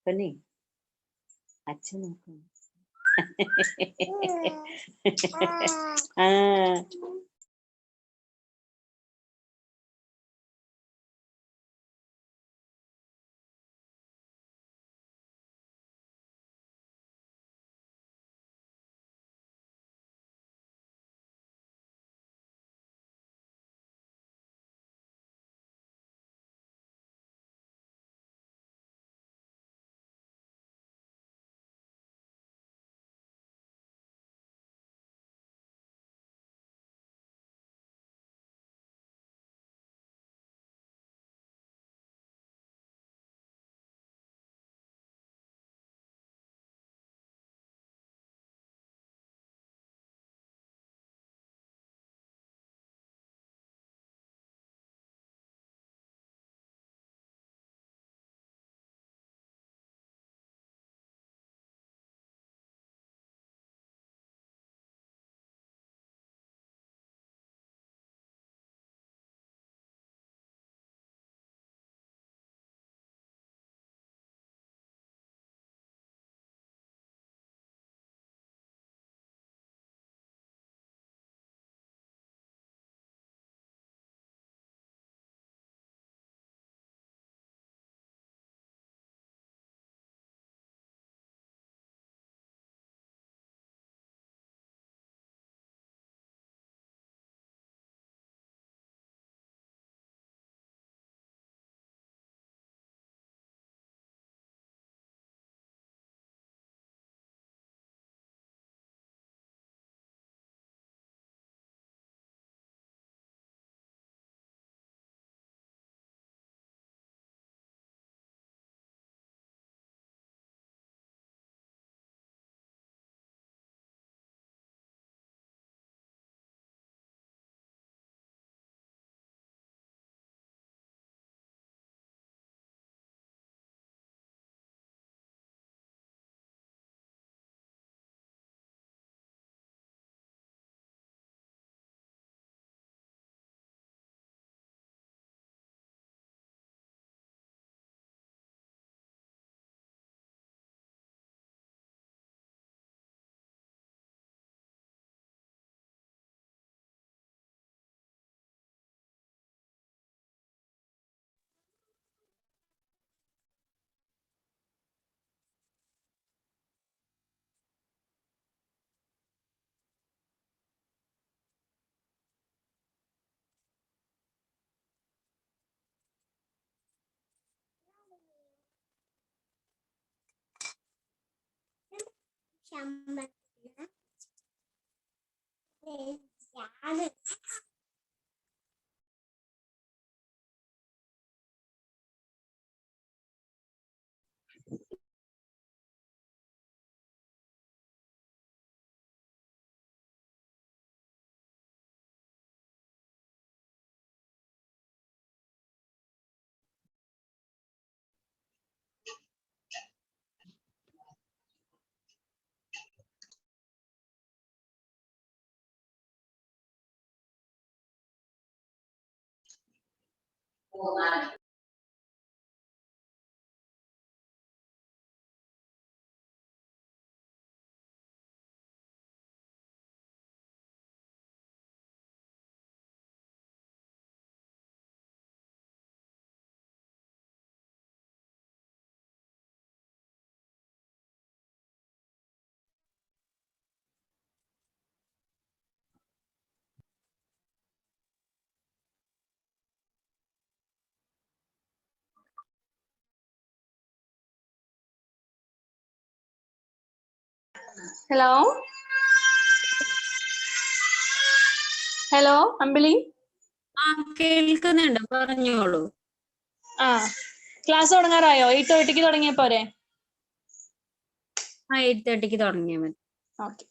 Funny. അച്ഛൻ നോക്കും. Hello? Hello, അമ്പിളി. കേൾക്കുന്നുണ്ട്, പറഞ്ഞോളൂ. ക്ലാസ് തുടങ്ങാറായോ? 8:30 തുടങ്ങിയ പോരെ? 8:30 തുടങ്ങിയാൽ മതി. ഓക്കെ.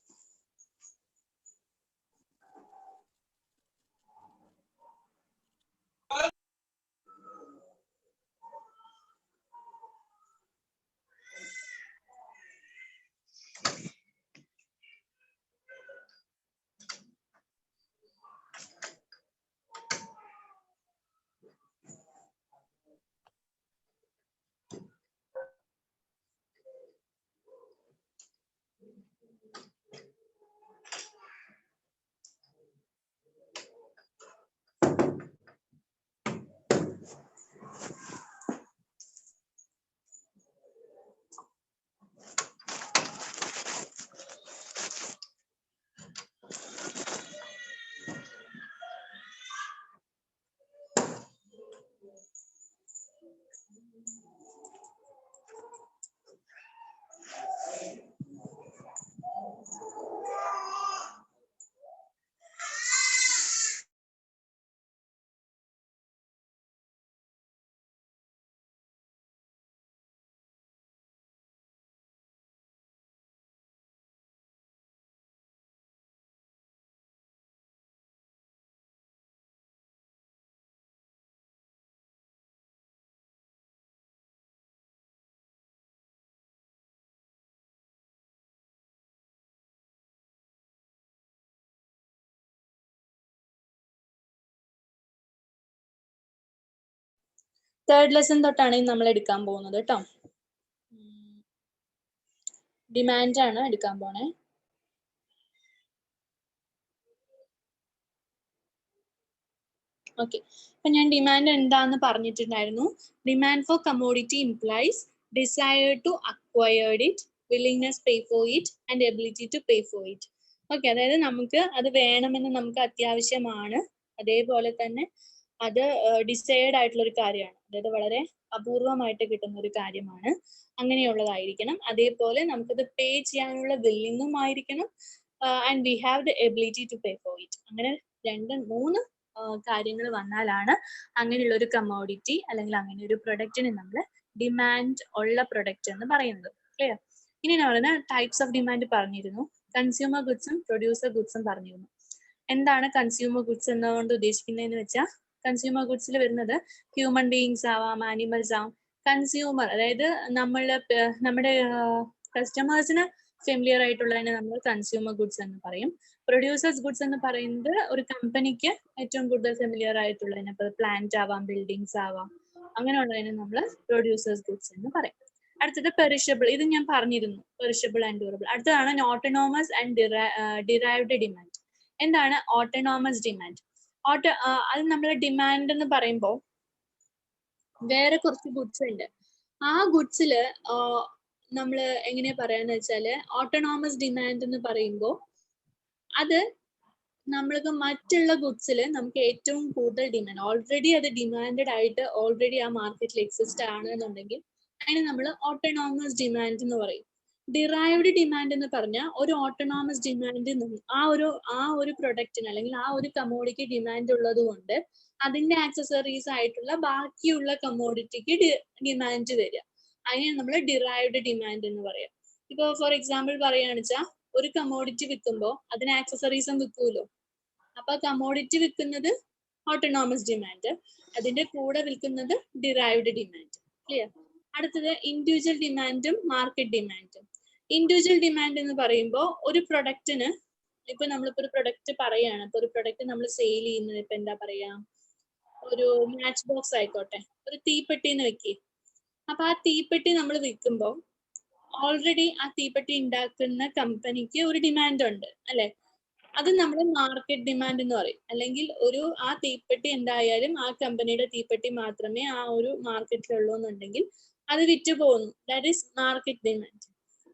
തേർഡ് ലെസൺ തൊട്ടാണ് നമ്മൾ എടുക്കാൻ പോകുന്നത് കേട്ടോ. ഡിമാൻഡ് ആണ് എടുക്കാൻ പോണേ. ഓക്കെ, അപ്പൊ ഞാൻ ഡിമാൻഡ് എന്താന്ന് പറഞ്ഞിട്ടുണ്ടായിരുന്നു. Demand for commodity implies desire to acquired it, willingness pay for it and ability to pay for it. Okay, അതായത് നമുക്ക് അത് വേണമെന്ന് നമുക്ക് അത്യാവശ്യമാണ്, അതേപോലെ തന്നെ അത് ഡിസൈഡ് ആയിട്ടുള്ള ഒരു കാര്യമാണ്, അതായത് വളരെ അപൂർവമായിട്ട് കിട്ടുന്ന ഒരു കാര്യമാണ്, അങ്ങനെയുള്ളതായിരിക്കണം. അതേപോലെ നമുക്കത് പേ ചെയ്യാനുള്ള വില്ലിങ്ങും ആയിരിക്കണം, and we have the ability to pay for it. അങ്ങനെ 2-3 കാര്യങ്ങൾ വന്നാലാണ് അങ്ങനെയുള്ള ഒരു കമ്മോഡിറ്റി അല്ലെങ്കിൽ അങ്ങനെ ഒരു പ്രൊഡക്റ്റിന് നമ്മൾ ഡിമാൻഡ് ഉള്ള പ്രൊഡക്റ്റ് എന്ന് പറയുന്നത്. ക്ലിയർ? ഇനി ഞാൻ പറയുന്നത് ടൈപ്സ് ഓഫ് ഡിമാൻഡ് പറഞ്ഞിരുന്നു, കൺസ്യൂമർ ഗുഡ്സും പ്രൊഡ്യൂസർ ഗുഡ്സും പറഞ്ഞിരുന്നു. എന്താണ് കൺസ്യൂമർ ഗുഡ്സ് എന്നതുകൊണ്ട് ഉദ്ദേശിക്കുന്നതെന്ന് വെച്ചാൽ, കൺസ്യൂമർ ഗുഡ്സിൽ വരുന്നത് ഹ്യൂമൻ ബീയിങ്സ് ആവാം, ആനിമൽസ് ആവാം. കൺസ്യൂമർ അതായത് നമ്മുടെ കസ്റ്റമേഴ്സിന് ഫെമിലിയർ ആയിട്ടുള്ളതിനെ നമ്മൾ കൺസ്യൂമർ ഗുഡ്സ് എന്ന് പറയും. പ്രൊഡ്യൂസേഴ്സ് ഗുഡ്സ് എന്ന് പറയുന്നത് ഒരു കമ്പനിക്ക് ഏറ്റവും കൂടുതൽ ഫെമിലിയർ ആയിട്ടുള്ളതിനെ, ഇപ്പോൾ പ്ലാന്റ് ആവാം, ബിൽഡിങ്സ് ആവാം, അങ്ങനെയുള്ളതിനെ നമ്മൾ പ്രൊഡ്യൂസേഴ്സ് ഗുഡ്സ് എന്ന് പറയും. അടുത്തത് പെറിഷബിൾ, ഇത് ഞാൻ പറഞ്ഞിരുന്നു, പെറിഷബിൾ ആൻഡ് ഡ്യൂറബിൾ. അടുത്തതാണ് ഓട്ടോണോമസ് ആൻഡ് ഡിറൈവ്ഡ് ഡിമാൻഡ്. എന്താണ് ഓട്ടോണോമസ് ഡിമാൻഡ്? അത് നമ്മൾ ഡിമാൻഡ് എന്ന് പറയുമ്പോൾ വേറെ കുറച്ച് ഗുഡ്സ് ഉണ്ട്. ആ ഗുഡ്സില് നമ്മൾ എങ്ങനെയാ പറയാന്ന് വെച്ചാല്, ഓട്ടോണോമസ് ഡിമാൻഡ് എന്ന് പറയുമ്പോൾ അത് നമ്മൾക്ക് മറ്റുള്ള ഗുഡ്സിൽ നമുക്ക് ഏറ്റവും കൂടുതൽ ഡിമാൻഡ്, ഓൾറെഡി അത് ഡിമാൻഡഡ് ആയിട്ട് ഓൾറെഡി ആ മാർക്കറ്റിൽ എക്സിസ്റ്റ് ആണെന്നുണ്ടെങ്കിൽ അതിന് നമ്മൾ ഓട്ടോണോമസ് ഡിമാൻഡ് എന്ന് പറയും. ഡിറൈവ്ഡ് ഡിമാൻഡ് എന്ന് പറഞ്ഞാൽ ഒരു ഓട്ടോണോമസ് ഡിമാൻഡ് ആ ഒരു പ്രൊഡക്റ്റിന് അല്ലെങ്കിൽ ആ ഒരു കമ്മോഡിറ്റി ഡിമാൻഡ് ഉള്ളത് കൊണ്ട് അതിന്റെ ആക്സസറീസ് ആയിട്ടുള്ള ബാക്കിയുള്ള കമ്മോഡിറ്റിക്ക് ഡിമാൻഡ് വരിക, അതിനെ നമ്മൾ ഡിറൈവ്ഡ് ഡിമാൻഡ് എന്ന് പറയാം. ഇപ്പൊ ഫോർ എക്സാമ്പിൾ പറയുകയാണെന്ന് വെച്ചാൽ, ഒരു കമ്മോഡിറ്റി വിൽക്കുമ്പോൾ അതിന് ആക്സസറീസും വിൽക്കുമല്ലോ. അപ്പൊ കമ്മോഡിറ്റി വിൽക്കുന്നത് ഓട്ടോണോമസ് ഡിമാൻഡ്, അതിന്റെ കൂടെ വിൽക്കുന്നത് ഡിറൈവ്ഡ് ഡിമാൻഡ്. ക്ലിയർ? അടുത്തത് ഇൻഡിവിജ്വൽ ഡിമാൻഡും മാർക്കറ്റ് ഡിമാൻഡും. ഇൻഡിവിജ്വൽ ഡിമാൻഡ് എന്ന് പറയുമ്പോൾ ഒരു പ്രൊഡക്റ്റിന്, ഇപ്പൊ നമ്മളിപ്പോ ഒരു പ്രൊഡക്റ്റ് പറയാണ്, ഇപ്പൊ ഒരു പ്രൊഡക്റ്റ് നമ്മൾ സെയിൽ ചെയ്യുന്നത് ഇപ്പൊ എന്താ പറയാ, ഒരു മാച്ച് ബോക്സ് ആയിക്കോട്ടെ, ഒരു തീപ്പെട്ടി എന്ന് വെക്കി. അപ്പൊ ആ തീപ്പെട്ടി നമ്മൾ വിൽക്കുമ്പോൾ ഓൾറെഡി ആ തീപ്പെട്ടി ഉണ്ടാക്കുന്ന കമ്പനിക്ക് ഒരു ഡിമാൻഡ് ഉണ്ട് അല്ലെ, അത് നമ്മൾ മാർക്കറ്റ് ഡിമാൻഡ് എന്ന് പറയും. അല്ലെങ്കിൽ ആ തീപ്പെട്ടി എന്തായാലും ആ കമ്പനിയുടെ തീപ്പെട്ടി മാത്രമേ ആ ഒരു മാർക്കറ്റിലുള്ളൂ എന്നുണ്ടെങ്കിൽ അത് വിറ്റ് പോകുന്നു, that is market demand.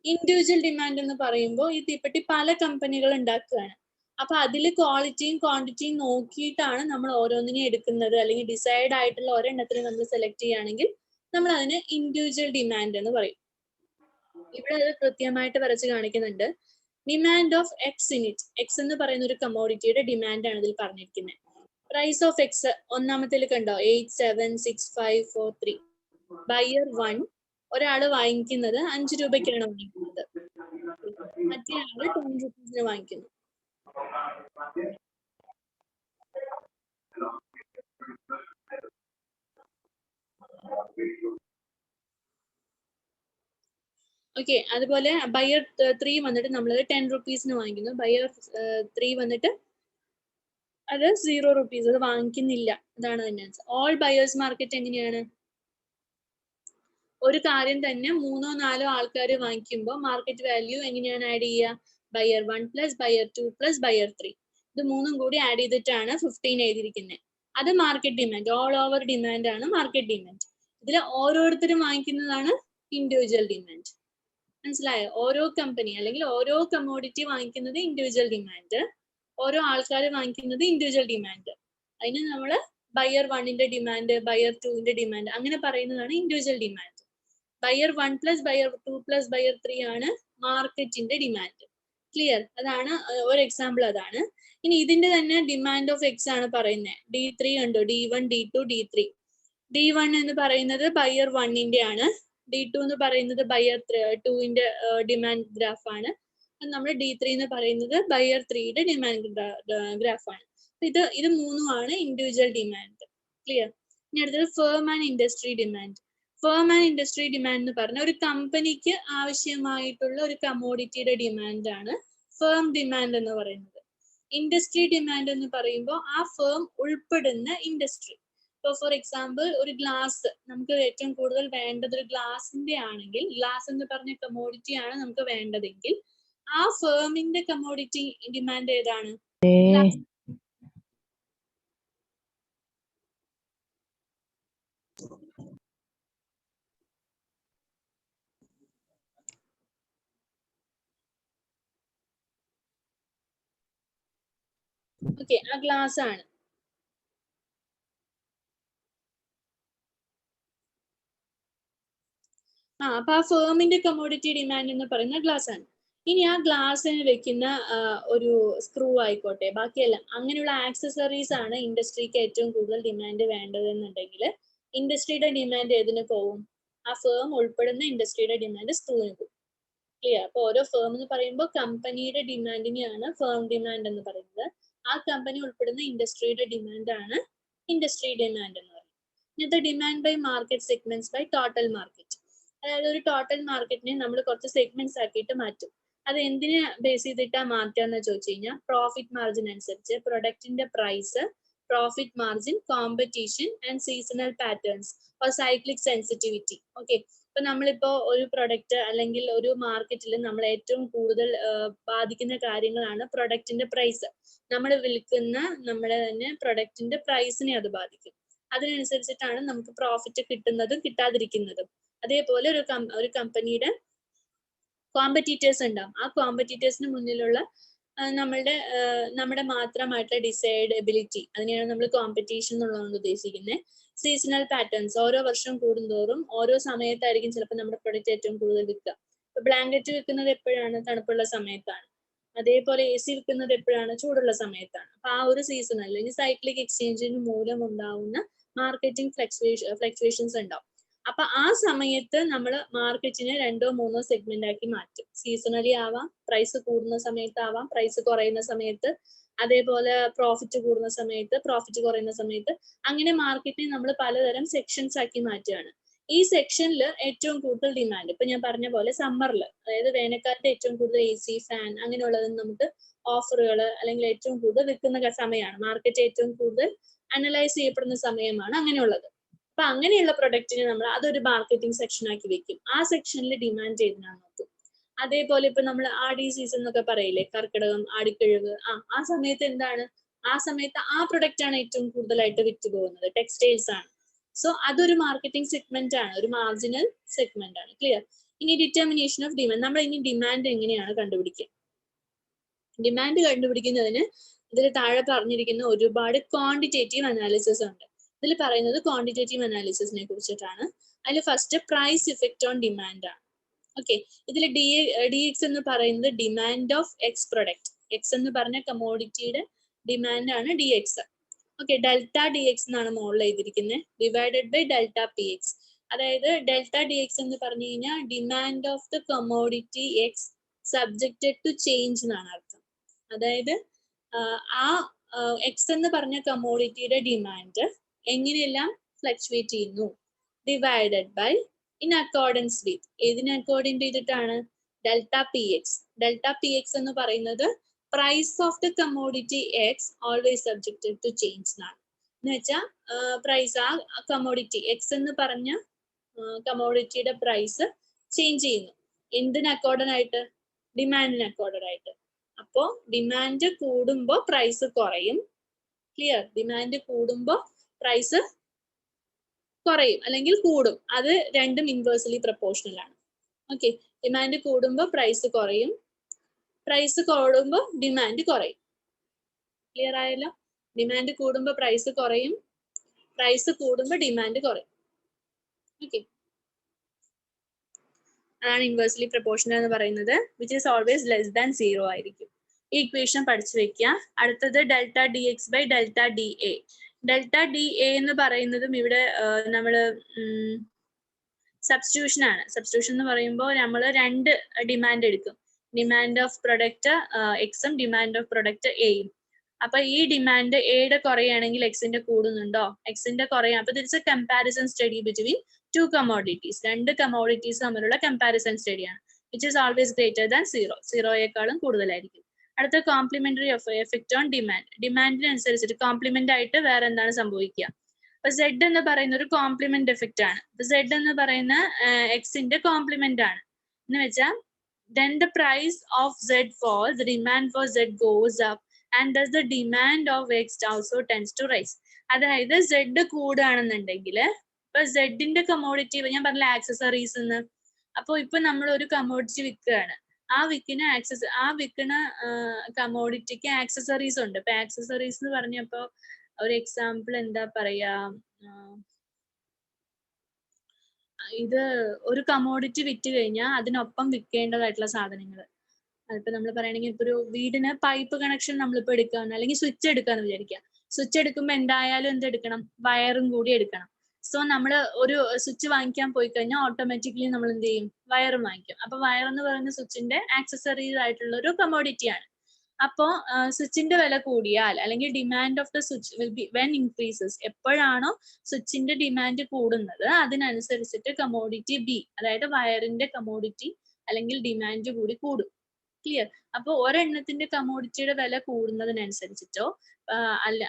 Individual demand എന്ന് പറയുമ്പോൾ ഈ തീപ്പെട്ടി പല കമ്പനികൾ ഉണ്ടാക്കുകയാണ്, അപ്പൊ അതിൽ ക്വാളിറ്റിയും ക്വാണ്ടിറ്റിയും നോക്കിയിട്ടാണ് നമ്മൾ ഓരോന്നിനെയും എടുക്കുന്നത്, അല്ലെങ്കിൽ ഡിസൈഡ് ആയിട്ടുള്ള ഒരെണ്ണത്തിന് നമ്മൾ സെലക്ട് ചെയ്യുകയാണെങ്കിൽ നമ്മൾ അതിന് ഇൻഡിവിജ്വൽ ഡിമാൻഡ് എന്ന് പറയും. ഇവിടെ അത് കൃത്യമായിട്ട് വരച്ച് കാണിക്കുന്നുണ്ട്. Demand of X in it, X എന്ന് പറയുന്ന ഒരു കമ്മോഡിറ്റിയുടെ ഡിമാൻഡ് ആണ് ഇതിൽ പറഞ്ഞിരിക്കുന്നത്. പ്രൈസ് ഓഫ് എക്സ് ഒന്നാമത്തിൽ കണ്ടോ, 876543. ബയർ 1, ഒരാള് വാങ്ങിക്കുന്നത് 5 രൂപയ്ക്കാണ് വാങ്ങിക്കുന്നത്, മറ്റേ ആള് 10 rupees വാങ്ങിക്കുന്നു. ഓക്കെ, അതുപോലെ ബയർ 3 വന്നിട്ട് നമ്മളത് 10 rupees വാങ്ങിക്കുന്നു, ബയർ 3 വന്നിട്ട് അത് 0 rupees, അത് വാങ്ങിക്കുന്നില്ല. ഇതാണ് തന്നെ ഓൾ ബയേഴ്സ് മാർക്കറ്റ്. എങ്ങനെയാണ് ഒരു കാര്യം തന്നെ 3-4 ആൾക്കാർ വാങ്ങിക്കുമ്പോൾ മാർക്കറ്റ് വാല്യൂ എങ്ങനെയാണ് ആഡ് ചെയ്യുക, buyer 1 plus buyer 2 plus buyer 3, ഇത് മൂന്നും കൂടി ആഡ് ചെയ്തിട്ടാണ് 15 എഴുതിയിരിക്കുന്നത്. അത് market demand, all over demand ആണ് മാർക്കറ്റ് ഡിമാൻഡ്. ഇതിൽ ഓരോരുത്തരും വാങ്ങിക്കുന്നതാണ് ഇൻഡിവിജ്വൽ ഡിമാൻഡ്. മനസ്സിലായോ? ഓരോ കമ്പനി അല്ലെങ്കിൽ ഓരോ കമ്മോഡിറ്റി വാങ്ങിക്കുന്നത് ഇൻഡിവിജ്വൽ ഡിമാൻഡ്, ഓരോ ആൾക്കാർ വാങ്ങിക്കുന്നത് ഇൻഡിവിജ്വൽ ഡിമാൻഡ്. അതിന് നമ്മൾ ബയർ 1ന്റെ ഡിമാൻഡ്, ബയർ 2ന്റെ ഡിമാൻഡ് അങ്ങനെ പറയുന്നതാണ് individual demand. Buyer 1 plus buyer 2 plus buyer 3 ആണ് മാർക്കറ്റിന്റെ ഡിമാൻഡ്. ക്ലിയർ? അതാണ് ഒരു എക്സാമ്പിൾ അതാണ്. ഇനി ഇതിന്റെ തന്നെ ഡിമാൻഡ് ഓഫ് എക്സ് ആണ് പറയുന്നത്. D3 ഉണ്ടോ, D1 D2 D3. D1 എന്ന് പറയുന്നത് ബയർ 1ന്റെ ആണ്, D2 എന്ന് പറയുന്നത് ബയർ 2ന്റെ ഡിമാൻഡ് ഗ്രാഫ് ആണ്, നമ്മൾ D3 എന്ന് പറയുന്നത് ബയർ 3യുടെ ഡിമാൻഡ് ഗ്രാഫ് ആണ്. ഇത് മൂന്നുമാണ് ഇൻഡിവിജ്വൽ ഡിമാൻഡ്. ക്ലിയർ? ഇനി അടുത്തത് firm and industry demand. Firm and industry demand എന്ന് പറഞ്ഞാൽ ഒരു കമ്പനിക്ക് ആവശ്യമായിട്ടുള്ള ഒരു കമ്മോഡിറ്റിയുടെ ഡിമാൻഡ് ആണ് ഫേം ഡിമാൻഡ് എന്ന് പറയുന്നത്. ഇൻഡസ്ട്രി ഡിമാൻഡ് എന്ന് പറയുമ്പോൾ ആ ഫേം ഉൾപ്പെടുന്ന ഇൻഡസ്ട്രി. ഇപ്പൊ ഫോർ എക്സാമ്പിൾ ഒരു ഗ്ലാസ് നമുക്ക് ഏറ്റവും കൂടുതൽ വേണ്ടത് ഒരു ഗ്ലാസിന്റെ ആണെങ്കിൽ, ഗ്ലാസ് എന്ന് പറഞ്ഞ കമോഡിറ്റി ആണ് നമുക്ക് വേണ്ടതെങ്കിൽ ആ ഫേമിന്റെ കമോഡിറ്റി ഡിമാൻഡ് ഏതാണ്? ഓക്കെ, ആ ഗ്ലാസ് ആണ്. അപ്പൊ ആ ഫേമിന്റെ കമോഡിറ്റി ഡിമാൻഡ് എന്ന് പറയുന്ന ഗ്ലാസ് ആണ്. ഇനി ആ ഗ്ലാസ്സിന് വെക്കുന്ന ഒരു സ്ക്രൂ ആയിക്കോട്ടെ, ബാക്കിയെല്ലാം അങ്ങനെയുള്ള ആക്സസറീസ് ആണ് ഇൻഡസ്ട്രിക്ക് ഏറ്റവും കൂടുതൽ ഡിമാൻഡ് വേണ്ടതെന്നുണ്ടെങ്കിൽ ഇൻഡസ്ട്രിയുടെ ഡിമാൻഡ് ഏതിന് പോവും? ആ ഫേം ഉൾപ്പെടുന്ന ഇൻഡസ്ട്രിയുടെ ഡിമാൻഡ് സ്ക്രൂവിന് പോകും. ക്ലിയർ? അപ്പൊ ഓരോ ഫേം എന്ന് പറയുമ്പോൾ കമ്പനിയുടെ ഡിമാൻഡിനെയാണ് ഫേം ഡിമാൻഡ് എന്ന് പറയുന്നത്. ആ കമ്പനി ഉൾപ്പെടുന്ന ഇൻഡസ്ട്രിയുടെ ഡിമാൻഡ് ആണ് ഇൻഡസ്ട്രി ഡിമാൻഡ് എന്ന് പറയുന്നത്. ഇന്നത്തെ demand by market segments by total market. അതായത് ഒരു ടോട്ടൽ മാർക്കറ്റിനെ നമ്മൾ കുറച്ച് സെഗ്മെന്റ്സ് ആക്കിയിട്ട് മാറ്റും. അത് എന്തിനെ ബേസ് ചെയ്തിട്ടാ മാറ്റാന്ന് ചോദിച്ചു കഴിഞ്ഞാൽ പ്രോഫിറ്റ് മാർജിൻ അനുസരിച്ച് പ്രൊഡക്റ്റിന്റെ price, profit margin, competition and seasonal patterns or cyclic sensitivity. Okay, ഇപ്പൊ നമ്മളിപ്പോ ഒരു പ്രൊഡക്റ്റ് അല്ലെങ്കിൽ ഒരു മാർക്കറ്റിൽ നമ്മൾ ഏറ്റവും കൂടുതൽ ബാധിക്കുന്ന കാര്യങ്ങളാണ് പ്രൊഡക്റ്റിന്റെ പ്രൈസ്. നമ്മൾ വിൽക്കുന്ന നമ്മുടെ തന്നെ പ്രൊഡക്റ്റിന്റെ പ്രൈസിനെ അത് ബാധിക്കും. അതിനനുസരിച്ചിട്ടാണ് നമുക്ക് പ്രോഫിറ്റ് കിട്ടുന്നതും കിട്ടാതിരിക്കുന്നതും. അതേപോലെ ഒരു കമ്പനിയുടെ കോമ്പറ്റീറ്റേഴ്സ് ഉണ്ടാവും. ആ കോമ്പറ്റീറ്റേഴ്സിന് മുന്നിലുള്ള നമ്മുടെ മാത്രമായിട്ടുള്ള ഡിസൈഡബിലിറ്റി, അതിനെയാണ് നമ്മൾ കോമ്പറ്റീഷൻ എന്നുള്ളതുകൊണ്ട് ഉദ്ദേശിക്കുന്നത്. സീസണൽ പാറ്റേൺസ്, ഓരോ വർഷം കൂടുന്തോറും ഓരോ സമയത്തായിരിക്കും ചിലപ്പോൾ നമ്മുടെ പ്രൊഡക്റ്റ് ഏറ്റവും കൂടുതൽ വിൽക്കുക. ഇപ്പൊ ബ്ലാങ്കറ്റ് വിൽക്കുന്നത് എപ്പോഴാണ്? തണുപ്പുള്ള സമയത്താണ്. അതേപോലെ AC വിൽക്കുന്നത് എപ്പോഴാണ്? ചൂടുള്ള സമയത്താണ്. അപ്പൊ ആ ഒരു സീസൺ അല്ലെങ്കിൽ സൈക്ലിക് എക്സ്ചേഞ്ചിന് മൂലം ഉണ്ടാവുന്ന മാർക്കറ്റിംഗ് ഫ്ലക്ച്വേഷൻസ് ഉണ്ടാവും. അപ്പൊ ആ സമയത്ത് നമ്മൾ മാർക്കറ്റിനെ 2 or 3 സെഗ്മെന്റ് ആക്കി മാറ്റും. സീസണലി ആവാം, പ്രൈസ് കൂടുന്ന സമയത്താവാം, പ്രൈസ് കുറയുന്ന സമയത്ത്, അതേപോലെ പ്രോഫിറ്റ് കൂടുന്ന സമയത്ത്, പ്രോഫിറ്റ് കുറയുന്ന സമയത്ത്, അങ്ങനെ മാർക്കറ്റിനെ നമ്മൾ പലതരം സെക്ഷൻസ് ആക്കി മാറ്റുകയാണ്. ഈ സെക്ഷനിൽ ഏറ്റവും കൂടുതൽ ഡിമാൻഡ്, ഇപ്പൊ ഞാൻ പറഞ്ഞ പോലെ സമ്മറിൽ, അതായത് വേനൽക്കാലത്ത് ഏറ്റവും കൂടുതൽ AC, ഫാൻ അങ്ങനെയുള്ളതിന് നമുക്ക് ഓഫറുകൾ അല്ലെങ്കിൽ ഏറ്റവും കൂടുതൽ വിൽക്കുന്ന സമയമാണ്. മാർക്കറ്റ് ഏറ്റവും കൂടുതൽ അനലൈസ് ചെയ്യപ്പെടുന്ന സമയമാണ് അങ്ങനെയുള്ളത്. അപ്പൊ അങ്ങനെയുള്ള പ്രൊഡക്റ്റിനെ നമ്മൾ അതൊരു മാർക്കറ്റിംഗ് സെക്ഷൻ ആക്കി വെക്കും. ആ സെക്ഷനിൽ ഡിമാൻഡ് ചെയ്തതാണ് നോക്കും. അതേപോലെ ഇപ്പൊ നമ്മൾ ആടി സീസൺ എന്നൊക്കെ പറയില്ലേ, കർക്കിടകം, ആടിക്കിഴവ്, ആ സമയത്ത് എന്താണ്? ആ സമയത്ത് ആ പ്രൊഡക്റ്റ് ആണ് ഏറ്റവും കൂടുതലായിട്ട് വിറ്റ് പോകുന്നത്, ടെക്സ്റ്റൈൽസ് ആണ്. സോ അതൊരു മാർക്കറ്റിംഗ് സെഗ്മെന്റ് ആണ്, ഒരു മാർജിനൽ സെഗ്മെന്റ് ആണ്. ക്ലിയർ? ഇനി ഡിറ്റർമിനേഷൻ ഓഫ് ഡിമാൻഡ്. നമ്മൾ ഇനി ഡിമാൻഡ് എങ്ങനെയാണ് കണ്ടുപിടിക്കുക? ഡിമാൻഡ് കണ്ടുപിടിക്കുന്നതിന് ഇതിൽ താഴെ പറഞ്ഞിരിക്കുന്ന ഒരുപാട് ക്വാണ്ടിറ്റേറ്റീവ് അനാലിസിസ് ഉണ്ട്. ഇതിൽ പറയുന്നത് ക്വാണ്ടിറ്റേറ്റീവ് അനാലിസിസിനെ കുറിച്ചിട്ടാണ്. അതിൽ first price effect on demand ആണ്. ഓക്കെ, ഇതിൽ DX എന്ന് പറയുന്നത് demand of X product. X എന്ന് പറഞ്ഞ കമോഡിറ്റിയുടെ ഡിമാൻഡ് ആണ് DX. ഓക്കെ, ഡെൽറ്റ DX എന്നാണ് മോഡൽ ചെയ്തിരിക്കുന്നത്, ഡിവൈഡഡ് ബൈ ഡെൽറ്റ PX. അതായത് ഡെൽറ്റ DX എന്ന് പറഞ്ഞു കഴിഞ്ഞാൽ demand of the commodity X subjected to change എന്നാണ് അർത്ഥം. അതായത് ആ എക്സ് എന്ന് പറഞ്ഞ കമോഡിറ്റിയുടെ ഡിമാൻഡ് എങ്ങനെയെല്ലാം ഫ്ലക്ച്വേറ്റ് ചെയ്യുന്നു, divided by in accordance with, ഏതിന് അക്കോർഡിംഗ് ചെയ്തിട്ടാണ്? Delta PX. ഡെൽറ്റ PX എന്ന് പറയുന്നത് price of the commodity X always subjected to change എന്നാണ്. എന്ന് വെച്ചാൽ പ്രൈസ്, ആ കമോഡിറ്റി എക്സ് എന്ന് പറഞ്ഞ കമോഡിറ്റിയുടെ പ്രൈസ് ചേഞ്ച് ചെയ്യുന്നു. എന്തിന് അക്കോർഡൻ ആയിട്ട്? ഡിമാൻഡിന് അക്കോർഡൻ ആയിട്ട്. അപ്പോ ഡിമാൻഡ് കൂടുമ്പോൾ പ്രൈസ് കുറയും. ക്ലിയർ? ഡിമാൻഡ് കൂടുമ്പോൾ പ്രൈസ് കുറയും അല്ലെങ്കിൽ കൂടും. അത് രണ്ടും ഇൻവേഴ്സ്ലി പ്രൊപ്പോർഷണൽ ആണ്. ഓക്കെ, ഡിമാൻഡ് കൂടുമ്പോൾ പ്രൈസ് കുറയും, പ്രൈസ് കൂടുമ്പോൾ ഡിമാൻഡ് കുറയും. ക്ലിയർ ആയല്ലോ? ഡിമാൻഡ് കൂടുമ്പോൾ പ്രൈസ് കുറയും, പ്രൈസ് കൂടുമ്പോൾ ഡിമാൻഡ് കുറയും. ഓക്കെ, അതാണ് ഇൻവേഴ്സ്ലി പ്രൊപ്പോർഷണൽ എന്ന് പറയുന്നത്, which is always less than 0 ആയിരിക്കും. ഈ ഇക്വേഷൻ പഠിച്ചു വെക്കുക. അടുത്തത് delta DX by delta DA. Delta DA എന്ന് പറയുന്നതും ഇവിടെ നമ്മൾ സബ്സ്റ്റിറ്റ്യൂഷൻ ആണ്. സബ്സ്റ്റിറ്റ്യൂഷൻ എന്ന് പറയുമ്പോൾ നമ്മൾ 2 ഡിമാൻഡ് എടുക്കും, ഡിമാൻഡ് ഓഫ് പ്രൊഡക്റ്റ് എക്സും ഡിമാൻഡ് ഓഫ് പ്രൊഡക്റ്റ് എയും. അപ്പൊ ഈ ഡിമാൻഡ് എയുടെ കുറയുകയാണെങ്കിൽ എക്സിന്റെ കൂടുന്നുണ്ടോ? എക്സിന്റെ കുറയാം. അപ്പൊ that's a comparison study between 2 commodities. 2 commodities തമ്മിലുള്ള കമ്പാരിസൺ സ്റ്റഡിയാണ്, which is always greater than 0. 0യേക്കാളും കൂടുതലായിരിക്കും. അടുത്ത കോംപ്ലിമെന്ററി എഫക്റ്റ് ഓൺ ഡിമാൻഡ്. ഡിമാൻഡിനനുസരിച്ചിട്ട് കോംപ്ലിമെന്റ് ആയിട്ട് വേറെ എന്താണ് സംഭവിക്കുക? അപ്പൊ Z എന്ന് പറയുന്ന ഒരു കോംപ്ലിമെന്റ് എഫക്റ്റ് ആണ്. Z എന്ന് പറയുന്ന എക്സിന്റെ കോംപ്ലിമെന്റ് ആണ് എന്ന് വെച്ചാൽ then the price of Z falls, the demand for Z goes up, and thus the demand of X also tends to rise. അതായത് Z കൂടുകയാണെന്നുണ്ടെങ്കിൽ ഇപ്പൊ സെഡിന്റെ കമ്മോഡിറ്റി ഞാൻ പറഞ്ഞ ആക്സസറീസ് എന്ന്, അപ്പൊ ഇപ്പൊ നമ്മൾ ഒരു കമ്മോഡിറ്റി വിൽക്കുകയാണ്, ആ വിൽക്കുന്ന കമ്മോഡിറ്റിക്ക് ആക്സസറീസ് ഉണ്ട്. ഇപ്പൊ ആക്സസറീസ് എന്ന് പറഞ്ഞപ്പോ ഒരു എക്സാമ്പിൾ എന്താ പറയാ, ഇത് ഒരു കമ്മോഡിറ്റി വിറ്റ് കഴിഞ്ഞാൽ അതിനൊപ്പം വിൽക്കേണ്ടതായിട്ടുള്ള സാധനങ്ങൾ, അതിപ്പോ നമ്മൾ പറയുകയാണെങ്കിൽ ഇപ്പൊ ഒരു വീടിന് പൈപ്പ് കണക്ഷൻ നമ്മളിപ്പോ എടുക്കാന്ന് അല്ലെങ്കിൽ സ്വിച്ച് എടുക്കാന്ന് വിചാരിക്കുക. സ്വിച്ച് എടുക്കുമ്പോൾ എന്തായാലും എന്തെടുക്കണം, വയറും കൂടി എടുക്കണം. സോ നമ്മൾ ഒരു സ്വിച്ച് വാങ്ങിക്കാൻ പോയി കഴിഞ്ഞാൽ ഓട്ടോമാറ്റിക്കലി നമ്മൾ എന്ത് ചെയ്യും, വയറും വാങ്ങിക്കും. അപ്പൊ വയർ എന്ന് പറയുന്ന സ്വിച്ചിന്റെ ആക്സസറീസ് ആയിട്ടുള്ള ഒരു കമ്മോഡിറ്റിയാണ്. അപ്പോ സ്വിച്ചിന്റെ വില കൂടിയാൽ അല്ലെങ്കിൽ demand of the switch will be when increases, എപ്പോഴാണോ സ്വിച്ചിന്റെ ഡിമാൻഡ് കൂടുന്നത് അതിനനുസരിച്ചിട്ട് കമ്മോഡിറ്റി ബി, അതായത് വയറിന്റെ കമ്മോഡിറ്റി അല്ലെങ്കിൽ ഡിമാൻഡ് കൂടി കൂടും. ക്ലിയർ? അപ്പൊ ഒരെണ്ണത്തിന്റെ കമ്മോഡിറ്റിയുടെ വില കൂടുന്നതിനനുസരിച്ചിട്ടോ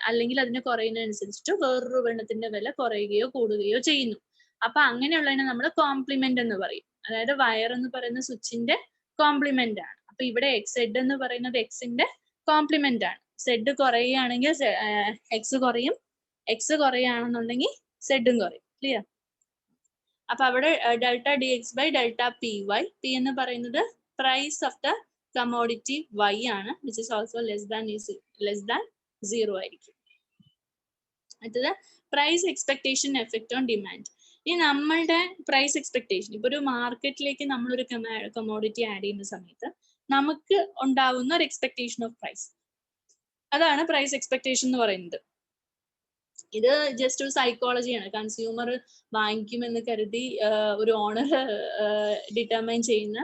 അല്ലെങ്കിൽ അതിന് കുറയുന്നതിനനുസരിച്ചിട്ടോ വേറൊരു എണ്ണത്തിന്റെ വില കുറയുകയോ കൂടുകയോ ചെയ്യുന്നു. അപ്പൊ അങ്ങനെയുള്ളതിനെ നമ്മൾ കോംപ്ലിമെന്റ് എന്ന് പറയും. അതായത് വയർ എന്ന് പറയുന്ന സ്വിച്ചിന്റെ കോംപ്ലിമെന്റ് ആണ്. അപ്പൊ ഇവിടെ Z എന്ന് പറയുന്നത് എക്സിന്റെ കോംപ്ലിമെന്റ് ആണ്. Z കുറയുകയാണെങ്കിൽ എക്സ് കുറയും, എക്സ് കുറയുകയാണെന്നുണ്ടെങ്കിൽ സെഡും കുറയും. ക്ലിയർ? അപ്പൊ അവിടെ delta DX by delta PY, P എന്ന് പറയുന്നത് price of the commodity Y ആണ്, which is also less than 0 ആയിരിക്കും. അടുത്തത് price expectation effect on demand. ഇനി നമ്മളുടെ പ്രൈസ് എക്സ്പെക്ടേഷൻ, ഇപ്പൊ ഒരു മാർക്കറ്റിലേക്ക് നമ്മളൊരു കമ്മോഡിറ്റി ആഡ് ചെയ്യുന്ന സമയത്ത് നമുക്ക് ഉണ്ടാവുന്ന ഒരു എക്സ്പെക്ടേഷൻ ഓഫ് പ്രൈസ്, അതാണ് പ്രൈസ് എക്സ്പെക്ടേഷൻ എന്ന് പറയുന്നത്. ഇത് ജസ്റ്റ് ഒരു സൈക്കോളജിയാണ്. കൺസ്യൂമർ വാങ്ങിക്കുമെന്ന് കരുതി ഒരു ഓണർ ഡിറ്റർമൈൻ ചെയ്യുന്ന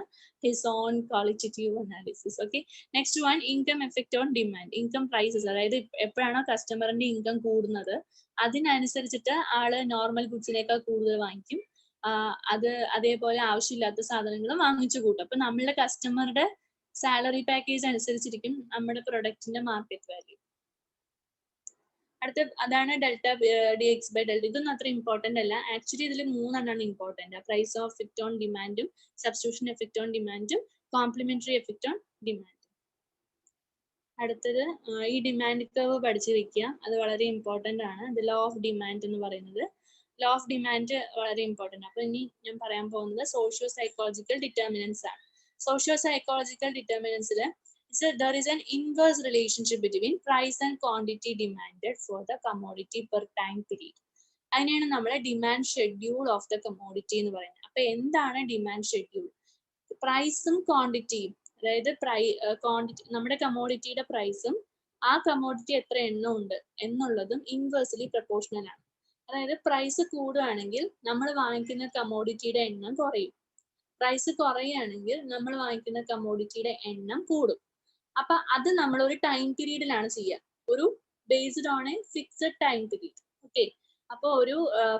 his own qualitative analysis. Okay, next one income effect on demand. Income prices, അതായത് എപ്പോഴാണോ കസ്റ്റമറിന്റെ ഇൻകം കൂടുന്നത് അതിനനുസരിച്ചിട്ട് ആള് നോർമൽ ഗുഡ്സിനേക്കാൾ കൂടുതൽ വാങ്ങിക്കും. അതേപോലെ ആവശ്യമില്ലാത്ത സാധനങ്ങൾ വാങ്ങിച്ചു കൂട്ടും. അപ്പൊ നമ്മളുടെ കസ്റ്റമറുടെ സാലറി പാക്കേജ് അനുസരിച്ചിരിക്കും നമ്മുടെ പ്രൊഡക്റ്റിന്റെ മാർക്കറ്റ് വാല്യൂ. അടുത്ത അതാണ് ഡെൽറ്റ DX ബൈ ഡെൽറ്റ. ഇതൊന്നും അത്ര ഇമ്പോർട്ടന്റ് അല്ല. ആക്ച്വലി ഇതിൽ 3 എണ്ണമാണ് important: price of effect on ഡിമാൻഡും, സബ്സ്റ്റിറ്റ്യൂഷൻ എഫക്ട് ഓൺ ഡിമാൻഡും, കോംപ്ലിമെന്ററി എഫക്ട് ഓൺ ഡിമാൻഡ്. അടുത്തത് ഈ ഡിമാൻഡ് കർവ് പഠിച്ചു വെക്കുക, അത് വളരെ ഇമ്പോർട്ടന്റ് ആണ്. ഇത് ലോ ഓഫ് ഡിമാൻഡ് എന്ന് പറയുന്നത്. ലോ ഓഫ് ഡിമാൻഡ് വളരെ ഇമ്പോർട്ടന്റ്. അപ്പൊ ഇനി ഞാൻ പറയാൻ പോകുന്നത് സോഷ്യോ സൈക്കോളജിക്കൽ ഡിറ്റർമിനൻസ് ആണ്. സോഷ്യോ സൈക്കോളജിക്കൽ ഡിറ്റർമിനൻസിൽ there is an inverse relationship between price and quantity demanded for the commodity per time period. അതിനെയാണ് നമ്മൾ demand schedule of the commodity എന്ന് പറയുന്നത്. അപ്പൊ എന്താണ് ഡിമാൻഡ് ഷെഡ്യൂൾ? പ്രൈസും ക്വാണ്ടിറ്റിയും, അതായത് ക്വാണ്ടിറ്റി, നമ്മുടെ കമ്മോഡിറ്റിയുടെ പ്രൈസും ആ കമ്മോഡിറ്റി എത്ര എണ്ണം ഉണ്ട് എന്നുള്ളതും ഇൻവേഴ്സ്ലി പ്രപ്പോർഷണൽ ആണ്. അതായത് പ്രൈസ് കൂടുകയാണെങ്കിൽ നമ്മൾ വാങ്ങിക്കുന്ന കമ്മോഡിറ്റിയുടെ എണ്ണം കുറയും, പ്രൈസ് കുറയുകയാണെങ്കിൽ നമ്മൾ വാങ്ങിക്കുന്ന കമ്മോഡിറ്റിയുടെ എണ്ണം കൂടും. അപ്പൊ അത് നമ്മൾ ഒരു ടൈം പീരീഡിലാണ് ചെയ്യുക, ഒരു based on a fixed time period. Okay, അപ്പൊ ഒരു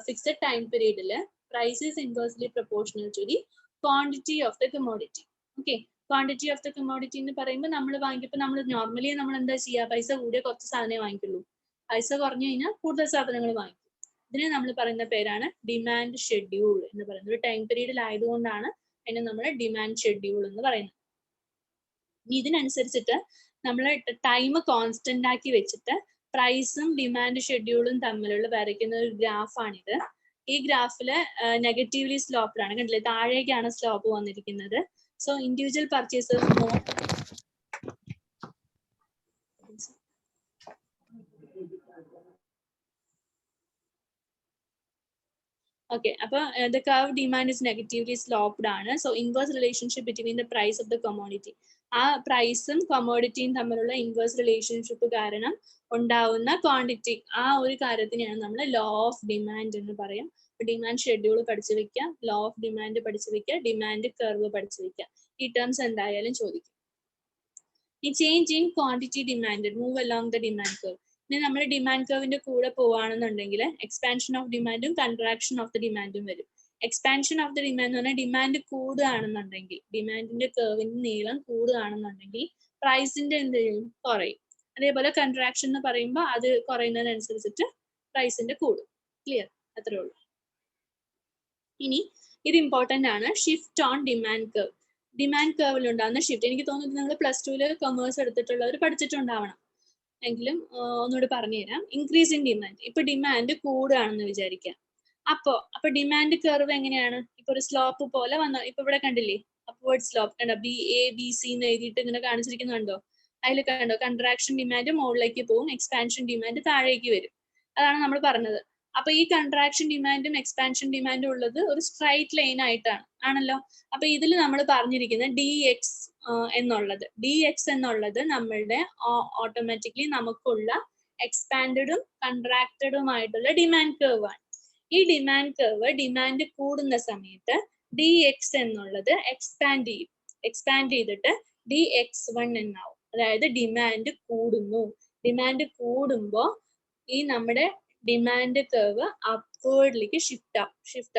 ഫിക്സഡ് ടൈം പീരീഡിൽ price is inversely proportional to the quantity of the commodity. Okay, quantity of the commodity എന്ന് പറയുമ്പോൾ നമ്മൾ വാങ്ങിക്കുമ്പോൾ നമ്മൾ നോർമലി നമ്മൾ എന്താ ചെയ്യുക, പൈസ കൂടിയ കുറച്ച് സാധനമേ വാങ്ങിക്കുള്ളൂ, പൈസ കുറഞ്ഞു കഴിഞ്ഞാൽ കൂടുതൽ സാധനങ്ങൾ വാങ്ങിക്കും. ഇതിനെ നമ്മൾ പറയുന്ന പേരാണ് ഡിമാൻഡ് ഷെഡ്യൂൾ എന്ന് പറയുന്നത്. ഒരു ടൈം പീരീഡിലായതുകൊണ്ടാണ് അതിനെ നമ്മൾ ഡിമാൻഡ് ഷെഡ്യൂൾ എന്ന് പറയുന്നത്. ഇതിനനുസരിച്ചിട്ട് നമ്മൾ ടൈം കോൺസ്റ്റന്റ് ആക്കി വെച്ചിട്ട് പ്രൈസും ഡിമാൻഡ് ഷെഡ്യൂളും തമ്മിലുള്ള വരയ്ക്കുന്ന ഒരു ഗ്രാഫാണിത്. ഈ ഗ്രാഫില് നെഗറ്റീവ്ലി സ്ലോപ്ഡ് ആണ്, കണ്ടില്ലേ, താഴേക്കാണ് സ്ലോപ്പ് വന്നിരിക്കുന്നത്. So individual purchasers Okay, the curve demand is negatively sloped ആണ്. So inverse relationship between the price of the commodity, ആ പ്രൈസും കമ്മോഡിറ്റിയും തമ്മിലുള്ള ഇൻവേഴ്സ് റിലേഷൻഷിപ്പ് കാരണം ഉണ്ടാവുന്ന ക്വാണ്ടിറ്റി, ആ ഒരു കാര്യത്തിനെയാണ് നമ്മൾ ലോ ഓഫ് ഡിമാൻഡ് എന്ന് പറയും. ഡിമാൻഡ് ഷെഡ്യൂൾ പഠിച്ചു വെക്കുക, ലോ ഓഫ് ഡിമാൻഡ് പഠിച്ചു വെക്കുക, ഡിമാൻഡ് കർവ് പഠിച്ചു വെക്കുക. ഈ ടേംസ് എന്തായാലും ചോദിക്കും. ഈ change in quantity demand move along the demand curve. ഇനി നമ്മൾ ഡിമാൻഡ് കർവിന്റെ കൂടെ പോവുകയാണെന്നുണ്ടെങ്കിൽ എക്സ്പാൻഷൻ ഓഫ് ഡിമാൻഡും കൺട്രാക്ഷൻ ഓഫ് ദ ഡിമാൻഡും വരും. എക്സ്പാൻഷൻ ഓഫ് ദ ഡിമാൻഡ് എന്ന് പറഞ്ഞാൽ ഡിമാൻഡ് കൂടുകയാണെന്നുണ്ടെങ്കിൽ, ഡിമാൻഡിന്റെ കർവിന്റെ നീളം കൂടുകയാണെന്നുണ്ടെങ്കിൽ പ്രൈസിന്റെ എന്ത് ചെയ്യും, കുറയും. അതേപോലെ കൺട്രാക്ഷൻ എന്ന് പറയുമ്പോൾ അത് കുറയുന്നതിനനുസരിച്ചിട്ട് പ്രൈസിന്റെ കൂടും. ക്ലിയർ? അത്രേ ഉള്ളൂ. ഇനി ഇത് ഇമ്പോർട്ടന്റ് ആണ്, shift on demand curve. Demand കർവിൽ ഉണ്ടാകുന്ന ഷിഫ്റ്റ്, എനിക്ക് തോന്നുന്നു നിങ്ങൾ +2 കൊമേഴ്സ് എടുത്തിട്ടുള്ളവർ പഠിച്ചിട്ടുണ്ടാവണം, എങ്കിലും ഒന്നുകൂടി പറഞ്ഞുതരാം. ഇൻക്രീസ് ഇൻ ഡിമാൻഡ്, ഇപ്പൊ ഡിമാൻഡ് കൂടുകയാണെന്ന് വിചാരിക്കാം. അപ്പൊ ഡിമാൻഡ് കർവ് എങ്ങനെയാണ്? ഇപ്പൊ ഒരു സ്ലോപ്പ് പോലെ വന്ന, ഇപ്പൊ ഇവിടെ കണ്ടില്ലേ അപ്വേർഡ് സ്ലോപ്പ് കണ്ടോ, BA BC എന്ന് എഴുതിയിട്ട് ഇങ്ങനെ കാണിച്ചിരിക്കുന്നുണ്ടോ? അതിൽ കണ്ടോ കൺട്രാക്ഷൻ ഡിമാൻഡ് മുകളിലേക്ക് പോകും, എക്സ്പാൻഷൻ ഡിമാൻഡ് താഴേക്ക് വരും. അതാണ് നമ്മൾ പറഞ്ഞത്. അപ്പൊ ഈ കൺട്രാക്ഷൻ ഡിമാൻഡും എക്സ്പാൻഷൻ ഡിമാൻഡും ഉള്ളത് ഒരു സ്ട്രൈറ്റ് ലൈൻ ആയിട്ടാണ്, ആണല്ലോ. അപ്പൊ ഇതിൽ നമ്മൾ പറഞ്ഞിരിക്കുന്നത് DX എന്നുള്ളത് നമ്മളുടെ ഓട്ടോമാറ്റിക്കലി നമുക്കുള്ള എക്സ്പാൻഡഡും കൺട്രാക്റ്റഡുമായിട്ടുള്ള ഡിമാൻഡ് കർവ് ആണ്. ഈ ഡിമാൻഡ് കർവ് ഡിമാൻഡ് കൂടുന്ന സമയത്ത് DX എന്നുള്ളത് എക്സ്പാൻഡ് ചെയ്തിട്ട് DX1 എന്നാവും. അതായത് ഡിമാൻഡ് കൂടുന്നു. ഡിമാൻഡ് കൂടുമ്പോൾ ഈ നമ്മുടെ ഡിമാൻഡ് കർവ് അപ്വേർഡിലേക്ക് ഷിഫ്റ്റ്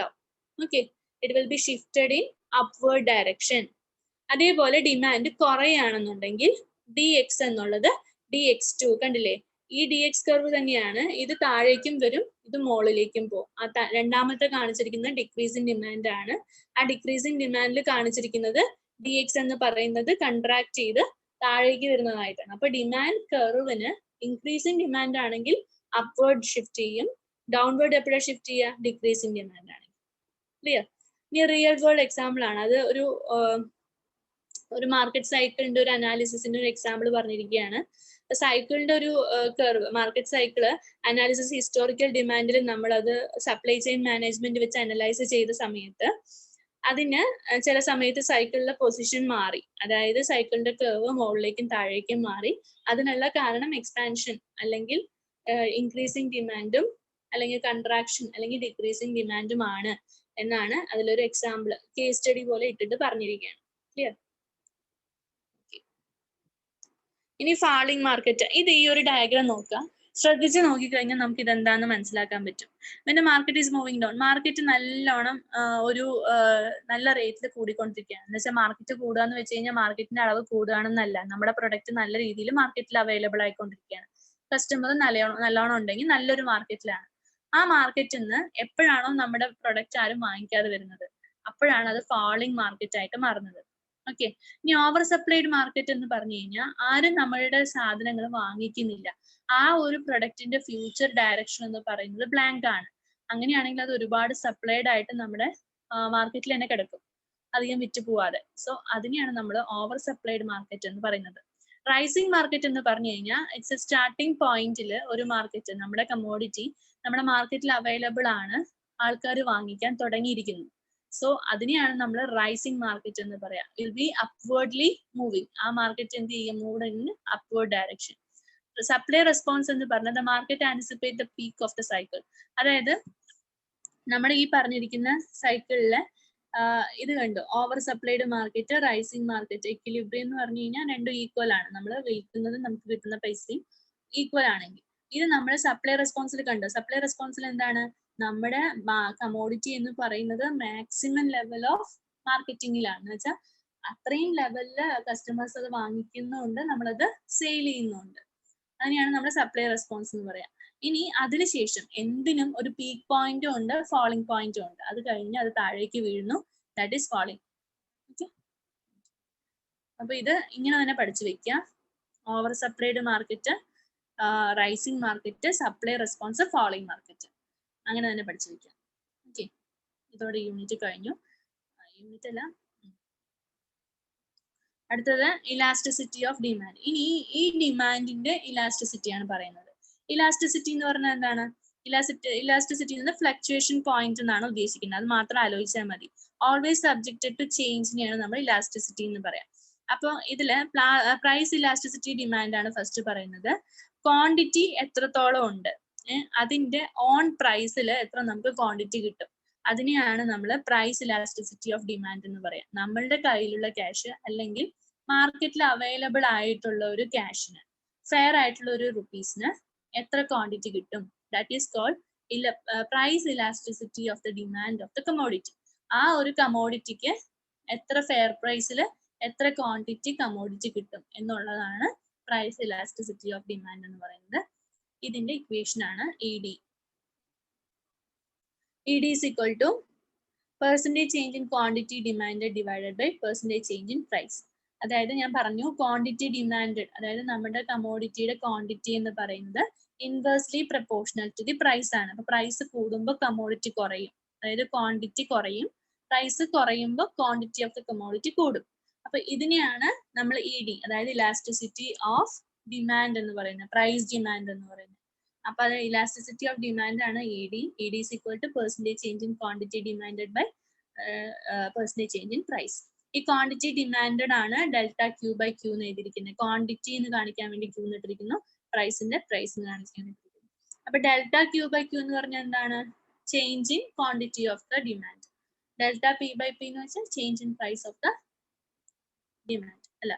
ആവും. Okay, it will be shifted in upward direction. അതേപോലെ ഡിമാൻഡ് കുറയാണെന്നുണ്ടെങ്കിൽ DX എന്നുള്ളത് DX2 കണ്ടില്ലേ, ഈ DX കർവ് തന്നെയാണ്, ഇത് താഴേക്കും വരും, ഇത് മുകളിലേക്കും പോകും. രണ്ടാമത്തെ കാണിച്ചിരിക്കുന്നത് ഡിക്രീസിങ് ഡിമാൻഡ് ആണ്. ആ ഡിക്രീസിങ് ഡിമാൻഡിൽ കാണിച്ചിരിക്കുന്നത് DX എന്ന് പറയുന്നത് കൺട്രാക്ട് ചെയ്ത് താഴേക്ക് വരുന്നതായിട്ടാണ്. അപ്പൊ ഡിമാൻഡ് കർവിന് ഇൻക്രീസിങ് ഡിമാൻഡ് ആണെങ്കിൽ അപ്വേർഡ് ഷിഫ്റ്റ് ചെയ്യും, ഡൗൺവേർഡ് എപ്പോഴാണ് ഷിഫ്റ്റ് ചെയ്യുക? ഡിക്രീസിങ് ഡിമാൻഡ് ആണ്. ക്ലിയർ? ഇനി റിയൽ വേൾഡ് എക്സാമ്പിൾ ആണ്, അത് ഒരു മാർക്കറ്റ് സൈക്കിളിന്റെ ഒരു അനാലിസിസിന്റെ ഒരു എക്സാമ്പിൾ പറഞ്ഞിരിക്കുകയാണ്. സൈക്കിളിന്റെ ഒരു curve, market cycle analysis historical ഡിമാൻഡിൽ നമ്മൾ അത് സപ്ലൈ ചെയിൻ മാനേജ്മെന്റ് വെച്ച് അനലൈസ് ചെയ്ത സമയത്ത് അതിന് ചില സമയത്ത് സൈക്കിളിന്റെ പൊസിഷൻ മാറി, അതായത് സൈക്കിളിന്റെ കർവ് മുകളിലേക്കും താഴേക്കും മാറി. അതിനുള്ള കാരണം എക്സ്പാൻഷൻ അല്ലെങ്കിൽ ഇൻക്രീസിങ് ഡിമാൻഡും അല്ലെങ്കിൽ കൺട്രാക്ഷൻ അല്ലെങ്കിൽ ഡിക്രീസിങ് ഡിമാൻഡും ആണ് എന്നാണ് അതിലൊരു എക്സാമ്പിൾ കേസ് സ്റ്റഡി പോലെ ഇട്ടിട്ട് പറഞ്ഞിരിക്കുകയാണ്. ക്ലിയർ? ഇനി ഫാളിംഗ് മാർക്കറ്റ്, ഇത് ഈ ഒരു ഡയഗ്രാം നോക്കുക, ശ്രദ്ധിച്ച് നോക്കിക്കഴിഞ്ഞാൽ നമുക്ക് ഇതെന്താന്ന് മനസ്സിലാക്കാൻ പറ്റും. പിന്നെ market is moving down, market നല്ലോണം ഒരു നല്ല റേറ്റിൽ കൂടിക്കൊണ്ടിരിക്കുകയാണ്. എന്ന് വെച്ചാൽ മാർക്കറ്റ് കൂടുക എന്ന് വെച്ച് കഴിഞ്ഞാൽ മാർക്കറ്റിന്റെ അളവ് കൂടുകയാണെന്നല്ല, നമ്മുടെ പ്രൊഡക്റ്റ് നല്ല രീതിയിൽ മാർക്കറ്റിൽ അവൈലബിൾ ആയിക്കൊണ്ടിരിക്കുകയാണ്. കസ്റ്റമർ നല്ലോണം ഉണ്ടെങ്കിൽ നല്ലൊരു മാർക്കറ്റിലാണ്. ആ മാർക്കറ്റിൽ നിന്ന് എപ്പോഴാണോ നമ്മുടെ പ്രൊഡക്റ്റ് ആരും വാങ്ങിക്കാതെ വരുന്നത്, അപ്പോഴാണ് അത് ഫാളിംഗ് മാർക്കറ്റ് ആയിട്ട് മാറുന്നത്. ഓക്കെ, ഇനി ഓവർ സപ്ലൈഡ് മാർക്കറ്റ് എന്ന് പറഞ്ഞു കഴിഞ്ഞാൽ ആരും നമ്മളുടെ സാധനങ്ങൾ വാങ്ങിക്കുന്നില്ല, ആ ഒരു പ്രൊഡക്റ്റിന്റെ ഫ്യൂച്ചർ ഡയറക്ഷൻ എന്ന് പറയുന്നത് ബ്ലാങ്ക് ആണ്. അങ്ങനെയാണെങ്കിൽ അത് ഒരുപാട് സപ്ലൈഡ് ആയിട്ട് നമ്മുടെ മാർക്കറ്റിൽ തന്നെ കിടക്കും, അധികം വിറ്റ് പോവാതെ. സോ അതിനെയാണ് നമ്മൾ ഓവർ സപ്ലൈഡ് മാർക്കറ്റ് എന്ന് പറയുന്നത്. റൈസിംഗ് മാർക്കറ്റ് എന്ന് പറഞ്ഞു കഴിഞ്ഞാൽ ഇറ്റ്സ് എ സ്റ്റാർട്ടിംഗ് പോയിന്റിൽ ഒരു മാർക്കറ്റ്, നമ്മുടെ കമ്മോഡിറ്റി നമ്മുടെ മാർക്കറ്റിൽ അവൈലബിൾ ആണ്, ആൾക്കാർ വാങ്ങിക്കാൻ തുടങ്ങിയിരിക്കുന്നു. സോ അതിനെയാണ് നമ്മൾ റൈസിംഗ് മാർക്കറ്റ് എന്ന് പറയാം. വിൽ ബി അപ്വേർഡ്ലി മൂവിങ്, ആ മാർക്കറ്റ് എന്ത് ചെയ്യും? Move in upward direction. Supply response എന്ന് പറഞ്ഞാൽ the market anticipate the peak of the cycle. അതായത് നമ്മുടെ ഈ പറഞ്ഞിരിക്കുന്ന സൈക്കിളിലെ ഇത് കണ്ടു, over supplied market, rising market, equilibrium എന്ന് പറഞ്ഞു കഴിഞ്ഞാൽ രണ്ടും ഈക്വൽ ആണ്. നമ്മൾ വിൽക്കുന്നതും നമുക്ക് കിട്ടുന്ന പൈസയും ഈക്വൽ ആണെങ്കിൽ, ഇത് നമ്മൾ സപ്ലൈ റെസ്പോൺസിൽ കണ്ടു. സപ്ലൈ റെസ്പോൺസിൽ എന്താണ്? നമ്മുടെ കമോഡിറ്റി എന്ന് പറയുന്നത് മാക്സിമം ലെവൽ ഓഫ് മാർക്കറ്റിംഗിലാണ്. എന്ന് വെച്ചാൽ അത്രയും ലെവലില് കസ്റ്റമേഴ്സ് അത് വാങ്ങിക്കുന്നുണ്ട്, നമ്മളത് സെയിൽ ചെയ്യുന്നുണ്ട്. അതിനെയാണ് നമ്മൾ സപ്ലൈ റെസ്പോൺസ് എന്ന് പറയാം. ഇനി അതിനുശേഷം എന്തിനും ഒരു പീക്ക് പോയിന്റും ഉണ്ട്, ഫാളിംഗ് പോയിന്റും ഉണ്ട്. അത് കഴിഞ്ഞ് അത് താഴേക്ക് വീഴുന്നു, ദാറ്റ് ഈസ് ഫാളിംഗ്. ഓക്കെ, അപ്പൊ ഇത് ഇങ്ങനെ തന്നെ പഠിച്ചു വെക്കുക. Over supplied market, rising market, supply response, falling market, അങ്ങനെ തന്നെ പഠിച്ചു വെക്കാം. ഓക്കെ, ഇതോടെ യൂണിറ്റ് കഴിഞ്ഞു. യൂണിറ്റ് അല്ല, അടുത്തത് ഇലാസ്റ്റിസിറ്റി ഓഫ് ഡിമാൻഡ്. ഇനി ഈ ഡിമാൻഡിന്റെ ഇലാസ്റ്റിസിറ്റിയാണ് പറയുന്നത്. ഇലാസ്റ്റിസിറ്റി എന്ന് പറഞ്ഞാൽ എന്താണ്? ഇലാസ്റ്റിസിറ്റി എന്നത് ഫ്ലക്ച്വേഷൻ പോയിന്റ് എന്നാണ് ഉദ്ദേശിക്കുന്നത്. അത് മാത്രം ആലോചിച്ചാൽ മതി. ഓൾവേസ് സബ്ജക്റ്റഡ് ടു ചേഞ്ചിനെയാണ് നമ്മൾ ഇലാസ്റ്റിസിറ്റി എന്ന് പറയാം. അപ്പൊ ഇതില് പ്രൈസ് ഇലാസ്റ്റിസിറ്റി ഡിമാൻഡ് ആണ് ഫസ്റ്റ് പറയുന്നത്. ക്വാണ്ടിറ്റി എത്രത്തോളം ഉണ്ട്, അതിന്റെ ഓൺ പ്രൈസിൽ എത്ര നമുക്ക് ക്വാണ്ടിറ്റി കിട്ടും, അതിനെയാണ് നമ്മൾ പ്രൈസ് ഇലാസ്റ്റിസിറ്റി ഓഫ് ഡിമാൻഡ് എന്ന് പറയാം. നമ്മളുടെ കയ്യിലുള്ള ക്യാഷ് അല്ലെങ്കിൽ മാർക്കറ്റിൽ അവൈലബിൾ ആയിട്ടുള്ള ഒരു ക്യാഷിന്, ഫെയർ ആയിട്ടുള്ള ഒരു റുപ്പീസിന് എത്ര ക്വാണ്ടിറ്റി കിട്ടും, that is called price elasticity of the demand of the commodity. ആ ഒരു കമോഡിറ്റിക്ക് എത്ര ഫെയർ പ്രൈസിൽ എത്ര ക്വാണ്ടിറ്റി കമോഡിറ്റി കിട്ടും എന്നുള്ളതാണ് പ്രൈസ് ഇലാസ്റ്റിസിറ്റി ഓഫ് ഡിമാൻഡ് എന്ന് പറയുന്നത്. ഇതിന്റെ ഇക്വേഷൻ ആണ് ED. ED is equal to percentage change in quantity demanded divided by percentage change in price. അതായത് ഞാൻ പറഞ്ഞു ക്വാണ്ടിറ്റി ഡിമാൻഡഡ്, അതായത് നമ്മുടെ കമോഡിറ്റിയുടെ ക്വാണ്ടിറ്റി എന്ന് പറയുന്നത് inversely proportional to the price ആണ്. അപ്പൊ പ്രൈസ് കൂടുമ്പോൾ കമോഡിറ്റി കുറയും, അതായത് ക്വാണ്ടിറ്റി കുറയും. പ്രൈസ് കുറയുമ്പോൾ ക്വാണ്ടിറ്റി ഓഫ് ദ കമോഡിറ്റി കൂടും. അപ്പൊ ഇതിനെയാണ് നമ്മൾ ED, അതായത് ഇലാസ്റ്റിസിറ്റി ഓഫ് ഡിമാൻഡ് എന്ന് പറയുന്നത്, പ്രൈസ് ഡിമാൻഡ് എന്ന് പറയുന്നത്. അപ്പൊ അത് ഇലാസ്റ്റിസിറ്റി ഓഫ് ഡിമാൻഡ് ആണ് ED. ED is equal to percentage change in quantity demanded by percentage change in price. ഈ ക്വാണ്ടിറ്റി ഡിമാൻഡഡ് ആണ് ഡെൽറ്റ ക്യൂ ബൈ ക്യൂ എന്ന് എഴുതിയിരിക്കുന്നത്. ക്വാണ്ടിറ്റി എന്ന് കാണിക്കാൻ വേണ്ടി ക്യൂ എന്ന് ഇട്ടിരിക്കുന്നു, പ്രൈസിന്റെ പ്രൈസ് എന്ന് കാണിക്കാൻ ഇട്ടിരിക്കുന്നു. അപ്പൊ ഡെൽറ്റ ക്യൂ ബൈ ക്യൂ എന്ന് പറഞ്ഞാൽ എന്താണ്? Change in quantity of the demand. Delta P by P എന്ന് വെച്ചാൽ change in price of the demand, അല്ല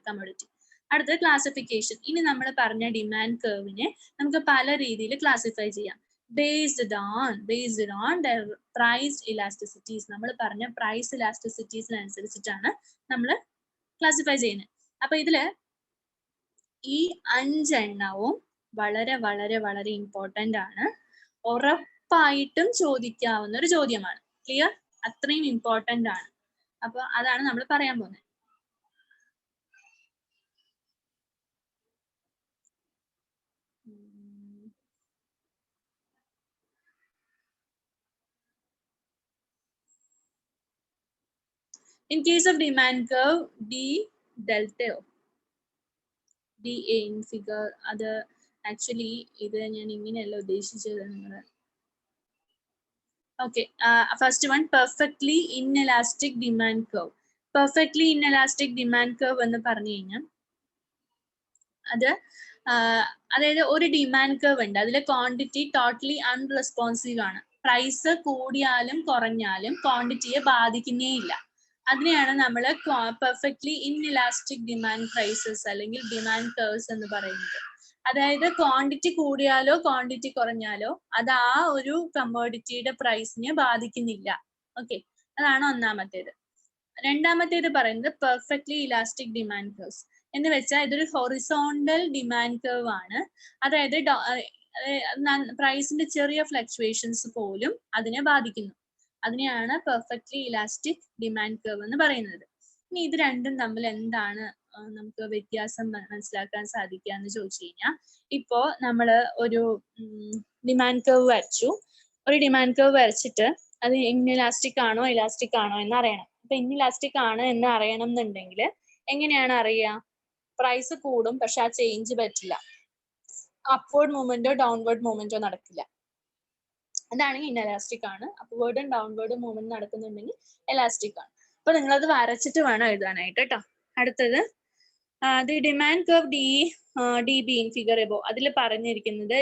കമോഡിറ്റി. അടുത്ത ക്ലാസിഫിക്കേഷൻ. ഇനി നമ്മൾ പറഞ്ഞ ഡിമാൻഡ് കർവിനെ നമുക്ക് പല രീതിയിൽ ക്ലാസിഫൈ ചെയ്യാം. based on the price elasticities. നമ്മൾ പറഞ്ഞ പ്രൈസ് ഇലാസ്റ്റിസിറ്റീസിനനുസരിച്ചിട്ടാണ് നമ്മൾ ക്ലാസിഫൈ ചെയ്യുന്നത്. അപ്പൊ ഇതില് ഈ 5 എണ്ണവും വളരെ വളരെ വളരെ ഇമ്പോർട്ടന്റ് ആണ്, ഉറപ്പായിട്ടും ചോദിക്കാവുന്ന ഒരു ചോദ്യമാണ്. ക്ലിയർ? അത്രയും ഇമ്പോർട്ടന്റ് ആണ്. അപ്പൊ അതാണ് നമ്മൾ പറയാൻ പോകുന്നത്. In case of demand curve, D delta DA in figure, അത് ആക്ച്വലി ഇത് ഞാൻ ഇങ്ങനെയല്ല ഉദ്ദേശിച്ചത് നിങ്ങൾ. Okay, first one perfectly inelastic demand curve. Perfectly inelastic demand curve എന്ന് പറഞ്ഞു കഴിഞ്ഞാൽ അത് അതായത് ഒരു ഡിമാൻഡ് കർവ് ഉണ്ട്, അതിലെ ക്വാണ്ടിറ്റി ടോട്ടലി അൺറെസ്പോൺസീവ് ആണ്. പ്രൈസ് കൂടിയാലും കുറഞ്ഞാലും ക്വാണ്ടിറ്റിയെ ബാധിക്കുന്നേ ഇല്ല. അതിനെയാണ് നമ്മൾ പെർഫെക്റ്റ്ലി ഇൻഇലാസ്റ്റിക് ഡിമാൻഡ് പ്രൈസസ് അല്ലെങ്കിൽ ഡിമാൻഡ് കർവ്സ് എന്ന് പറയുന്നത്. അതായത് ക്വാണ്ടിറ്റി കൂടിയാലോ ക്വാണ്ടിറ്റി കുറഞ്ഞാലോ അത് ആ ഒരു കമ്മോഡിറ്റിയുടെ പ്രൈസിനെ ബാധിക്കുന്നില്ല. ഓക്കെ, അതാണ് ഒന്നാമത്തേത്. രണ്ടാമത്തേത് പറയുന്നത് പെർഫെക്റ്റ്ലി ഇലാസ്റ്റിക് ഡിമാൻഡ് കർവ്സ് എന്ന് വെച്ചാൽ ഇതൊരു ഹൊറിസോണ്ടൽ ഡിമാൻഡ് കർവ് ആണ്. അതായത് പ്രൈസിന്റെ ചെറിയ ഫ്ലക്ച്വേഷൻസ് പോലും അതിനെ ബാധിക്കുന്നു. അതിനെയാണ് പെർഫെക്റ്റ്ലി ഇലാസ്റ്റിക് ഡിമാൻഡ് കർവ് എന്ന് പറയുന്നത്. ഇനി ഇത് രണ്ടും തമ്മിൽ എന്താണ് നമുക്ക് വ്യത്യാസം മനസ്സിലാക്കാൻ സാധിക്കുക എന്ന് ചോദിച്ചു കഴിഞ്ഞാൽ, ഇപ്പോ നമ്മള് ഒരു ഡിമാൻഡ് കർവ് വരച്ചു. ഒരു ഡിമാൻഡ് കർവ് വരച്ചിട്ട് അത് ഇൻഇലാസ്റ്റിക് ആണോ ഇലാസ്റ്റിക് ആണോ എന്ന് അറിയണം. അപ്പൊ ഇൻഇലാസ്റ്റിക് ആണ് എന്ന് അറിയണം എന്നുണ്ടെങ്കിൽ എങ്ങനെയാണ് അറിയുക? പ്രൈസ് കൂടും, പക്ഷെ ആ ചേഞ്ച് പറ്റില്ല. അപ്വേർഡ് മൂവ്മെന്റോ ഡൗൺവേർഡ് മൂവ്മെന്റോ നടക്കില്ല. അതാണെങ്കിൽ ഇൻഎലാസ്റ്റിക് ആണ്. അപ്വേർഡും ഡൗൺവേർഡും മൂവ്മെന്റ് നടക്കുന്നുണ്ടെങ്കിൽ എലാസ്റ്റിക് ആണ്. അപ്പൊ നിങ്ങളത് വരച്ചിട്ട് വേണം എഴുതാനായിട്ട് കേട്ടോ. അടുത്തത് the demand curve DB in figure above. അതിൽ പറഞ്ഞിരിക്കുന്നത്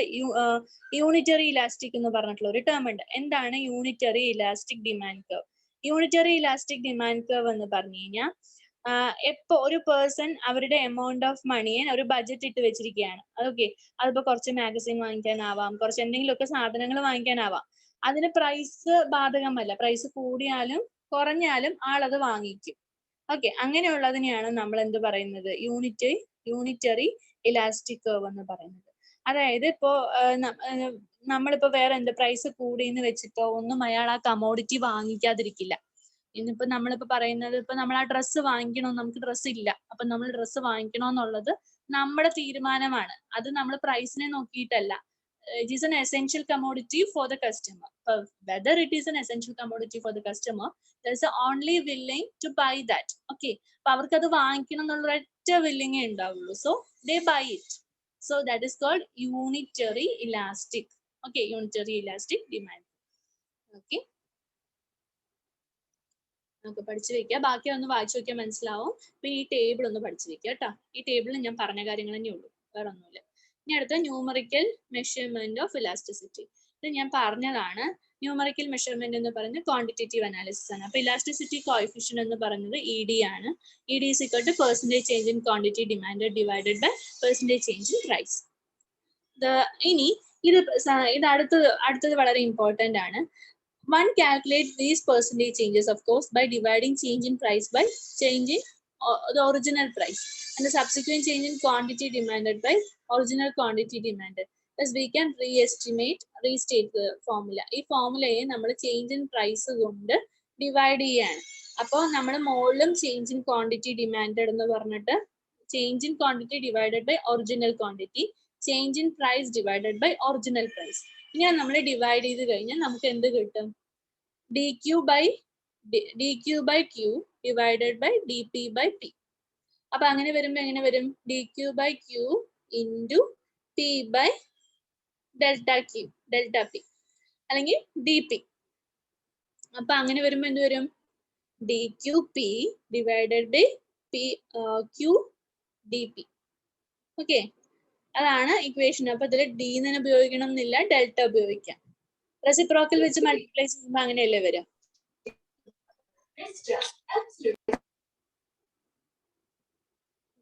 യൂണിറ്ററി ഇലാസ്റ്റിക് എന്ന് പറഞ്ഞിട്ടുള്ള ഒരു ടേം ഉണ്ട്. എന്താണ് unitary elastic demand curve? Unitary elastic demand curve എന്ന് പറഞ്ഞു കഴിഞ്ഞാൽ എപ്പോ ഒരു പേഴ്സൺ അവരുടെ എമൗണ്ട് ഓഫ് മണിയെ ഒരു ബഡ്ജറ്റ് ഇട്ട് വെച്ചിരിക്കുകയാണ്. അതൊക്കെ അതിപ്പോ കുറച്ച് മാഗസിൻ വാങ്ങിക്കാനാവാം, കുറച്ച് എന്തെങ്കിലുമൊക്കെ സാധനങ്ങൾ വാങ്ങിക്കാനാവാം. അതിന് പ്രൈസ് ബാധകമല്ല. പ്രൈസ് കൂടിയാലും കുറഞ്ഞാലും ആളത് വാങ്ങിക്കും. ഓക്കെ, അങ്ങനെയുള്ളതിനെയാണ് നമ്മൾ എന്ത് പറയുന്നത്? യൂണിറ്ററി ഇലാസ്റ്റിക് കർവ് എന്ന് പറയുന്നത്. അതായത് ഇപ്പോ നമ്മളിപ്പോ വേറെ എന്ത് പ്രൈസ് കൂടിയെന്ന് വെച്ചിട്ടോ ഒന്നും അയാൾ ആ കമോഡിറ്റി വാങ്ങിക്കാതിരിക്കില്ല. ഇന്നിപ്പോ നമ്മളിപ്പോ പറയുന്നത്, ഇപ്പൊ നമ്മൾ ആ ഡ്രസ്സ് വാങ്ങിക്കണോ, നമുക്ക് ഡ്രസ്സ് ഇല്ല, അപ്പൊ നമ്മൾ ഡ്രസ്സ് വാങ്ങിക്കണോ എന്നുള്ളത് നമ്മുടെ തീരുമാനമാണ്. അത് നമ്മൾ പ്രൈസിനെ നോക്കിയിട്ടല്ല. It is an essential commodity for the customer. Whether it is an essential commodity for the customer, there is only willing to buy that. Okay, അപ്പൊ അവർക്ക് അത് വാങ്ങിക്കണം എന്നുള്ള ഒറ്റ വില്ലിങ്ങേ ഉണ്ടാവുള്ളൂ. So they buy it. So that is called unitary elastic. Okay, unitary elastic demand. Okay, നമുക്ക് പഠിച്ചു വെക്കുക. ബാക്കി ഒന്ന് വായിച്ചു നോക്കിയാൽ മനസ്സിലാവും. പിന്നെ ഈ ടേബിൾ ഒന്ന് പഠിച്ചു വെക്കുക കേട്ടോ. ഈ ടേബിളിൽ ഞാൻ പറഞ്ഞ കാര്യങ്ങൾ തന്നെ ഉള്ളൂ, വേറെ ഒന്നുമില്ല. ഇനി അടുത്ത ന്യൂമറിക്കൽ മെഷർമെന്റ് ഓഫ് ഇലാസ്റ്റിസിറ്റി. ഇത് ഞാൻ പറഞ്ഞതാണ്. ന്യൂമറിക്കൽ മെഷർമെന്റ് എന്ന് പറയുന്നത് ക്വാണ്ടിറ്റേറ്റീവ് അനാലിസിസ് ആണ്. അപ്പൊ ഇലാസ്റ്റിസിറ്റി കോഎഫിഷ്യന്റ് എന്ന് പറയുന്നത് ED ആണ്. ED is equal to percentage change in quantity demanded divided by percentage change in price. ഇനി ഇത് അടുത്തത് വളരെ ഇമ്പോർട്ടന്റ് ആണ്. One calculates these percentage changes, of course, by dividing change in price by change in the original price and the subsequent change in quantity demanded by original quantity demanded. Thus we can restate the formula. ഈ ഫോർമുലയെ നമ്മൾ change in price കൊണ്ട് divide ചെയ്യാണ്. അപ്പോൾ നമ്മൾ മുകളിലും change in quantity demanded എന്ന് പറഞ്ഞിട്ട് change in quantity divided by original quantity, change in price divided by original price. ഇങ്ങനെ നമ്മൾ ഡിവൈഡ് ചെയ്ത് കഴിഞ്ഞാൽ നമുക്ക് എന്ത് കിട്ടും? dq by q divided by dp by p. അപ്പൊ അങ്ങനെ വരുമ്പോ എങ്ങനെ വരും? dq by q into p by delta p അല്ലെങ്കിൽ dp. അപ്പൊ അങ്ങനെ വരുമ്പോ എന്ത് വരും? dqp divided by q dp. Okay, അതാണ് ഇക്വേഷൻ. അപ്പൊ ഇതിൽ d തന്നെ ഉപയോഗിക്കണം എന്നില്ല, ഡെൽറ്റ ഉപയോഗിക്കാം. റെസിപ്രോക്കൽ വെച്ച് മൾട്ടിപ്ലൈ ചെയ്യുമ്പോൾ അങ്ങനെയല്ലേ വരിക?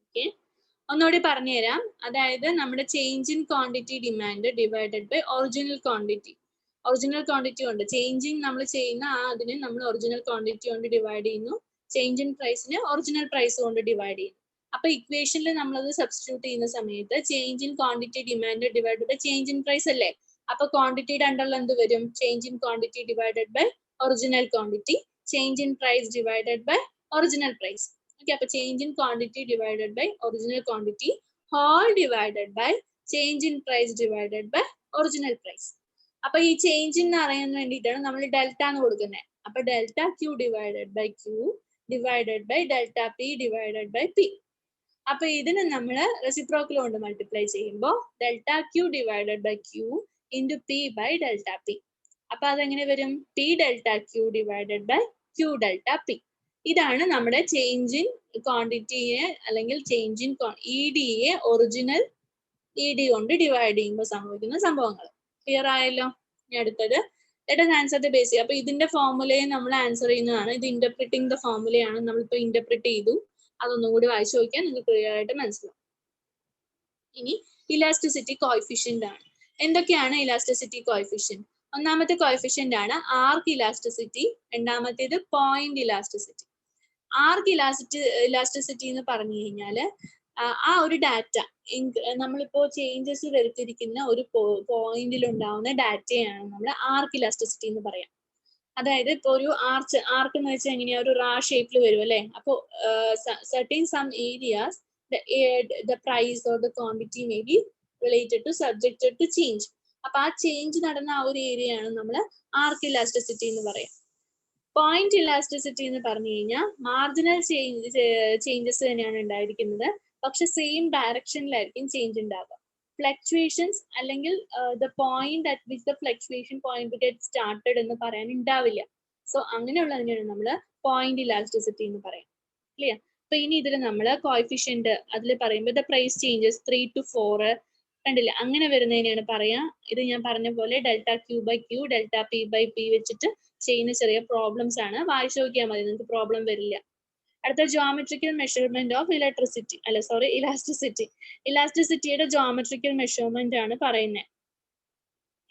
ഓക്കെ, ഒന്നുകൂടി പറഞ്ഞുതരാം. അതായത് നമ്മുടെ change in quantity demand divided by original quantity. Original quantity കൊണ്ട് ചേഞ്ചിങ് നമ്മൾ ചെയ്യുന്ന അതിനെ നമ്മൾ ഒറിജിനൽ ക്വാണ്ടിറ്റി കൊണ്ട് ഡിവൈഡ് ചെയ്യുന്നു. ചേഞ്ച് ഇൻ പ്രൈസിനെ ഒറിജിനൽ പ്രൈസ് കൊണ്ട് ഡിവൈഡ് ചെയ്യുന്നു. അപ്പൊ ഇക്വേഷനിൽ നമ്മളത് സബ്സ്റ്റിറ്റ്യൂട്ട് ചെയ്യുന്ന സമയത്ത് change in quantity demand divided by change in price അല്ലേ? അപ്പൊ ക്വാണ്ടിറ്റിയുടെ അണ്ടറിൽ എന്ത് വരും? Change in quantity divided by original quantity, change in price divided by original price. Okay, അപ്പൊ change in quantity divided by original quantity whole divided by change in price divided by original price. അപ്പൊ ഈ change എന്ന് അറിയാൻ വേണ്ടിയിട്ടാണ് നമ്മൾ delta എന്ന് കൊടുക്കുന്നത്. അപ്പൊ delta Q divided by Q divided by delta P divided by P. അപ്പൊ ഇതിന് നമ്മൾ റെസിപ്രോക്കൽ കൊണ്ട് മൾട്ടിപ്ലൈ ചെയ്യുമ്പോൾ delta Q divided by Q into p by delta p. അപ്പൊ അതെങ്ങനെ വരും? p delta q divided by q delta p. ഇതാണ് നമ്മുടെ ചേഞ്ച് ഇൻ ക്വാണ്ടിറ്റിയെ അല്ലെങ്കിൽ ചേഞ്ച് ഇൻ ഇഡിയെ ഒറിജിനൽ ഇഡി കൊണ്ട് ഡിവൈഡ് ചെയ്യുമ്പോൾ സംഭവിക്കുന്ന സംഭവങ്ങൾ. ക്ലിയർ ആയല്ലോ? ഇനി അടുത്തത് let us answer the basic. അപ്പൊ ഇതിന്റെ ഫോർമുലയെ നമ്മൾ ആൻസർ ചെയ്യുന്നതാണ്. ഇത് ഇന്റർപ്രിറ്റിംഗ് ദ ഫോർമുലയാണ്. നമ്മളിപ്പോ ഇന്റർപ്രിറ്റ് ചെയ്തു. അതൊന്നും കൂടി വായിച്ചു നോക്കിയാൽ നിങ്ങൾക്ക് ക്ലിയർ ആയിട്ട് മനസ്സിലാവും. ഇനി ഇലാസ്റ്റിസിറ്റി കോഎഫിഷ്യന്റ് ആണ്. എന്തൊക്കെയാണ് ഇലാസ്റ്റിസിറ്റി കോഎഫിഷ്യന്റ്? ഒന്നാമത്തെ കോഎഫിഷ്യന്റ് ആണ് ആർക്ക് ഇലാസ്റ്റിസിറ്റി, രണ്ടാമത്തേത് പോയിന്റ് ഇലാസ്റ്റിസിറ്റി. ആർക്ക് ഇലാസ്റ്റിസിറ്റി എന്ന് പറഞ്ഞു കഴിഞ്ഞാൽ ആ ഒരു ഡാറ്റ നമ്മളിപ്പോ ചേഞ്ചസ് വരുത്തിയിരിക്കുന്ന ഒരു പോയിന്റിൽ ഉണ്ടാവുന്ന ഡാറ്റയാണ് നമ്മൾ ആർക്ക് ഇലാസ്റ്റിസിറ്റി എന്ന് പറയാം. അതായത് ഇപ്പൊ ഒരു ആർക്ക് എന്ന് വെച്ചാൽ എങ്ങനെയാ? ഒരു റാ ഷേപ്പിൽ വരും അല്ലെ? അപ്പോ certain some areas the price or the quantity may be related to subjected to change. അപ്പൊ ആ ചേഞ്ച് നടന്ന ആ ഒരു ഏരിയയാണ് നമ്മൾ ആർക്ക് ഇലാസ്റ്റിസിറ്റി എന്ന് പറയാം. പോയിന്റ് ഇലാസ്റ്റിസിറ്റി എന്ന് പറഞ്ഞു കഴിഞ്ഞാൽ മാർജിനൽ ചേഞ്ചസ് തന്നെയാണ് ഉണ്ടായിരിക്കുന്നത്, പക്ഷെ സെയിം ഡയറക്ഷനിലായിരിക്കും ചേഞ്ച് ഉണ്ടാവുക. ഫ്ലക്ച്വേഷൻസ് അല്ലെങ്കിൽ the point at which the fluctuation point get started എന്ന് പറയാൻ ഉണ്ടാവില്ല. സോ അങ്ങനെയുള്ളതിനാണ് നമ്മൾ പോയിന്റ് ഇലാസ്റ്റിസിറ്റി എന്ന് പറയാം. ക്ലിയർ? അപ്പൊ ഇനി ഇതിൽ നമ്മൾ കോഎഫിഷ്യന്റ് അതിൽ പറയുമ്പോൾ ദ പ്രൈസ് ചേഞ്ചസ് 3 to 4 കണ്ടില്ല, അങ്ങനെ വരുന്നതിനാണ് പറയാ. ഇത് ഞാൻ പറഞ്ഞ പോലെ delta Q by Q delta P by P വെച്ചിട്ട് ചെയ്യുന്ന ചെറിയ പ്രോബ്ലംസ് ആണ്. വായിച്ചു നോക്കിയാൽ മതി, നിങ്ങൾക്ക് പ്രോബ്ലം വരില്ല. അടുത്ത ജോമെട്രിക്കൽ മെഷർമെന്റ് ഓഫ് ഇലാസ്റ്റിസിറ്റി. ഇലാസ്റ്റിസിറ്റിയുടെ ജോമെട്രിക്കൽ മെഷർമെന്റ് ആണ് പറയുന്നത്.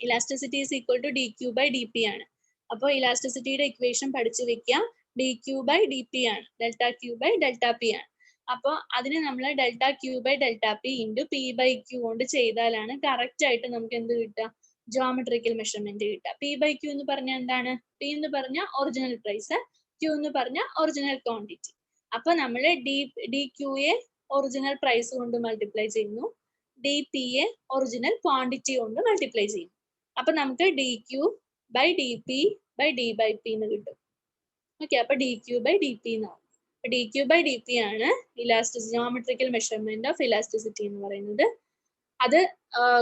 Elasticity is equal to d Q by D P ആണ്. അപ്പോൾ ഇലാസ്റ്റിസിറ്റിയുടെ ഇക്വേഷൻ പഠിച്ചു വെക്കുക. D Q by D P ആണ്, delta Q by delta p ആണ്. അപ്പോൾ അതിന് നമ്മൾ delta Q by delta p into P by q കൊണ്ട് ചെയ്താലാണ് കറക്റ്റ് ആയിട്ട് നമുക്ക് എന്ത് കിട്ടുക? ജോമെട്രിക്കൽ മെഷർമെന്റ് കിട്ടുക. പി ബൈ ക്യൂ എന്ന് പറഞ്ഞാൽ എന്താണ്? പി എന്ന് പറഞ്ഞാൽ ഒറിജിനൽ പ്രൈസ്, ക്യൂ എന്ന് പറഞ്ഞാൽ ഒറിജിനൽ ക്വാണ്ടിറ്റി. അപ്പൊ നമ്മൾ ഡി ക്യൂയെ ഒറിജിനൽ പ്രൈസ് കൊണ്ട് മൾട്ടിപ്ലൈ ചെയ്യുന്നു, ഡി പി യെ ഒറിജിനൽ ക്വാണ്ടിറ്റി കൊണ്ട് മൾട്ടിപ്ലൈ ചെയ്യുന്നു. അപ്പൊ നമുക്ക് D Q by D P by D by P എന്ന് കിട്ടും. ഓക്കെ, അപ്പൊ D Q by D P എന്നാവും. D Q by D P ആണ് ജോമെട്രിക്കൽ മെഷർമെന്റ് ഓഫ് ഇലാസ്റ്റിസിറ്റി എന്ന് പറയുന്നത്. അത്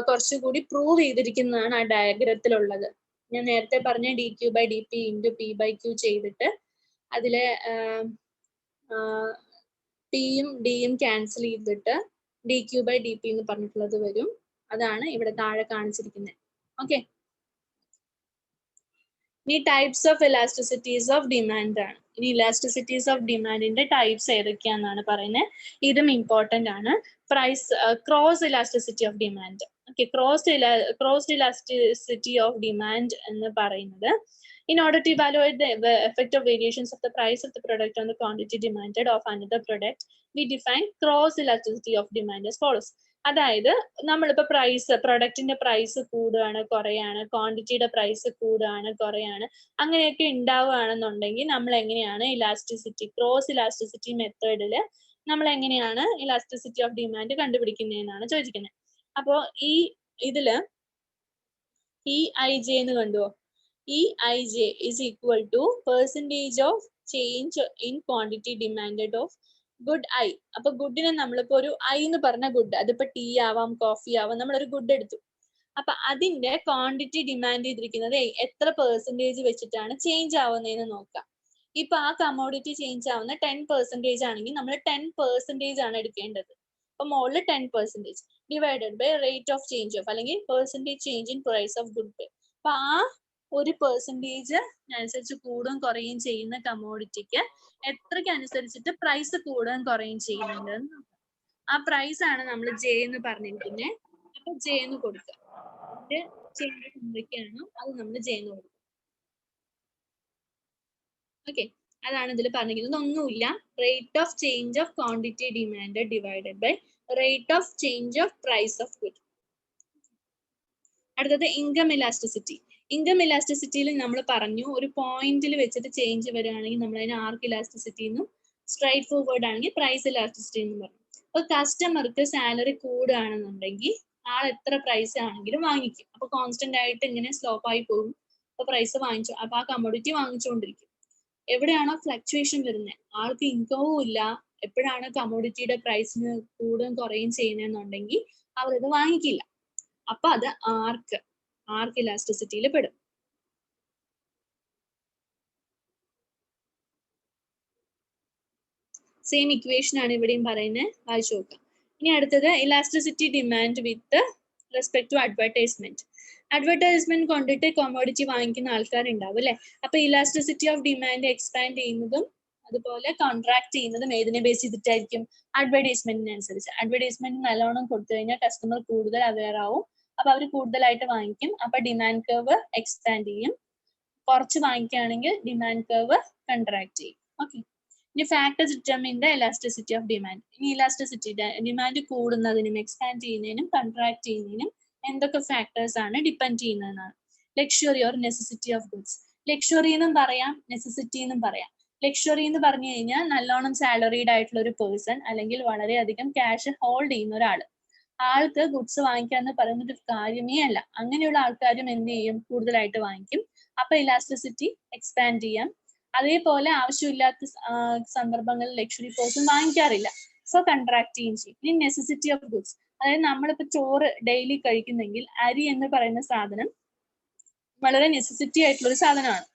കുറച്ചുകൂടി പ്രൂവ് ചെയ്തിരിക്കുന്നതാണ് ആ ഡയഗ്രത്തിലുള്ളത്. ഞാൻ നേരത്തെ പറഞ്ഞ D Q by D P into P by Q ചെയ്തിട്ട് അതിലെ പിയും ഡിയും ക്യാൻസൽ ചെയ്തിട്ട് D Q by D P എന്ന് പറഞ്ഞിട്ടുള്ളത് വരും. അതാണ് ഇവിടെ താഴെ കാണിച്ചിരിക്കുന്നത്. ഓക്കെ, ഇനി types of elasticities of demand ആണ്. ഇനി ഇലാസ്റ്റിസിറ്റീസ് ഓഫ് ഡിമാൻഡിന്റെ ടൈപ്സ് ഏതൊക്കെയാണെന്നാണ് പറയുന്നത്. ഇതും ഇമ്പോർട്ടന്റ് ആണ്. Cross elasticity of demand. Okay, cross elasticity of demand എന്ന് പറയുന്നത് in order to evaluate the effect of variations of the price of the product on the quantity demanded of another product, we define cross elasticity of demand as follows. അതായത് നമ്മളിപ്പോ പ്രൊഡക്റ്റിന്റെ price കൂടുകയാണ് കുറയാണ്, ക്വാണ്ടിറ്റിയുടെ price കൂടുകയാണ് കുറയാണ്, അങ്ങനെയൊക്കെ ഉണ്ടാവുകയാണെന്നുണ്ടെങ്കിൽ നമ്മൾ എങ്ങനെയാണ് elasticity, cross elasticity മെത്തേഡിൽ നമ്മൾ എങ്ങനെയാണ് ഇലാസ്റ്റിസിറ്റി ഓഫ് ഡിമാൻഡ് കണ്ടുപിടിക്കുന്നതെന്നാണ് ചോദിക്കുന്നത്. അപ്പോൾ ഇതില് EIJ എന്ന് കണ്ടുവോ? EIJ is equal to percentage of change in quantity demanded of good I. അപ്പൊ ഗുഡിനെ നമ്മളിപ്പോ ഒരു ഐ എന്ന് പറഞ്ഞ ഗുഡ്, അതിപ്പോ ടീ ആവാം കോഫി ആവാം, നമ്മളൊരു ഗുഡ് എടുത്തു. അപ്പൊ അതിന്റെ ക്വാണ്ടിറ്റി ഡിമാൻഡ് ചെയ്തിരിക്കുന്നത് എത്ര പെർസെന്റേജ് വെച്ചിട്ടാണ് ചേഞ്ച് ആവുന്നതെന്ന് നോക്കാം. ഇപ്പൊ ആ കമോഡിറ്റി ചേഞ്ച് ആവുന്ന 10% ആണെങ്കിൽ നമ്മൾ 10% ആണ് എടുക്കേണ്ടത്. അപ്പൊ മുകളിൽ 10% divided by rate of change of, അല്ലെങ്കിൽ percentage change in price of good. അപ്പൊ ആ ഒരു പെർസെന്റേജ് അനുസരിച്ച് കൂടുകയും കുറയുകയും ചെയ്യുന്ന കമോഡിറ്റിക്ക് എത്രയ്ക്ക് അനുസരിച്ചിട്ട് പ്രൈസ് കൂടുകയും കുറയുകയും ചെയ്യുന്നുണ്ട്. ആ പ്രൈസ് ആണ് നമ്മൾ ജെ എന്ന് പറഞ്ഞിരിക്കുന്നത്. അപ്പൊ ജെ എന്ന് കൊടുക്കുക. ചേഞ്ചസ് എന്തൊക്കെയാണോ അത് നമ്മൾ ജെ എന്ന് കൊടുക്കുക. ഓക്കെ, അതാണ് ഇതിൽ പറഞ്ഞിരിക്കുന്നത്. ഒന്നുമില്ല, rate of change of quantity demand divided by rate of change of price of good. അടുത്തത് ഇൻകം ഇലാസ്റ്റിസിറ്റി. ഇൻകം ഇലാസ്റ്റിസിറ്റിയിൽ നമ്മൾ പറഞ്ഞു ഒരു പോയിന്റിൽ വെച്ചിട്ട് ചേഞ്ച് വരികയാണെങ്കിൽ നമ്മൾ അതിന് ആർക്ക് ഇലാസ്റ്റിസിറ്റി എന്നും, സ്ട്രൈറ്റ് ഫോർവേഡ് ആണെങ്കിൽ പ്രൈസ് ഇലാസ്റ്റിസിറ്റി എന്നും പറഞ്ഞു. അപ്പൊ കസ്റ്റമർക്ക് സാലറി കൂടുകയാണെന്നുണ്ടെങ്കിൽ ആൾ എത്ര പ്രൈസ് ആണെങ്കിലും വാങ്ങിക്കും. അപ്പൊ കോൺസ്റ്റന്റ് ആയിട്ട് ഇങ്ങനെ സ്ലോപ്പ് ആയി പോകും. അപ്പൊ പ്രൈസ് വാങ്ങിച്ചു, അപ്പൊ ആ കമ്മോഡിറ്റി വാങ്ങിച്ചുകൊണ്ടിരിക്കും. എവിടെയാണോ ഫ്ലക്ച്വേഷൻ വരുന്നത്, ആൾക്ക് ഇൻകവും ഇല്ല, എപ്പോഴാണ് കമ്മോഡിറ്റിയുടെ പ്രൈസിന് കൂടുകയും കുറയുകയും ചെയ്യുന്നതെന്നുണ്ടെങ്കിൽ അവരത് വാങ്ങിക്കില്ല. അപ്പൊ അത് ആർക്ക് ഇലാസ്റ്റിസിറ്റിയിൽ പെടും. സെയിം ഇക്വേഷൻ ആണ് ഇവിടെയും പറയുന്നത്, വായിച്ചു നോക്കാം. ഇനി അടുത്തത് elasticity demand with respect to advertisement. Advertisement കൊണ്ടിട്ട് കൊമോഡിറ്റി വാങ്ങിക്കുന്ന ആൾക്കാരുണ്ടാവും അല്ലെ. അപ്പൊ ഇലാസ്റ്റിസിറ്റി ഓഫ് ഡിമാൻഡ് എക്സ്പാൻഡ് ചെയ്യുന്നതും അതുപോലെ കോൺട്രാക്ട് ചെയ്യുന്നതും ഏതിനെ ബേസ് ചെയ്തിട്ടായിരിക്കും? അഡ്വർടൈസ്മെന്റിനനുസരിച്ച്. അഡ്വർടൈസ്മെന്റ് നല്ലോണം കൊടുത്തു കഴിഞ്ഞാൽ കസ്റ്റമർ കൂടുതൽ അവെയർ ആവും, അപ്പൊ അവർ കൂടുതലായിട്ട് വാങ്ങിക്കും. അപ്പൊ ഡിമാൻഡ് കർവ് എക്സ്പാൻഡ് ചെയ്യും. കുറച്ച് വാങ്ങിക്കുകയാണെങ്കിൽ ഡിമാൻഡ് കർവ് കൺട്രാക്ട് ചെയ്യും. ഓക്കെ, ഇനി factors determine the elasticity of demand. ഇനി ഇലാസ്റ്റിസിറ്റി ഡിമാൻഡ് കൂടുന്നതിനും എക്സ്പാൻഡ് ചെയ്യുന്നതിനും കൺട്രാക്ട് ചെയ്യുന്നതിനും എന്തൊക്കെ ഫാക്ടേഴ്സ് ആണ് ഡിപ്പെൻഡ് ചെയ്യുന്നതെന്നാണ്. Luxury or necessity of goods. Luxury എന്നും പറയാം, നെസസിറ്റി എന്നും പറയാം. ലക്ഷറി എന്ന് പറഞ്ഞു കഴിഞ്ഞാൽ നല്ലോണം സാലറീഡ് ആയിട്ടുള്ള ഒരു പേഴ്സൺ, അല്ലെങ്കിൽ വളരെയധികം ക്യാഷ് ഹോൾഡ് ചെയ്യുന്ന ഒരാള്. ആൾക്ക് ഗുഡ്സ് വാങ്ങിക്കുക എന്ന് പറയുന്നത് ഒരു കാര്യമേ അല്ല. അങ്ങനെയുള്ള ആൾക്കാരും എന്ത് ചെയ്യും? കൂടുതലായിട്ട് വാങ്ങിക്കും. അപ്പൊ ഇലാസ്റ്റിസിറ്റി എക്സ്പാൻഡ് ചെയ്യാം. അതേപോലെ ആവശ്യമില്ലാത്ത സന്ദർഭങ്ങളിൽ ലക്ഷറി പേഴ്സൺ വാങ്ങിക്കാറില്ല, സോ കൺട്രാക്ട് ചെയ്യും ചെയ്യും. ഇനി നെസസിറ്റി ഓഫ് ഗുഡ്സ്, അതായത് നമ്മളിപ്പോ ചോറ് ഡെയിലി കഴിക്കുന്നെങ്കിൽ അരി എന്ന് പറയുന്ന സാധനം വളരെ നെസസിറ്റി ആയിട്ടുള്ള ഒരു സാധനമാണ്.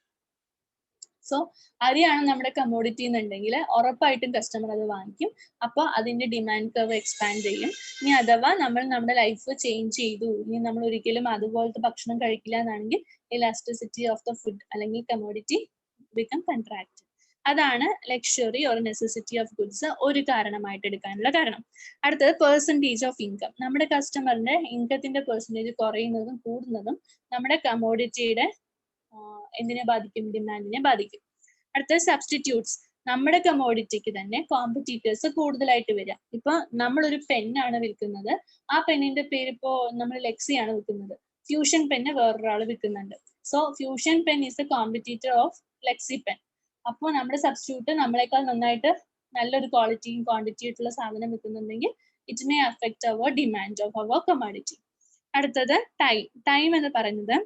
സോ അരിയാണ് നമ്മുടെ കമ്മോഡിറ്റി എന്നുണ്ടെങ്കിൽ ഉറപ്പായിട്ടും കസ്റ്റമർ അത് വാങ്ങിക്കും. അപ്പോൾ അതിന്റെ ഡിമാൻഡ് കർവ് എക്സ്പാൻഡ് ചെയ്യും. ഇനി അഥവാ നമ്മൾ നമ്മുടെ ലൈഫ് ചേഞ്ച് ചെയ്തു, ഇനി നമ്മൾ ഒരിക്കലും അതുപോലത്തെ ഭക്ഷണം കഴിക്കില്ല എന്നാണെങ്കിൽ ഇലാസ്റ്റിസിറ്റി ഓഫ് ദ ഫുഡ് അല്ലെങ്കിൽ കമ്മോഡിറ്റി ബിക്കം കൺട്രാക്ട്. അതാണ് luxury or necessity of goods ഒരു കാരണമായിട്ട് എടുക്കാനുള്ള കാരണം. അടുത്തത് പെർസെൻറ്റേജ് ഓഫ് ഇൻകം. നമ്മുടെ കസ്റ്റമറിന്റെ ഇൻകത്തിന്റെ പെർസെൻറ്റേജ് കുറയുന്നതും കൂടുന്നതും നമ്മുടെ കമ്മോഡിറ്റിയുടെ എന്തിനെ ബാധിക്കും? ഡിമാൻഡിനെ ബാധിക്കും. അടുത്തത് സബ്സ്റ്റിറ്റ്യൂട്ട്സ്. നമ്മുടെ കമ്മോഡിറ്റിക്ക് തന്നെ കോമ്പറ്റീറ്റേഴ്സ് കൂടുതലായിട്ട് വരിക. ഇപ്പൊ നമ്മളൊരു പെന്നാണ് വിൽക്കുന്നത്, ആ പെന്നിന്റെ പേര് ഇപ്പോ നമ്മൾ ലെക്സിയാണ് വിൽക്കുന്നത്, ഫ്യൂഷൻ പെന്ന് വേറൊരാൾ വിൽക്കുന്നുണ്ട്. So fusion pen is the competitor of Lexy pen. അപ്പോൾ നമ്മുടെ സബ്സ്റ്റിറ്റ്യൂട്ട് നമ്മളെക്കാൾ നന്നായിട്ട് നല്ലൊരു ക്വാളിറ്റിയും ക്വാണ്ടിറ്റി ആയിട്ടുള്ള സാധനം വിൽക്കുന്നുണ്ടെങ്കിൽ it may affect our demand of our commodity. അടുത്തത് ടൈം എന്ന് പറയുന്നത്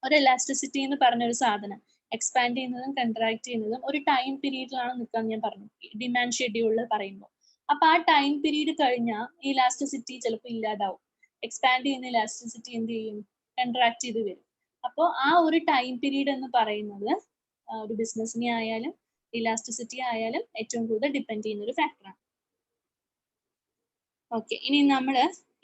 ഒരു എലാസ്റ്റിസിറ്റി എന്ന് പറഞ്ഞൊരു സാധനം എക്സ്പാൻഡ് ചെയ്യുന്നതും കൺട്രാക്ട് ചെയ്യുന്നതും ഒരു ടൈം പീരീഡിലാണ് നിൽക്കാൻ ഞാൻ പറഞ്ഞു, ഡിമാൻഡ് ഷെഡ്യൂളിൽ പറയുമ്പോൾ. അപ്പൊ ആ ടൈം പീരീഡ് കഴിഞ്ഞാൽ ഈ ഇലാസ്റ്റിസിറ്റി ചിലപ്പോൾ ഇല്ലാതാവും. എക്സ്പാൻഡ് ചെയ്യുന്ന ഇലാസ്റ്റിസിറ്റി എന്ത് ചെയ്യും? കൺട്രാക്ട് ചെയ്ത് വരും. അപ്പോൾ ആ ഒരു ടൈം പീരീഡ് എന്ന് പറയുന്നത് ഒരു ബിസിനസ്സിനെ ആയാലും ഇലാസ്റ്റിസിറ്റി ആയാലും ഏറ്റവും കൂടുതൽ ഡിപ്പെൻഡ് ചെയ്യുന്ന ഒരു ഫാക്ടറാണ്. ഓക്കെ,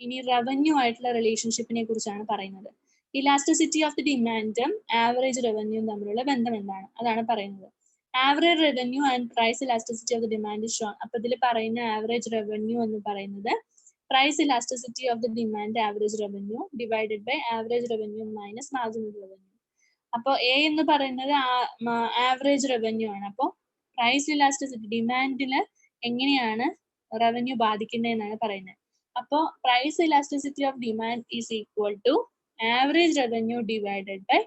ഇനി റവന്യൂ ആയിട്ടുള്ള റിലേഷൻഷിപ്പിനെ കുറിച്ചാണ് പറയുന്നത്. ഇലാസ്റ്റിസിറ്റി ഓഫ് ദി ഡിമാൻഡും ആവറേജ് റവന്യൂവും തമ്മിലുള്ള ബന്ധം എന്താണ്? അതാണ് പറയുന്നത്. Average revenue and price elasticity of the demand is shown. അപ്പൊ ഇതിൽ പറയുന്ന ആവറേജ് റവന്യൂ എന്ന് പറയുന്നത് price elasticity of the demand average revenue divided by average revenue minus marginal revenue. അപ്പൊ എ എന്ന് പറയുന്നത് ആവറേജ് റവന്യൂ ആണ്. അപ്പോൾ പ്രൈസ് ഇലാസ്റ്റിസിറ്റി ഡിമാൻഡിന് എങ്ങനെയാണ് റവന്യൂ ബാധിക്കുന്നത് എന്നാണ് പറയുന്നത്. അപ്പോൾ price elasticity of demand is equal to average revenue divided by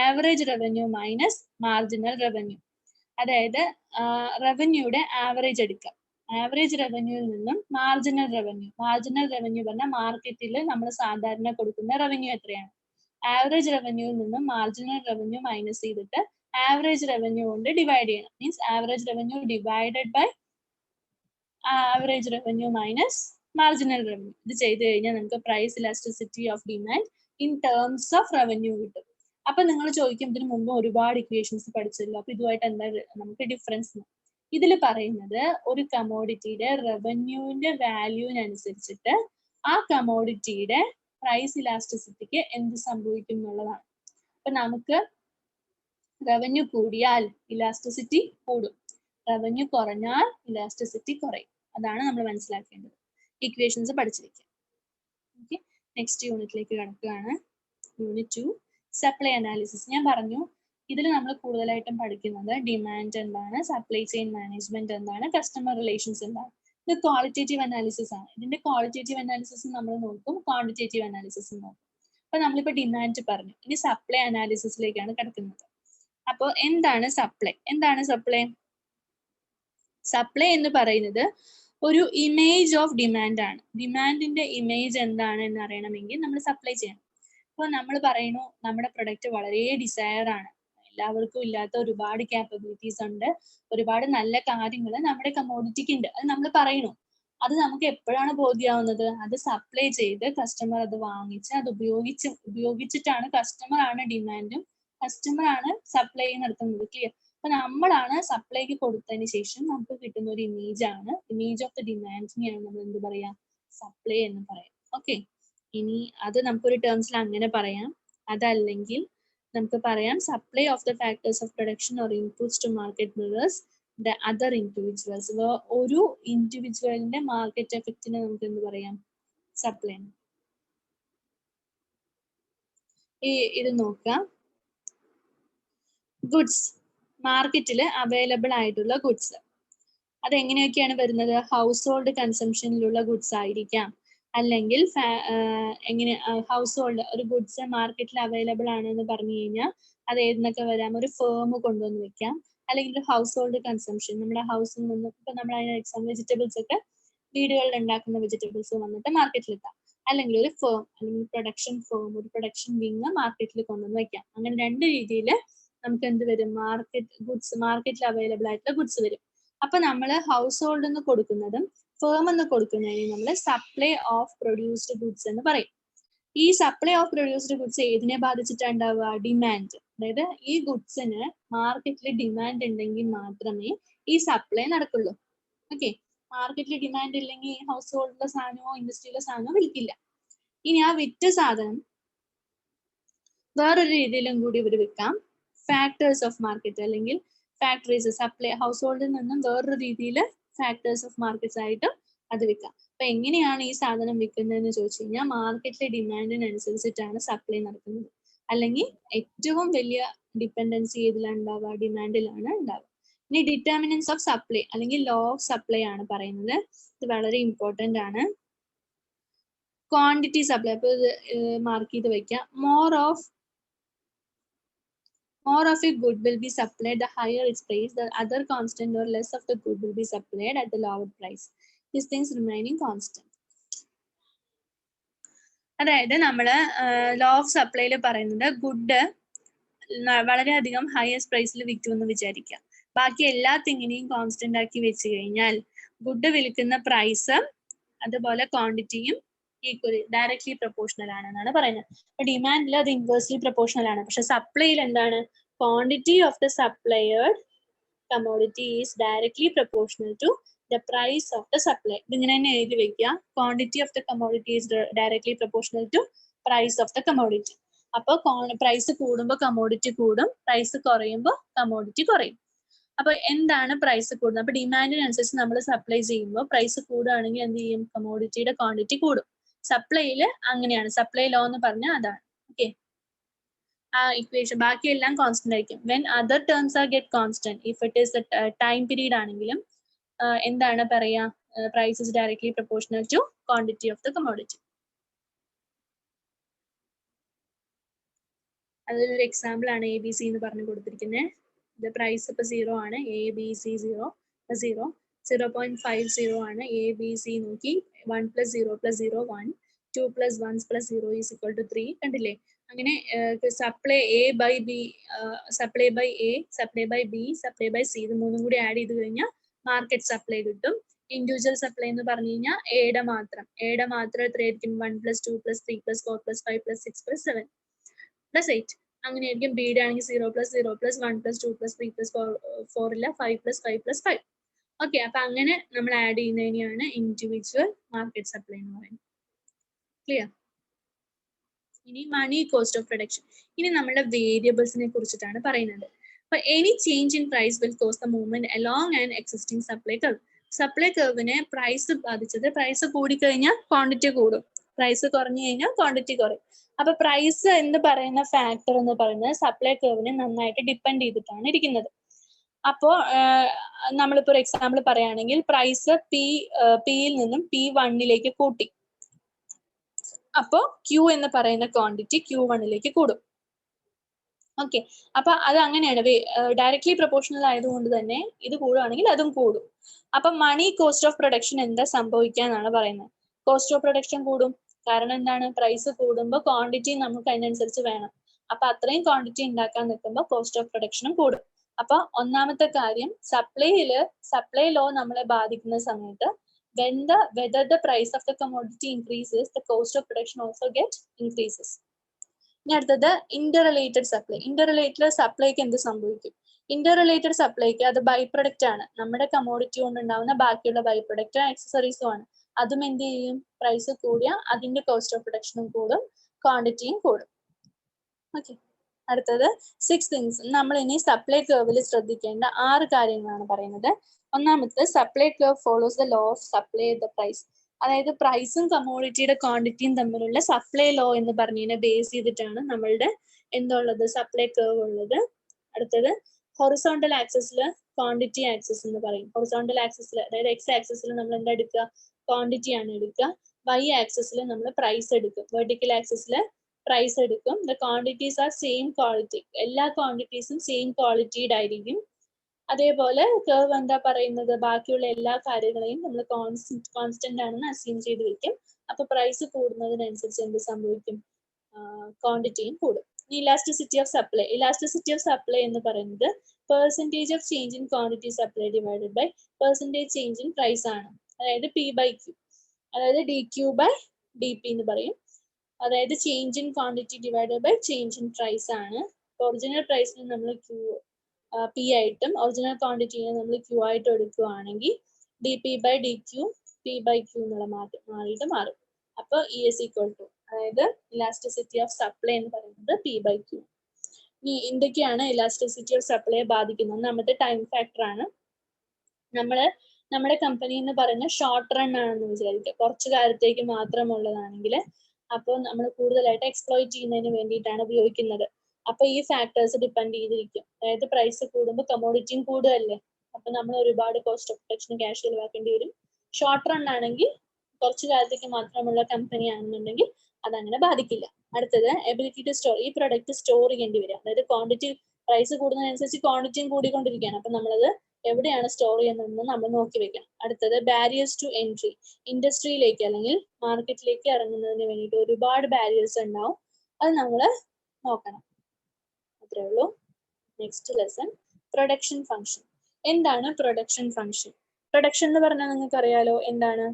average revenue minus marginal revenue. അതായത് റവന്യൂയുടെ ആവറേജ് എടുക്കാം. ആവറേജ് റവന്യൂയിൽ നിന്നും മാർജിനൽ റവന്യൂ പറഞ്ഞാൽ മാർക്കറ്റിൽ നമ്മൾ സാധാരണ കൊടുക്കുന്ന റവന്യൂ എത്രയാണ്, ആവറേജ് റവന്യൂയിൽ നിന്നും മാർജിനൽ റവന്യൂ മൈനസ് ചെയ്തിട്ട് ആവറേജ് റവന്യൂ കൊണ്ട് ഡിവൈഡ് ചെയ്യണം. Means average revenue divided by average revenue minus marginal revenue. ഇത് ചെയ്ത് കഴിഞ്ഞാൽ നമുക്ക് price elasticity of demand in terms of revenue കിട്ടും. അപ്പൊ നിങ്ങൾ ചോദിക്കും, ഇതിനു മുമ്പ് ഒരുപാട് ഇക്വേഷൻസ് പഠിച്ചല്ലോ, അപ്പൊ ഇതുമായിട്ട് എന്താ നമുക്ക് ഡിഫറൻസ്? ഇതിൽ പറയുന്നത് ഒരു കമോഡിറ്റിയുടെ റവന്യൂവിന്റെ വാല്യൂവിനനുസരിച്ചിട്ട് ആ കമോഡിറ്റിയുടെ പ്രൈസ് ഇലാസ്റ്റിസിറ്റിക്ക് എന്ത് സംഭവിക്കും എന്നുള്ളതാണ്. അപ്പൊ നമുക്ക് റവന്യൂ കൂടിയാൽ ഇലാസ്റ്റിസിറ്റി കൂടും, റവന്യൂ കുറഞ്ഞാൽ ഇലാസ്റ്റിസിറ്റി കുറയും. അതാണ് നമ്മൾ മനസ്സിലാക്കേണ്ടത്. ഇക്വേഷൻസ് പഠിച്ചിരിക്കുക. ഓക്കെ, നെക്സ്റ്റ് യൂണിറ്റിലേക്ക് കടക്കുകയാണ്. Unit 2 supply analysis. ഞാൻ പറഞ്ഞു ഇതിൽ നമ്മൾ കൂടുതലായിട്ടും പഠിക്കുന്നത് ഡിമാൻഡ് എന്താണ്, സപ്ലൈ ചെയിൻ മാനേജ്മെന്റ് എന്താണ്, കസ്റ്റമർ റിലേഷൻസ് എന്താണ്. ഇത് ക്വാളിറ്റേറ്റീവ് അനാലിസിസ് ആണ്. ഇതിന്റെ ക്വാളിറ്റേറ്റീവ് അനാലിസിസ് നമ്മൾ നോക്കും, ക്വാണ്ടിറ്റേറ്റീവ് അനാലിസിസ് നോക്കും. അപ്പൊ നമ്മളിപ്പോ ഡിമാൻഡ് പറഞ്ഞു, ഇനി സപ്ലൈ അനാലിസിസിലേക്കാണ് കിടക്കുന്നത്. അപ്പോൾ എന്താണ് സപ്ലൈ? സപ്ലൈ എന്ന് പറയുന്നത് ഒരു ഇമേജ് ഓഫ് ഡിമാൻഡ് ആണ്. ഡിമാൻഡിന്റെ ഇമേജ് എന്താണ് എന്ന് അറിയണമെങ്കിൽ നമ്മൾ സപ്ലൈ ചെയ്യണം. അപ്പോൾ നമ്മൾ പറയുന്നു നമ്മുടെ പ്രൊഡക്റ്റ് വളരെ ഡിസയർ ആണ്, എല്ലാവർക്കും ഇല്ലാത്ത ഒരുപാട് ക്യാപ്പബിലിറ്റീസ് ഉണ്ട്, ഒരുപാട് നല്ല കാര്യങ്ങൾ നമ്മുടെ കമോഡിറ്റിക്ക് ഉണ്ട്, അത് നമ്മൾ പറയുന്നു. അത് നമുക്ക് എപ്പോഴാണ് ബോധ്യമാവുന്നത്? അത് സപ്ലൈ ചെയ്ത് കസ്റ്റമർ അത് വാങ്ങിച്ച് അത് ഉപയോഗിച്ചിട്ടാണ്. കസ്റ്റമർ ആണ് ഡിമാൻഡും കസ്റ്റമർ ആണ് സപ്ലൈ നടത്തുന്നത്. ക്ലിയർ? അപ്പൊ നമ്മളാണ് സപ്ലൈക്ക് കൊടുത്തതിന് ശേഷം നമുക്ക് കിട്ടുന്ന ഒരു ഇമേജ് ആണ്, ഇമേജ് ഓഫ് ദ ഡിമാൻഡിനെയാണ് നമ്മൾ എന്ത് പറയാ, സപ്ലൈ എന്ന് പറയാം. ഓക്കെ, ഇനി അത് നമുക്കൊരു ടേംസിൽ അങ്ങനെ പറയാം. അതല്ലെങ്കിൽ നമുക്ക് പറയാം supply of the factors of production or inputs to market mirrors the other individuals. ഒരു ഇൻഡിവിജ്വലിന്റെ മാർക്കറ്റ് എഫക്റ്റിനെ നമുക്ക് എന്ത് പറയാം, സപ്ലൈ. ഇത് നോക്കാം. ഗുഡ്സ്, മാർക്കറ്റിൽ അവൈലബിൾ ആയിട്ടുള്ള ഗുഡ്സ് അതെങ്ങനെയൊക്കെയാണ് വരുന്നത്? ഹൗസ് ഹോൾഡ് കൺസംഷനിലുള്ള ഗുഡ്സ് ആയിരിക്കാം, അല്ലെങ്കിൽ എങ്ങനെ ഹൗസ് ഹോൾഡ് ഒരു ഗുഡ്സ് മാർക്കറ്റിൽ അവൈലബിൾ ആണെന്ന് പറഞ്ഞു കഴിഞ്ഞാൽ അത് ഏതിനൊക്കെ വരാം? ഒരു ഫേം കൊണ്ടുവന്ന് വെക്കാം, അല്ലെങ്കിൽ ഒരു ഹൗസ് ഹോൾഡ് കൺസംഷൻ നമ്മുടെ ഹൗസിൽ നിന്ന്. ഇപ്പൊ നമ്മൾ അതിന് എക്സാമ്പിൾ വെജിറ്റബിൾസ് ഒക്കെ വീടുകളിൽ ഉണ്ടാക്കുന്ന വെജിറ്റബിൾസ് വന്നിട്ട് മാർക്കറ്റിൽ എത്താം, അല്ലെങ്കിൽ ഒരു ഫേം അല്ലെങ്കിൽ പ്രൊഡക്ഷൻ ഫേം, ഒരു പ്രൊഡക്ഷൻ വിങ് മാർക്കറ്റിൽ കൊണ്ടുവന്ന് വെക്കാം. അങ്ങനെ രണ്ട് രീതിയിൽ നമുക്ക് എന്ത് വരും? മാർക്കറ്റിൽ അവൈലബിൾ ആയിട്ടുള്ള ഗുഡ്സ് വരും. അപ്പൊ നമ്മൾ ഹൗസ് ഹോൾഡ് എന്ന് കൊടുക്കുന്നതും ഫേം എന്ന് കൊടുക്കുന്നതിന് നമ്മൾ സപ്ലൈ ഓഫ് പ്രൊഡ്യൂസ്ഡ് ഗുഡ്സ് എന്ന് പറയും. ഈ സപ്ലൈ ഓഫ് പ്രൊഡ്യൂസ്ഡ് ഗുഡ്സ് ഏതിനെ ബാധിച്ചിട്ടാണ് ഉണ്ടാവുക? ഡിമാൻഡ്. അതായത് ഈ ഗുഡ്സിന് മാർക്കറ്റിൽ ഡിമാൻഡ് ഉണ്ടെങ്കിൽ മാത്രമേ ഈ സപ്ലൈ നടക്കുള്ളൂ. ഓക്കെ, മാർക്കറ്റിൽ ഡിമാൻഡ് ഇല്ലെങ്കിൽ ഹൗസ് ഹോൾഡിലെ സാധനമോ ഇൻഡസ്ട്രിയിലെ സാധനമോ വിൽക്കില്ല. ഇനി ആ വിറ്റ സാധനം വേറൊരു രീതിയിലും കൂടി ഇവർ വിൽക്കാം. ഫാക്ടേഴ്സ് ഓഫ് മാർക്കറ്റ് അല്ലെങ്കിൽ ഫാക്ടറീസ്, സപ്ലൈ ഹൗസ് ഹോൾഡിൽ നിന്നും വേറൊരു രീതിയിൽ ഫാക്ടേഴ്സ് ഓഫ് മാർക്കറ്റ്സ് ആയിട്ടും അത് വിൽക്കാം. അപ്പൊ എങ്ങനെയാണ് ഈ സാധനം വിൽക്കുന്നതെന്ന് ചോദിച്ചു കഴിഞ്ഞാൽ മാർക്കറ്റിലെ ഡിമാൻഡിനനുസരിച്ചിട്ടാണ് സപ്ലൈ നടക്കുന്നത്. അല്ലെങ്കിൽ ഏറ്റവും വലിയ ഡിപ്പെൻഡൻസി ഏതിലാണ് ഉണ്ടാവുക? ഡിമാൻഡിലാണ് ഉണ്ടാവുക. ഇനി ഡിറ്റർമിനൻസ് ഓഫ് സപ്ലൈ അല്ലെങ്കിൽ ലോ ഓഫ് സപ്ലൈ ആണ് പറയുന്നത്. ഇത് വളരെ ഇമ്പോർട്ടന്റ് ആണ്. ക്വാണ്ടിറ്റി സപ്ലൈ, അപ്പൊ ഇത് മാർക്ക് ചെയ്ത് വെക്കാം. More of a good will be supplied, the higher its price. The other constant or less of the good will be supplied at the lower price. These things remaining constant. അതായത് നമ്മള് law of സപ്ലൈയിൽ പറയുന്നത് good വളരെയധികം highest പ്രൈസിൽ വിൽക്കും എന്ന് വിചാരിക്കാം. ബാക്കി എല്ലാ തിങ്ങിനെയും കോൺസ്റ്റന്റ് ആക്കി വെച്ച് കഴിഞ്ഞാൽ ഗുഡ് വിൽക്കുന്ന പ്രൈസ് അതുപോലെ ക്വാണ്ടിറ്റിയും ഈക്വലി ഡയറക്ട്ലി പ്രൊപ്പോർഷണൽ ആണെന്നാണ് പറയുന്നത്. അപ്പൊ ഡിമാൻഡിൽ അത് ഇൻവേഴ്സ്ലി പ്രൊപ്പോർഷണൽ ആണ്. പക്ഷെ സപ്ലൈയിൽ എന്താണ്? Quantity of the supplied commodity is directly proportional to the price of the supply. ഇതിങ്ങനെ തന്നെ എഴുതി വെക്കുക. Quantity of the commodity is directly proportional to price of the commodity. അപ്പൊ പ്രൈസ് കൂടുമ്പോൾ കമോഡിറ്റി കൂടും, പ്രൈസ് കുറയുമ്പോൾ കമോഡിറ്റി കുറയും. അപ്പൊ എന്താണ് പ്രൈസ് കൂടുന്നത്? അപ്പൊ ഡിമാൻഡിനനുസരിച്ച് നമ്മൾ സപ്ലൈ ചെയ്യുമ്പോൾ പ്രൈസ് കൂടുകയാണെങ്കിൽ എന്ത് ചെയ്യും? കമോഡിറ്റിയുടെ ക്വാണ്ടിറ്റി കൂടും. സപ്ലൈയിൽ അങ്ങനെയാണ്. സപ്ലൈ ലോ എന്ന് പറഞ്ഞാൽ അതാണ്. ഓക്കെ, ആ ഇക്വേഷൻ ബാക്കിയെല്ലാം കോൺസ്റ്റന്റ് ആയിരിക്കും. When other terms R get constant, if it is time period ആണെങ്കിലും എന്താണ് പറയാ? price is directly proportional to quantity of the commodity. അതൊരു എക്സാമ്പിൾ ആണ് ABC എന്ന് പറഞ്ഞു കൊടുത്തിരിക്കുന്നത്. The price ഇപ്പോൾ 0 ആണ്, ABC 0 0.50 ആണ്, ABC നോക്കി 1 + 0 + 0 1 2 + 1 + 0 is equal to 3. കണ്ടില്ലേ? അങ്ങനെ supply A by B, supply by A, supply by B, supply by C ഇത് മൂന്നും കൂടി ആഡ് ചെയ്ത് കഴിഞ്ഞാൽ മാർക്കറ്റ് സപ്ലൈ കിട്ടും. ഇൻഡിവിജ്വൽ സപ്ലൈ എന്ന് പറഞ്ഞു കഴിഞ്ഞാൽ എയുടെ മാത്രം എത്രയായിരിക്കും? 1 + 2 + 3 + 4 + 5 + 6 + 7 + 8 അങ്ങനെയായിരിക്കും. ബിയുടെ ആണെങ്കിൽ 0 + 0 + 1 + 2 + 3 + 4 ഇല്ല 5 + 5 + 5. ഓക്കെ, അപ്പൊ അങ്ങനെ നമ്മൾ ആഡ് ചെയ്യുന്നതിനെയാണ് ഇൻഡിവിജ്വൽ മാർക്കറ്റ് സപ്ലൈ എന്ന് പറയുന്നത്. ക്ലിയർ? ഇനി മണി കോസ്റ്റ് ഓഫ് പ്രൊഡക്ഷൻ. ഇനി നമ്മുടെ വേരിയബിൾസിനെ കുറിച്ചിട്ടാണ് പറയുന്നത്. അപ്പൊ any change in price will cause the movement along an existing supply curve. Supply കർവിനെ പ്രൈസ് ബാധിച്ചത്, പ്രൈസ് കൂടിക്കഴിഞ്ഞാൽ ക്വാണ്ടിറ്റി കൂടും, പ്രൈസ് കുറഞ്ഞു കഴിഞ്ഞാൽ ക്വാണ്ടിറ്റി കുറയും. അപ്പൊ പ്രൈസ് എന്ന് പറയുന്ന ഫാക്ടർ എന്ന് പറയുന്നത് സപ്ലൈ കർവിനെ നന്നായിട്ട് ഡിപ്പെൻഡ് ചെയ്തിട്ടാണ് ഇരിക്കുന്നത്. അപ്പോൾ നമ്മളിപ്പോൾ ഒരു എക്സാമ്പിൾ പറയുകയാണെങ്കിൽ പ്രൈസ് പിയിൽ നിന്നും P1 കൂട്ടി, അപ്പോൾ Q എന്ന് പറയുന്ന ക്വാണ്ടിറ്റി Q1 കൂടും. ഓക്കെ, അപ്പൊ അത് അങ്ങനെയാണ്, ഡയറക്ട്ലി പ്രൊപ്പോർഷണൽ ആയതുകൊണ്ട് തന്നെ ഇത് കൂടുകയാണെങ്കിൽ അതും കൂടും. അപ്പൊ മണി കോസ്റ്റ് ഓഫ് പ്രൊഡക്ഷൻ എന്താ സംഭവിക്കാന്നാണ് പറയുന്നത്. കോസ്റ്റ് ഓഫ് പ്രൊഡക്ഷൻ കൂടും. കാരണം എന്താണ്? പ്രൈസ് കൂടുമ്പോൾ ക്വാണ്ടിറ്റി നമുക്ക് അതിനനുസരിച്ച് വേണം. അപ്പൊ അത്രയും ക്വാണ്ടിറ്റി ഉണ്ടാക്കാൻ നിൽക്കുമ്പോൾ കോസ്റ്റ് ഓഫ് പ്രൊഡക്ഷനും കൂടും. അപ്പൊ ഒന്നാമത്തെ കാര്യം, സപ്ലൈ ലോ നമ്മളെ ബാധിക്കുന്ന സമയത്ത് whether the price of the commodity increases, the cost of production also increases. ഇനി അടുത്തത് ഇന്റർറിലേറ്റഡ് സപ്ലൈ. ഇന്റർറിലേറ്റഡ് സപ്ലൈക്ക് എന്ത് സംഭവിക്കും? ഇന്റർറിലേറ്റഡ് സപ്ലൈക്ക് അത് ബൈ പ്രൊഡക്റ്റ് ആണ്. നമ്മുടെ കമ്മോഡിറ്റി കൊണ്ടുണ്ടാവുന്ന ബാക്കിയുള്ള ബൈ പ്രൊഡക്റ്റ് ആക്സസറീസും ആണ്. അതും എന്ത് ചെയ്യും? പ്രൈസ് കൂടിയ അതിന്റെ കോസ്റ്റ് ഓഫ് പ്രൊഡക്ഷനും കൂടും, ക്വാണ്ടിറ്റിയും കൂടും. ഓക്കെ, അടുത്തത് 6 തിങ്സ്. നമ്മൾ ഇനി സപ്ലൈ കർവിൽ ശ്രദ്ധിക്കേണ്ട 6 കാര്യങ്ങളാണ് പറയുന്നത്. ഒന്നാമത്തെ, supply curve follows the law of supply the price. അതായത് പ്രൈസും കമ്മോഡിറ്റിയുടെ ക്വാണ്ടിറ്റിയും തമ്മിലുള്ള സപ്ലൈ ലോ എന്ന് പറഞ്ഞതിനെ ബേസ് ചെയ്തിട്ടാണ് നമ്മളുടെ എന്തുള്ളത്? സപ്ലൈ കർവ് ഉള്ളത്. അടുത്തത്, ഹൊറിസോണ്ടൽ ആക്സിസിൽ ക്വാണ്ടിറ്റി ആക്സിസ് എന്ന് പറയും. ഹൊറിസോണ്ടൽ ആക്സിസിൽ, അതായത് എക്സ് ആക്സിസിൽ നമ്മൾ എന്താ എടുക്കുക? ക്വാണ്ടിറ്റി ആണ് എടുക്കുക. വൈ ആക്സിസിൽ നമ്മൾ പ്രൈസ് എടുക്കും. വെർട്ടിക്കൽ ആക്സിസിൽ പ്രൈസ് എടുക്കും. The quantities are same quality. എല്ലാ ക്വാണ്ടിറ്റീസും സെയിം ക്വാളിറ്റിയുടെ ആയിരിക്കും. അതേപോലെ കർവ് എന്താ പറയുന്നത്? ബാക്കിയുള്ള എല്ലാ കാര്യങ്ങളെയും നമ്മൾ കോൺസ്റ്റന്റ് ആണെന്ന് അസ്യൂം ചെയ്ത് വെക്കും. അപ്പൊ പ്രൈസ് കൂടുന്നതിനനുസരിച്ച് എന്ത് സംഭവിക്കും? ക്വാണ്ടിറ്റിയും കൂടും. Elasticity of supply. Elasticity of supply എന്ന് പറയുന്നത് percentage of change in quantity supply divided by percentage change in price ആണ്. അതായത് P/Q, അതായത് DQ/DP എന്ന് പറയും. അതായത് change in quantity divided by change in price ആണ്. ഒറിജിനൽ പ്രൈസിന് നമ്മൾ P ആയിട്ടും ഒറിജിനൽ ക്വാണ്ടിറ്റിനെ നമ്മൾ Q ആയിട്ടും എടുക്കുകയാണെങ്കിൽ DP/DQ P/Q എന്നുള്ള മാറിയിട്ട് മാറും. അപ്പോൾ ES equal to, അതായത് ഇലാസ്റ്റിസിറ്റി ഓഫ് സപ്ലൈ എന്ന് പറയുന്നത് P/Q. ഇനി എന്തൊക്കെയാണ് ഇലാസ്റ്റിസിറ്റി ഓഫ് സപ്ലൈയെ ബാധിക്കുന്നത്? നമ്മുടെ ടൈം ഫാക്ടർ ആണ്. നമ്മുടെ കമ്പനി എന്ന് പറയുന്നത് ഷോർട്ട് റൺ ആണെന്ന് വിചാരിക്കുക, കുറച്ചു കാലത്തേക്ക് മാത്രമുള്ളതാണെങ്കിൽ അപ്പോൾ നമ്മൾ കൂടുതലായിട്ട് എക്സ്പ്ലോയിറ്റ് ചെയ്യുന്നതിന് വേണ്ടിയിട്ടാണ് ഉപയോഗിക്കുന്നത്. അപ്പൊ ഈ ഫാക്ടേഴ്സ് ഡിപ്പെൻഡ് ചെയ്തിരിക്കും. അതായത് പ്രൈസ് കൂടുമ്പോൾ കമ്മോഡിറ്റിയും കൂടുകയല്ലേ, അപ്പൊ നമ്മൾ ഒരുപാട് കോസ്റ്റ് ഓഫ് പ്രൊഡക്ഷൻ ക്യാഷ് ചിലവാക്കേണ്ടി വരും. ഷോർട്ട് റൺ ആണെങ്കിൽ, കുറച്ചു കാലത്തേക്ക് മാത്രമുള്ള കമ്പനി ആണെന്നുണ്ടെങ്കിൽ അതങ്ങനെ ബാധിക്കില്ല. അടുത്തത്, എബിലിറ്റി ടു സ്റ്റോർ. ഈ പ്രൊഡക്റ്റ് സ്റ്റോർ ചെയ്യേണ്ടി വരും. അതായത് ക്വാണ്ടിറ്റി, പ്രൈസ് കൂടുന്നതിനനുസരിച്ച് ക്വാണ്ടിറ്റിയും കൂടിക്കൊണ്ടിരിക്കുകയാണ്. അപ്പൊ നമ്മളത് എവിടെയാണ് സ്റ്റോർ ചെയ്യുന്നതെന്ന് നമ്മൾ നോക്കി വെക്കണം. അടുത്തത്, ബാരിയേഴ്സ് ടു എൻട്രി. ഇൻഡസ്ട്രിയിലേക്ക് അല്ലെങ്കിൽ മാർക്കറ്റിലേക്ക് ഇറങ്ങുന്നതിന് വേണ്ടിയിട്ട് ഒരുപാട് ബാരിയേഴ്സ് ഉണ്ടാവും. അത് നമ്മൾ നോക്കണം. അത്രേ ഉള്ളൂ. Next lesson, production function. എന്താണ് പ്രൊഡക്ഷൻ ഫംഗ്ഷൻ? പ്രൊഡക്ഷൻ എന്ന് പറഞ്ഞാൽ നിങ്ങൾക്ക് അറിയാലോ എന്താണ്?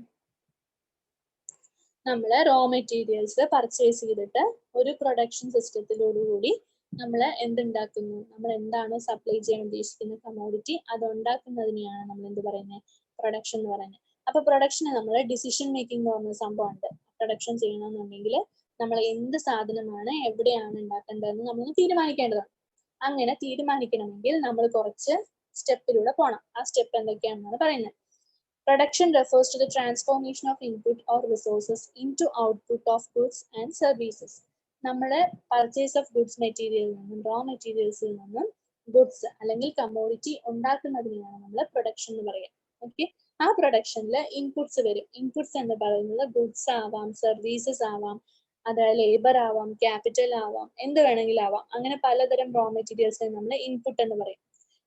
നമ്മൾ റോ മെറ്റീരിയൽസ് പർച്ചേസ് ചെയ്തിട്ട് ഒരു പ്രൊഡക്ഷൻ സിസ്റ്റത്തിലോടുകൂടി നമ്മൾ എന്തുണ്ടാക്കുന്നു? നമ്മൾ എന്താണോ സപ്ലൈ ചെയ്യാൻ ഉദ്ദേശിക്കുന്ന കമോഡിറ്റി അത് ഉണ്ടാക്കുന്നതിനെയാണ് നമ്മൾ എന്ത് പറയുന്നത്? പ്രൊഡക്ഷൻ എന്ന് പറയുന്നത്. അപ്പൊ പ്രൊഡക്ഷന് നമ്മൾ ഡിസിഷൻ മേക്കിംഗ് എന്ന് പറഞ്ഞ സംഭവമുണ്ട്. പ്രൊഡക്ഷൻ ചെയ്യണമെന്നുണ്ടെങ്കിൽ നമ്മൾ എന്ത് സാധനമാണ് എവിടെയാണ് ഉണ്ടാക്കേണ്ടതെന്ന് നമ്മൾ തീരുമാനിക്കേണ്ടതാണ്. അങ്ങനെ തീരുമാനിക്കണമെങ്കിൽ നമ്മൾ കുറച്ച് സ്റ്റെപ്പിലൂടെ പോകണം. ആ സ്റ്റെപ്പ് എന്തൊക്കെയാണെന്നാണ് പറയുന്നത്. Production refers to the transformation of input or resources into output of goods and services. നമ്മള് പർച്ചേസ് ഓഫ് ഗുഡ്സ് മെറ്റീരിയലിൽ നിന്നും റോ മെറ്റീരിയൽസിൽ നിന്നും ഗുഡ്സ് അല്ലെങ്കിൽ കമ്മോഡിറ്റി ഉണ്ടാക്കുന്നതിനെയാണ് നമ്മൾ പ്രൊഡക്ഷൻ എന്ന് പറയുക. ഓക്കെ, ആ പ്രൊഡക്ഷനിൽ ഇൻപുട്സ് വരും. ഇൻപുട്സ് എന്ന് പറയുന്നത് ഗുഡ്സ് ആവാം, സർവീസസ് ആവാം, അതായത് ലേബർ ആവാം, ക്യാപിറ്റൽ ആവാം, എന്ത് വേണമെങ്കിലും ആവാം. അങ്ങനെ പലതരം റോ മെറ്റീരിയൽസിനെ നമ്മൾ ഇൻപുട്ട് എന്ന് പറയും.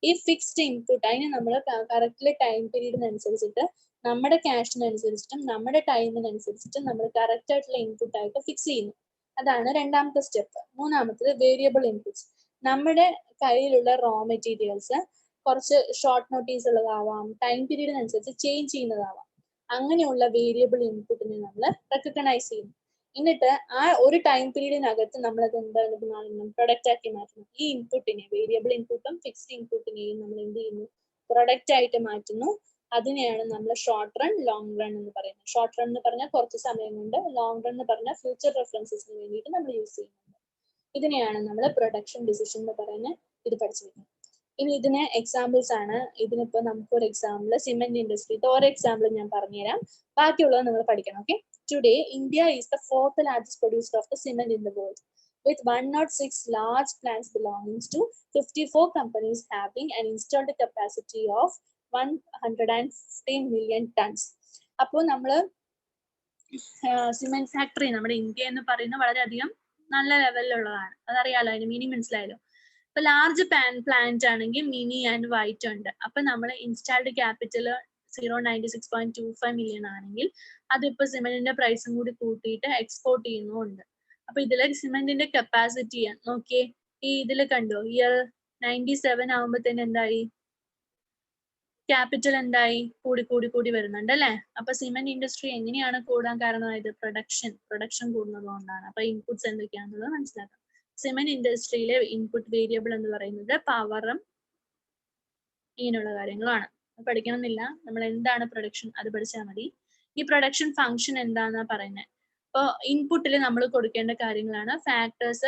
ഈ ഫിക്സ്ഡ് ഇൻപുട്ട് അതിന് നമ്മൾ കറക്റ്റ്ലി ടൈം പീരീഡിനനുസരിച്ചിട്ട് നമ്മുടെ ക്യാഷിനനുസരിച്ചിട്ടും നമ്മുടെ ടൈമിനനുസരിച്ചിട്ടും നമ്മൾ കറക്റ്റ് ആയിട്ടുള്ള ഇൻപുട്ട് ആയിട്ട് ഫിക്സ് ചെയ്യുന്നു. അതാണ് രണ്ടാമത്തെ സ്റ്റെപ്പ്. മൂന്നാമത്തത് വേരിയബിൾ ഇൻപുട്സ്. നമ്മുടെ കയ്യിലുള്ള റോ മെറ്റീരിയൽസ് കുറച്ച് ഷോർട്ട് നോട്ടീസ് ഉള്ളതാവാം, ടൈം പീരീഡിനനുസരിച്ച് ചേഞ്ച് ചെയ്യുന്നതാവാം. അങ്ങനെയുള്ള വേരിയബിൾ ഇൻപുട്ടിനെ നമ്മൾ റെക്കഗ്നൈസ് ചെയ്യുന്നു. എന്നിട്ട് ആ ഒരു ടൈം പീരീഡിനകത്ത് നമ്മൾ അത് എന്താണ് പ്രൊഡക്റ്റ് ആക്കി മാറ്റുന്നു. ഈ ഇൻപുട്ടിനെ, വേരിയബിൾ ഇൻപുട്ടും ഫിക്സ്ഡ് ഇൻപുട്ടിനെയും നമ്മൾ എന്ത് ചെയ്യുന്നു, പ്രൊഡക്റ്റ് ആയിട്ട് മാറ്റുന്നു. അതിനെയാണ് നമ്മൾ ഷോർട്ട് റൺ, ലോങ് റൺ എന്ന് പറയുന്നത്. ഷോർട്ട് റൺ എന്ന് പറഞ്ഞാൽ കുറച്ച് സമയം കൊണ്ട്, ലോങ് റൺ എന്ന് പറഞ്ഞാൽ ഫ്യൂച്ചർ റെഫറൻസസിന് വേണ്ടിയിട്ട് നമ്മൾ യൂസ് ചെയ്യുന്നുണ്ട്. ഇതിനെയാണ് നമ്മൾ പ്രൊഡക്ഷൻ ഡിസിഷൻ എന്ന് പറയുന്നത്. ഇത് പഠിച്ചു വെക്കുന്നത്. ഇനി ഇതിന് എക്സാമ്പിൾസ് ആണ്. ഇതിനിപ്പോ നമുക്കൊരു എക്സാമ്പിൾ സിമെന്റ് ഇൻഡസ്ട്രി, ഒരു എക്സാമ്പിൾ ഞാൻ പറഞ്ഞുതരാം, ബാക്കിയുള്ളത് നിങ്ങൾ പഠിക്കണം. Okay. Today, India is the fourth largest producer of the cement in the world, with 106 large plants belonging to 54 companies having an installed capacity of 115 million tons. അപ്പോൾ നമ്മൾ cement factory നമ്മുടെ India എന്ന് പറയുന്നത് വളരെയധികം നല്ല ലെവലിലുള്ളതാണ്. അതറിയാലോ, അതിന് മീനിങ് മനസ്സിലായല്ലോ. ഇപ്പൊ ലാർജ് പ്ലാന്റ് ആണെങ്കിൽ മിനി ആൻഡ് വൈറ്റ് ഉണ്ട്. അപ്പൊ നമ്മൾ ഇൻസ്റ്റാൾഡ് ക്യാപിറ്റൽ 096.25 മില്യൺ ആണെങ്കിൽ അതിപ്പോ സിമെന്റിന്റെ പ്രൈസും കൂടി കൂട്ടിയിട്ട് എക്സ്പോർട്ട് ചെയ്യുന്നുണ്ട്. അപ്പൊ ഇതിലെ സിമെന്റിന്റെ കപ്പാസിറ്റി നോക്കിയേ, ഈ ഇതിൽ കണ്ടോ, ഇയർ 97 ആവുമ്പോ തന്നെ എന്തായി, ക്യാപിറ്റൽ എന്തായി, കൂടി വരുന്നുണ്ട് അല്ലെ. അപ്പൊ സിമെന്റ് ഇൻഡസ്ട്രി എങ്ങനെയാണ് കൂടാൻ കാരണമായത്? പ്രൊഡക്ഷൻ കൂടുന്നത് കൊണ്ടാണ്. അപ്പൊ ഇൻപുട്സ് എന്തൊക്കെയാണെന്നുള്ളത് മനസ്സിലാക്കാം. സിമെന്റ് ഇൻഡസ്ട്രിയിലെ ഇൻപുട്ട് വേരിയബിൾ എന്ന് പറയുന്നത് പവറും ഇങ്ങനെയുള്ള കാര്യങ്ങളാണ്. പഠിക്കണമെന്നില്ല, നമ്മൾ എന്താണ് പ്രൊഡക്ഷൻ അത് പഠിച്ചാൽ മതി. ഈ പ്രൊഡക്ഷൻ ഫംഗ്ഷൻ എന്താന്നാ പറയുന്നത്. അപ്പോൾ ഇൻപുട്ടിൽ നമ്മൾ കൊടുക്കേണ്ട കാര്യങ്ങളാണ് ഫാക്ടേഴ്സ്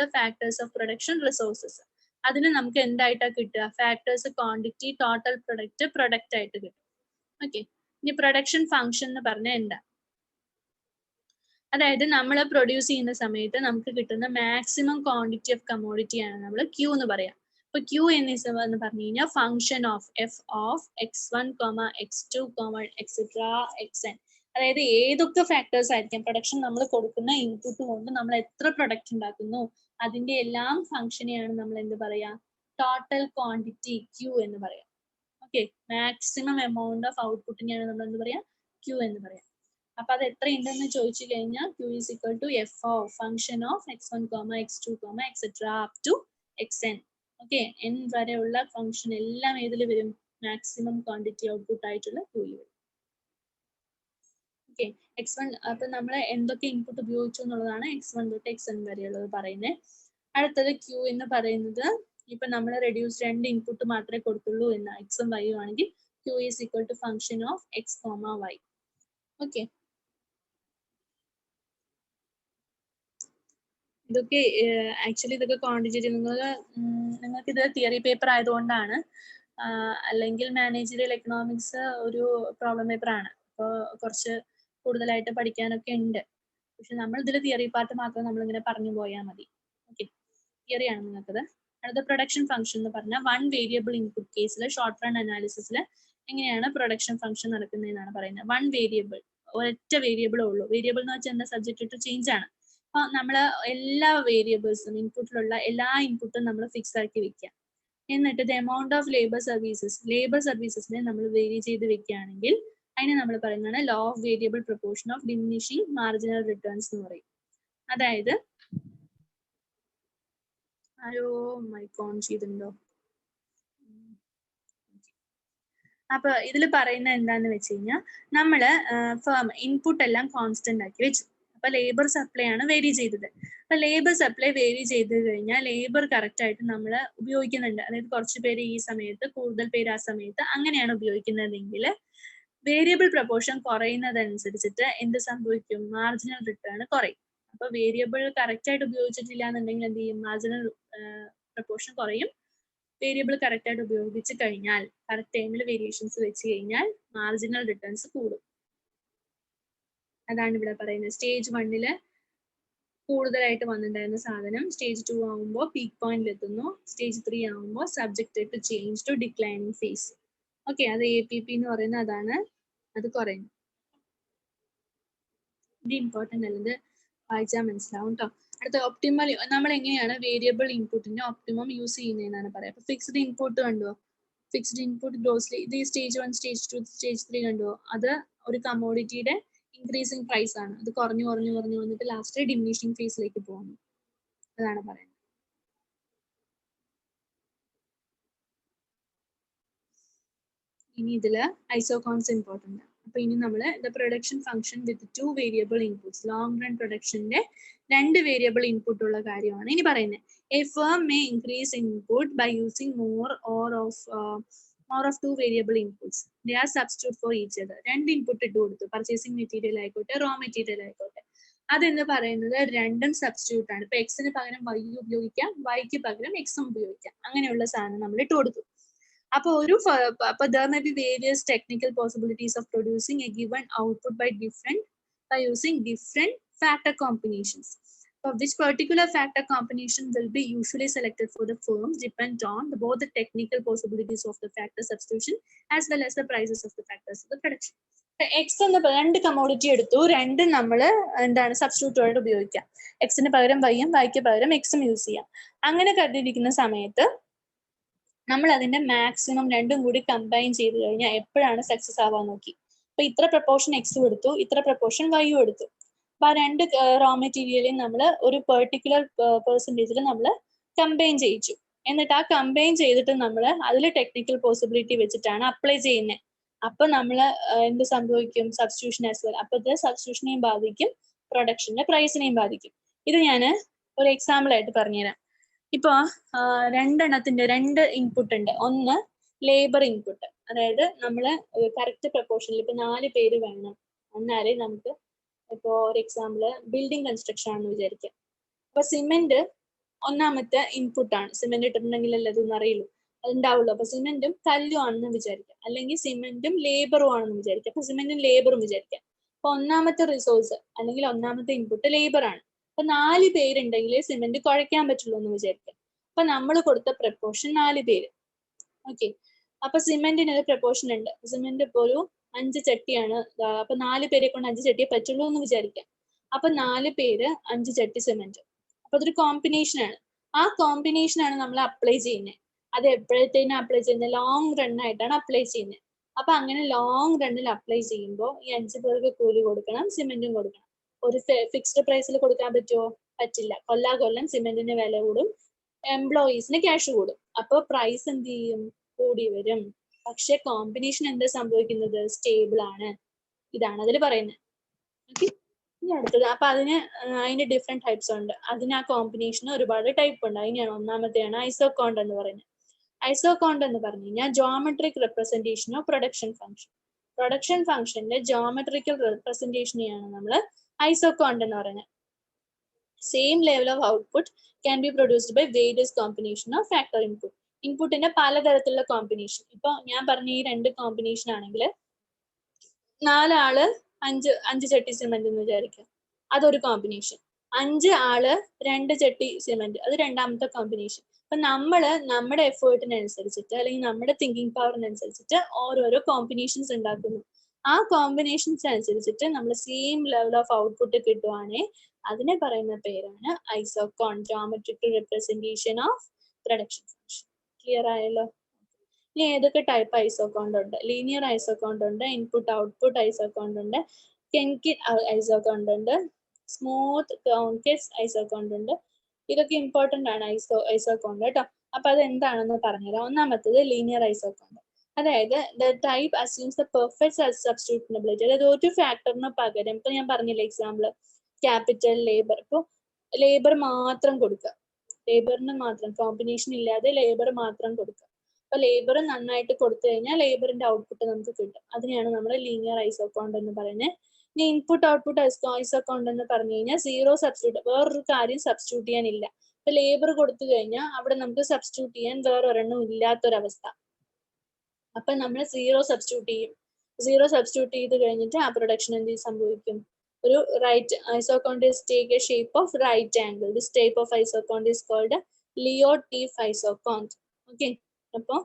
ഓഫ് പ്രൊഡക്ഷൻ, റിസോഴ്സസ്. അതിന് നമുക്ക് എന്തായിട്ടാ കിട്ടുക? ഫാക്ടേഴ്സ്, ക്വാണ്ടിറ്റി, ടോട്ടൽ പ്രൊഡക്റ്റ് ആയിട്ട് കിട്ടും. ഓക്കെ. ഇനി പ്രൊഡക്ഷൻ ഫംഗ്ഷൻ എന്ന് പറഞ്ഞാൽ എന്താ? അതായത് നമ്മൾ പ്രൊഡ്യൂസ് ചെയ്യുന്ന സമയത്ത് നമുക്ക് കിട്ടുന്ന മാക്സിമം ക്വാണ്ടിറ്റി ഓഫ് കമ്മോഡിറ്റി ആണ് നമ്മൾ ക്യൂ എന്ന് പറയാം. ഇപ്പൊ ക്യൂ എന്ന് പറഞ്ഞു കഴിഞ്ഞാൽ function of F of x1, x2, et cetera xn. അതായത് ഏതൊക്കെ ഫാക്ടേഴ്സ് ആയിരിക്കാം, പ്രൊഡക്ഷൻ നമ്മൾ കൊടുക്കുന്ന ഇൻപുട്ട് കൊണ്ട് നമ്മൾ എത്ര പ്രൊഡക്റ്റ് ഉണ്ടാക്കുന്നു അതിന്റെ എല്ലാം ഫംഗ്ഷനെയാണ് നമ്മൾ എന്ത് പറയാ? ടോട്ടൽ ക്വാണ്ടിറ്റി ക്യൂ എന്ന് പറയാം. ഓക്കെ. മാക്സിമം എമൗണ്ട് ഓഫ് ഔട്ട്പുട്ടിനെയാണ് നമ്മൾ എന്ത് പറയാ? ക്യൂ എന്ന് പറയാം. അപ്പൊ അത് എത്ര ഉണ്ടെന്ന് ചോദിച്ചു കഴിഞ്ഞാൽ Q is equal to f of function of x1, x2, et cetera up to xn. Okay. n വരെയുള്ള ഫംഗ്ഷൻ എല്ലാം ഏതിൽ വരും? മാക്സിമം ക്വാണ്ടിറ്റി ഔട്ട്പുട്ട് ആയിട്ടുള്ള ക്യൂയിൽ വരും. ഓക്കെ. x1 അപ്പൊ നമ്മൾ എന്തൊക്കെ ഇൻപുട്ട് ഉപയോഗിച്ചു എന്നുള്ളതാണ് x1 തൊട്ട് xn വരെയുള്ളത് പറയുന്നത്. അടുത്തത് Q എന്ന് പറയുന്നത്, ഇപ്പൊ നമ്മൾ റെഡ്യൂസ് 2 ഇൻപുട്ട് മാത്രമേ കൊടുത്തുള്ളൂ എന്ന് x ഉം y ആണെങ്കിൽ Q is equal to function of x, y. Okay. ഇതൊക്കെ ആക്ച്വലി ഇതൊക്കെ ക്വാണ്ടിറ്റി നിങ്ങൾക്ക് ഇത് തിയറി പേപ്പർ ആയതുകൊണ്ടാണ്, അല്ലെങ്കിൽ മാനേജറിയൽ എക്കണോമിക്സ് ഒരു പ്രോബ്ലം പേപ്പർ ആണ്. അപ്പോൾ കുറച്ച് കൂടുതലായിട്ട് പഠിക്കാനൊക്കെ ഉണ്ട്. പക്ഷെ നമ്മൾ ഇതിൽ തിയറി പാർട്ട് മാത്രം നമ്മൾ ഇങ്ങനെ പറഞ്ഞു പോയാൽ മതി. ഓക്കെ. തിയറിയാണ് നിങ്ങൾക്കത്. അടുത്ത പ്രൊഡക്ഷൻ ഫംഗ്ഷൻ എന്ന് പറഞ്ഞാൽ വൺ വേരിയബിൾ ഇൻപുട്ട് കേസിൽ ഷോർട്ട് റൺ അനാലിസിസിൽ എങ്ങനെയാണ് പ്രൊഡക്ഷൻ ഫംഗ്ഷൻ നടക്കുന്നതെന്നാണ് പറയുന്നത്. വൺ വേരിയബിൾ, ഒരൊറ്റ വേരിയബിളേ ഉള്ളൂ. വേരിയബിൾ എന്ന് വെച്ചാൽ എന്താ? സബ്ജക്റ്റ് ടു ചേഞ്ച് ആണ്. അപ്പൊ നമ്മൾ എല്ലാ വേരിയബിൾസും, ഇൻപുട്ടിലുള്ള എല്ലാ ഇൻപുട്ടും നമ്മൾ ഫിക്സ് ആക്കി വെക്കുക. എന്നിട്ട് ദ എമൗണ്ട് ഓഫ് ലേബർ സർവീസസിനെ നമ്മൾ വേരി ചെയ്ത് വെക്കുകയാണെങ്കിൽ അതിനെ നമ്മൾ പറയുന്നതാണ് law of variable proportion of diminishing marginal returns എന്ന് പറയും. അതായത് ആരോ മൈക്ക് ഓൺ ചെയ്തിട്ടുണ്ടോ? അപ്പൊ ഇതിൽ പറയുന്ന എന്താന്ന് വെച്ച് കഴിഞ്ഞാൽ നമ്മള് ഇൻപുട്ട് എല്ലാം കോൺസ്റ്റന്റ് ആക്കി വെച്ചു. അപ്പൊ ലേബർ സപ്ലൈ ആണ് വേരി ചെയ്തത്. അപ്പൊ ലേബർ സപ്ലൈ വേരി ചെയ്ത് കഴിഞ്ഞാൽ ലേബർ കറക്റ്റ് ആയിട്ട് നമ്മൾ ഉപയോഗിക്കുന്നുണ്ട്. അതായത് കുറച്ച് പേര് ഈ സമയത്ത്, കൂടുതൽ പേര് ആ സമയത്ത്, അങ്ങനെയാണ് ഉപയോഗിക്കുന്നതെങ്കിൽ വേരിയബിൾ പ്രൊപ്പോർഷൻ കുറയുന്നതനുസരിച്ചിട്ട് എന്ത് സംഭവിക്കും? മാർജിനൽ റിട്ടേൺ കുറയും. അപ്പൊ വേരിയബിൾ കറക്റ്റ് ആയിട്ട് ഉപയോഗിച്ചിട്ടില്ല എന്നുണ്ടെങ്കിൽ എന്ത് ചെയ്യും? മാർജിനൽ പ്രൊപ്പോർഷൻ കുറയും. വേരിയബിൾ കറക്റ്റ് ആയിട്ട് ഉപയോഗിച്ച് കഴിഞ്ഞാൽ, കറക്റ്റ് ടൈമിൽ വേരിയേഷൻസ് വെച്ച് കഴിഞ്ഞാൽ മാർജിനൽ റിട്ടേൺസ് കൂടും. അതാണ് ഇവിടെ പറയുന്നത്. സ്റ്റേജ് 1 കൂടുതലായിട്ട് വന്നിട്ടുണ്ടായിരുന്ന സാധനം സ്റ്റേജ് 2 ആവുമ്പോൾ പീക്ക് പോയിന്റിൽ എത്തുന്നു. സ്റ്റേജ് 3 ആവുമ്പോൾ subject to change to declining phase. Okay. അത് APP എന്ന് പറയുന്നത് അതാണ്. അത് കുറയുന്നു. ഇത് ഇമ്പോർട്ടൻ്റ് അല്ലത് വായിച്ചാൽ മനസ്സിലാവും കേട്ടോ. അടുത്ത ഒപ്റ്റിമൽ, നമ്മൾ എങ്ങനെയാണ് വേരിയബിൾ ഇൻപുട്ടിന്റെ ഒപ്റ്റിമം യൂസ് ചെയ്യുന്നതെന്നാണ് പറയാം. അപ്പൊ ഫിക്സ്ഡ് ഇൻപുട്ട് കണ്ടോ, ഫിക്സ്ഡ് ഇൻപുട്ട് ഗ്രോസ്ലി ഇത് സ്റ്റേജ് 1 സ്റ്റേജ് 2 സ്റ്റേജ് 3 കണ്ടോ, അത് ഒരു കമോഡിറ്റിയുടെ ഇൻക്രീസിങ് പ്രൈസ് ആണ്. അത് കുറഞ്ഞു കുറഞ്ഞു കുറഞ്ഞു വന്നിട്ട് ലാസ്റ്റ് ഡിമിനിഷിങ് ഫേസിലേക്ക് പോകുന്നു. അതാണ് പറയുന്നത്. ഇനി ഇതില് ഐസോകോൺസ് ഇമ്പോർട്ടൻ്റ്. അപ്പൊ ഇനി നമ്മൾ the production function with 2 variable inputs, long run പ്രൊഡക്ഷന്റെ 2 വേരിയബിൾ ഇൻപുട്ട് ഉള്ള കാര്യമാണ് ഇനി പറയുന്നത്. A firm may increase input by using more of 2 variable inputs. They are substitute for each other. 2 input ഇട്ട് കൊടുത്തു, പർച്ചേസിംഗ് മെറ്റീരിയൽ ആയിക്കോട്ടെ റോ മെറ്റീരിയൽ ആയിക്കോട്ടെ. അതെന്ന് പറയുന്നത് രണ്ടും സബ്സ്റ്റിറ്റ്യൂട്ട് ആണ്. ഇപ്പൊ എക്സിന് പകരം വൈ ഉപയോഗിക്കാം, വൈക്ക് പകരം എക്സും ഉപയോഗിക്കാം. അങ്ങനെയുള്ള സാധനം നമ്മൾ ഇട്ട് കൊടുത്തു. അപ്പോൾ there may be various technical possibilities of producing a given output by using different factor combinations. For which particular factor combination will be usually selected for the firms depend on both the technical possibilities of the factor substitution as well as the prices of the factors of the production. X എന്ന് 2 commodity എടുത്തു, 2 നമ്മൾ എന്താണ് സബ്സ്റ്റിറ്റ്യൂട്ടോട് ഉപയോഗിക്കാം. എക്സിന് പകരം വൈയും വൈക്ക് പകരം എക്സും യൂസ് ചെയ്യാം. അങ്ങനെ കരുതിയിരിക്കുന്ന സമയത്ത് നമ്മൾ അതിന്റെ മാക്സിമം രണ്ടും കൂടി കമ്പൈൻ ചെയ്ത് കഴിഞ്ഞാൽ എപ്പോഴാണ് സക്സസ് ആവാൻ നോക്കി. അപ്പൊ ഇത്ര പ്രപ്പോർഷൻ എക്സും എടുത്തു, ഇത്ര പ്രപ്പോർഷൻ വൈയും എടുത്തു. അപ്പൊ ആ 2 റോ മെറ്റീരിയലും നമ്മൾ ഒരു പെർട്ടിക്കുലർ പെർസെൻറ്റേജിൽ നമ്മൾ കമ്പൈൻ ചെയ്യിച്ചു. എന്നിട്ട് ആ കമ്പൈൻ ചെയ്തിട്ട് നമ്മൾ അതിൽ ടെക്നിക്കൽ പോസിബിലിറ്റി വെച്ചിട്ടാണ് അപ്ലൈ ചെയ്യുന്നത്. അപ്പൊ നമ്മൾ എന്ത് സംഭവിക്കും, സബ്സ്റ്റിറ്റ്യൂഷൻ ആസ് വെൽ. അപ്പൊ ഇത് സബ്സ്റ്റിറ്റ്യൂഷനെയും ബാധിക്കും, പ്രൊഡക്ഷന്റെ പ്രൈസിനെയും ബാധിക്കും. ഇത് ഞാൻ ഒരു എക്സാമ്പിൾ ആയിട്ട് പറഞ്ഞുതരാം. ഇപ്പൊ 2 ഇൻപുട്ട് ഉണ്ട്. ഒന്ന് ലേബർ ഇൻപുട്ട്, അതായത് നമ്മള് കറക്റ്റ് പ്രപ്പോർഷനിൽ ഇപ്പൊ 4 പേര് വേണം എന്നാലേ നമുക്ക്, ഇപ്പോ ഒരു എക്സാമ്പിള് ബിൽഡിംഗ് കൺസ്ട്രക്ഷൻ ആണെന്ന് വിചാരിക്കാം. അപ്പൊ സിമെന്റ് ഒന്നാമത്തെ ഇൻപുട്ട് ആണ്. സിമെന്റ് ഇട്ടിട്ടുണ്ടെങ്കിലല്ലേ അതൊന്നും അറിയുള്ളൂ, അതുണ്ടാവുള്ളൂ. അപ്പൊ സിമെന്റും കല്ലും ആണെന്ന് വിചാരിക്കാം, അല്ലെങ്കിൽ സിമെന്റും ലേബറും ആണെന്ന് വിചാരിക്കാം. അപ്പൊ സിമെന്റും ലേബറും വിചാരിക്കാം. അപ്പൊ ഒന്നാമത്തെ റിസോഴ്സ് അല്ലെങ്കിൽ ഒന്നാമത്തെ ഇൻപുട്ട് ലേബർ ആണ്. അപ്പൊ 4 പേരുണ്ടെങ്കിൽ സിമെന്റ് കുഴയ്ക്കാൻ പറ്റുള്ളൂ എന്ന് വിചാരിക്കാം. അപ്പൊ നമ്മൾ കൊടുത്ത പ്രപ്പോർഷൻ 4 പേര്. ഓക്കെ, അപ്പൊ സിമെന്റിന് ഒരു പ്രപ്പോർഷൻ ഉണ്ട്. സിമെന്റ് ഇപ്പൊ ഒരു 5 ചട്ടിയാണ്. അപ്പൊ 4 പേരെ കൊണ്ട് 5 ചട്ടിയെ പറ്റുള്ളൂ എന്ന് വിചാരിക്കാം. അപ്പൊ 4 പേര് 5 ചട്ടി സിമെന്റ്. അപ്പൊ അതൊരു കോമ്പിനേഷൻ ആണ്. ആ കോമ്പിനേഷൻ ആണ് നമ്മൾ അപ്ലൈ ചെയ്യുന്നത്. അത് എപ്പോഴത്തേനും അപ്ലൈ ചെയ്യുന്നത്, ലോങ് റൺ ആയിട്ടാണ് അപ്ലൈ ചെയ്യുന്നത്. അപ്പൊ അങ്ങനെ ലോങ് റണ്ണിൽ അപ്ലൈ ചെയ്യുമ്പോൾ ഈ 5 പേർക്ക് കൂലി കൊടുക്കണം, സിമെന്റും കൊടുക്കണം. ഒരു ഫിക്സ്ഡ് പ്രൈസിൽ കൊടുക്കാൻ പറ്റുമോ? പറ്റില്ല. കൊല്ലം സിമെന്റിന് വില കൂടും, എംപ്ലോയീസിന് ക്യാഷ് കൂടും. അപ്പൊ പ്രൈസ് എന്ത് ചെയ്യും? കൂടി വരും. പക്ഷെ കോമ്പിനേഷൻ എന്താ സംഭവിക്കുന്നത്? സ്റ്റേബിൾ ആണ്. ഇതാണ് അതിൽ പറയുന്നത്. ഓക്കെ, ഇനി അടുത്തത്. അപ്പൊ അതിന് ഡിഫറെന്റ് ടൈപ്സ് ഉണ്ട്. അതിന് ആ കോമ്പിനേഷന് ഒരുപാട് ടൈപ്പ് ഉണ്ട്. അതിനെയാണ് ഒന്നാമത്തെയാണ് ഐസോകോണ്ട് എന്ന് പറയുന്നത്. ഐസോകോണ്ട് എന്ന് പറഞ്ഞു കഴിഞ്ഞാൽ geometric representation of production function. Production ഫംഗ്ഷന്റെ ജോമെട്രിക്കൽ റെപ്രസെന്റേഷനെയാണ് നമ്മൾ ഐസോകോണ്ട് എന്ന് പറയുന്നത്. Same level of output can be produced by various combination of factor input. ഇൻപുട്ടിന്റെ പലതരത്തിലുള്ള കോമ്പിനേഷൻ. ഇപ്പൊ ഞാൻ പറഞ്ഞ ഈ 2 കോമ്പിനേഷൻ ആണെങ്കിൽ 4 ആള് 5 ചട്ടി സിമെന്റ് എന്ന് വിചാരിക്കുക, അതൊരു കോമ്പിനേഷൻ. 5 ആള് 2 ചട്ടി സിമെന്റ്, അത് രണ്ടാമത്തെ കോമ്പിനേഷൻ. അപ്പൊ നമ്മുടെ എഫേർട്ടിനനുസരിച്ചിട്ട് അല്ലെങ്കിൽ നമ്മുടെ തിങ്കിങ് പവറിനനുസരിച്ചിട്ട് ഓരോരോ കോമ്പിനേഷൻസ് ഉണ്ടാക്കുന്നു. ആ കോമ്പിനേഷൻസ് അനുസരിച്ചിട്ട് നമ്മൾ സെയിം ലെവൽ ഓഫ് ഔട്ട്പുട്ട് കിട്ടുവാണെങ്കിൽ അതിനെ പറയുന്ന പേരാണ് ഐസോകോൺ, geometrical representation of production function. Clear ആയല്ലോ? ഇനി ഏതൊക്കെ ടൈപ്പ് ഐസോകോണ്ട് ഉണ്ട്? ലീനിയർ ഐസോകോണ്ട് ഉണ്ട്, ഇൻപുട്ട് ഔട്ട്പുട്ട് ഐസോകോണ്ട് ഉണ്ട്, കെൻകിറ്റ് ഐസോകോണ്ട് ഉണ്ട്, സ്മൂത്ത് കോൺകേവ് ഐസോകോണ്ട് ഉണ്ട്. ഇതൊക്കെ ഇമ്പോർട്ടന്റ് ആണ് ഐസോകോണ്ട് കേട്ടോ. അപ്പൊ അത് എന്താണെന്ന് പറഞ്ഞുതരാം. ഒന്നാമത്തത് ലീനിയർ ഐസോകോണ്ട്. അതായത് the type assumes the perfect substitutability. അതായത് ഒരു ഫാക്ടറിന് പകരം, ഇപ്പൊ ഞാൻ പറഞ്ഞില്ല എക്സാമ്പിൾ ക്യാപിറ്റൽ, ലേബർ. ഇപ്പൊ ലേബർ മാത്രം കൊടുക്കുക, ലേബറിന് മാത്രം, കോമ്പിനേഷൻ ഇല്ലാതെ ലേബർ മാത്രം കൊടുക്കുക. അപ്പൊ ലേബർ നന്നായിട്ട് കൊടുത്തു കഴിഞ്ഞാൽ ലേബറിന്റെ ഔട്ട്പുട്ട് നമുക്ക് കിട്ടും. അതിനെയാണ് നമ്മൾ ലീനിയർ ഐസോകോണ്ട് എന്ന് പറയുന്നത്. ഇനി ഇൻപുട്ട് ഔട്ട്പുട്ട് ഐസോകോണ്ട് എന്ന് പറഞ്ഞു കഴിഞ്ഞാൽ സീറോ സബ്സ്റ്റിറ്റ്യൂട്ട്, വേറൊരു കാര്യം സബ്സ്റ്റിറ്റ്യൂട്ട് ചെയ്യാനില്ല. ഇപ്പൊ ലേബർ കൊടുത്തു കഴിഞ്ഞാൽ അവിടെ നമുക്ക് സബ്സ്റ്റിറ്റ്യൂട്ട് ചെയ്യാൻ വേറൊരെണ്ണം ഇല്ലാത്തൊരവസ്ഥ. അപ്പൊ നമ്മൾ സീറോ സബ്സ്റ്റിറ്റ്യൂട്ട് ചെയ്യും. സീറോ സബ്സ്റ്റിറ്റ്യൂട്ട് ചെയ്ത് കഴിഞ്ഞിട്ട് ആ പ്രൊഡക്ഷൻ എന്ത് സംഭവിക്കും? ഒരു right isoquant is take a shape of right angle. This type of isocont is called Liotte isocont. Okay, അപ്പൊ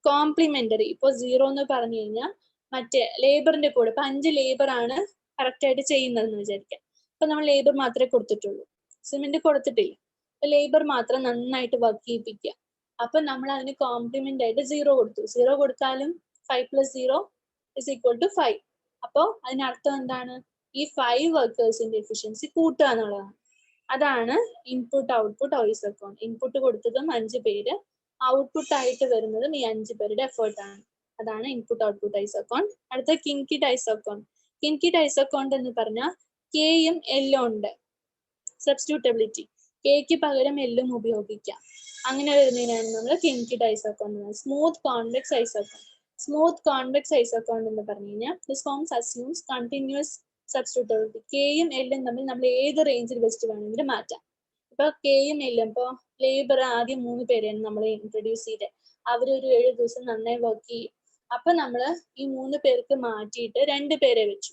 കോംപ്ലിമെന്ററി. ഇപ്പൊ 0 എന്ന് പറഞ്ഞു കഴിഞ്ഞാൽ മറ്റേ ലേബറിന്റെ കൂടെ ഇപ്പൊ 5 ലേബർ ആണ് കറക്റ്റ് ആയിട്ട് ചെയ്യുന്നതെന്ന് വിചാരിക്കാം. അപ്പൊ നമ്മൾ ലേബർ മാത്രമേ കൊടുത്തിട്ടുള്ളൂ, സിമെന്റ് കൊടുത്തിട്ടില്ല. അപ്പൊ ലേബർ മാത്രം നന്നായിട്ട് വർക്ക് ചെയ്യിപ്പിക്കുക. അപ്പൊ നമ്മൾ അതിന് കോംപ്ലിമെന്റ് ആയിട്ട് 0 കൊടുത്തു. 0 കൊടുത്താലും 5 + 0 = 5. അപ്പോ അതിനർത്ഥം എന്താണ്? ഈ 5 വർക്കേഴ്സിന്റെ എഫിഷ്യൻസി കൂട്ടുക എന്നുള്ളതാണ്. അതാണ് ഇൻപുട്ട് ഔട്ട്പുട്ട് ഐസോകോൺ. ഇൻപുട്ട് കൊടുത്തതും 5 പേര്, ഔട്ട്പുട്ട് ആയിട്ട് വരുന്നതും ഈ 5 പേരുടെ എഫേർട്ട് ആണ്. അതാണ് ഇൻപുട്ട് ഔട്ട്പുട്ട് ഐസോകോൺ. അടുത്ത കിൻകിഡ് ഐസോകോൺ. കിൻകിഡ് ഐസോകോൺ എന്ന് പറഞ്ഞാൽ കെയും എല്ലും ഉണ്ട്, സബ്സ്റ്റിറ്റ്യൂട്ടബിലിറ്റി. കെക്ക് പകരം എല്ലും ഉപയോഗിക്കാം. അങ്ങനെ വരുന്നതിനാണ് നമ്മൾ kinked isoquant. Smooth convex isoquant. Smooth convex isoquant എന്ന് പറഞ്ഞു കഴിഞ്ഞാൽ this forms assumes continuous substitutability. കെയും എല്ലും തമ്മിൽ നമ്മൾ ഏത് റേഞ്ചിൽ വെച്ചിട്ട് വേണമെങ്കിലും മാറ്റാം. ഇപ്പൊ കെയും എല്ലും, ഇപ്പൊ ലേബർ ആദ്യം 3 പേരെയാണ് നമ്മൾ ഇൻട്രൊഡ്യൂസ് ചെയ്തത്. അവരൊരു 7 ദിവസം നന്നായി വർക്ക് ചെയ്യും. അപ്പൊ നമ്മൾ ഈ 3 പേർക്ക് മാറ്റിയിട്ട് 2 പേരെ വെച്ചു.